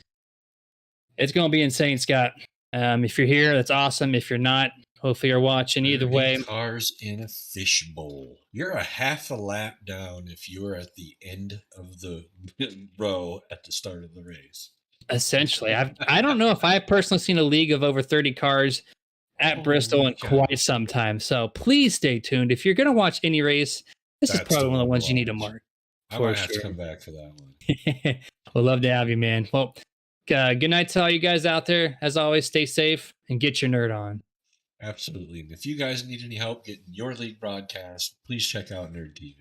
It's going to be insane, Scott. If you're here, that's awesome. If you're not, hopefully you're watching. Either way, cars in a fishbowl. You're a half a lap down if you're at the end of the row at the start of the race. Essentially, I don't know if I've personally seen a league of over 30 cars at Bristol in quite some time. So please stay tuned. If you're going to watch any race, this is probably one of the ones you need to mark. I might have to come back for that one. We'd love to have you, man. Well, good night to all you guys out there. As always, stay safe and get your nerd on. Absolutely. And if you guys need any help getting your league broadcast, please check out NERDtv.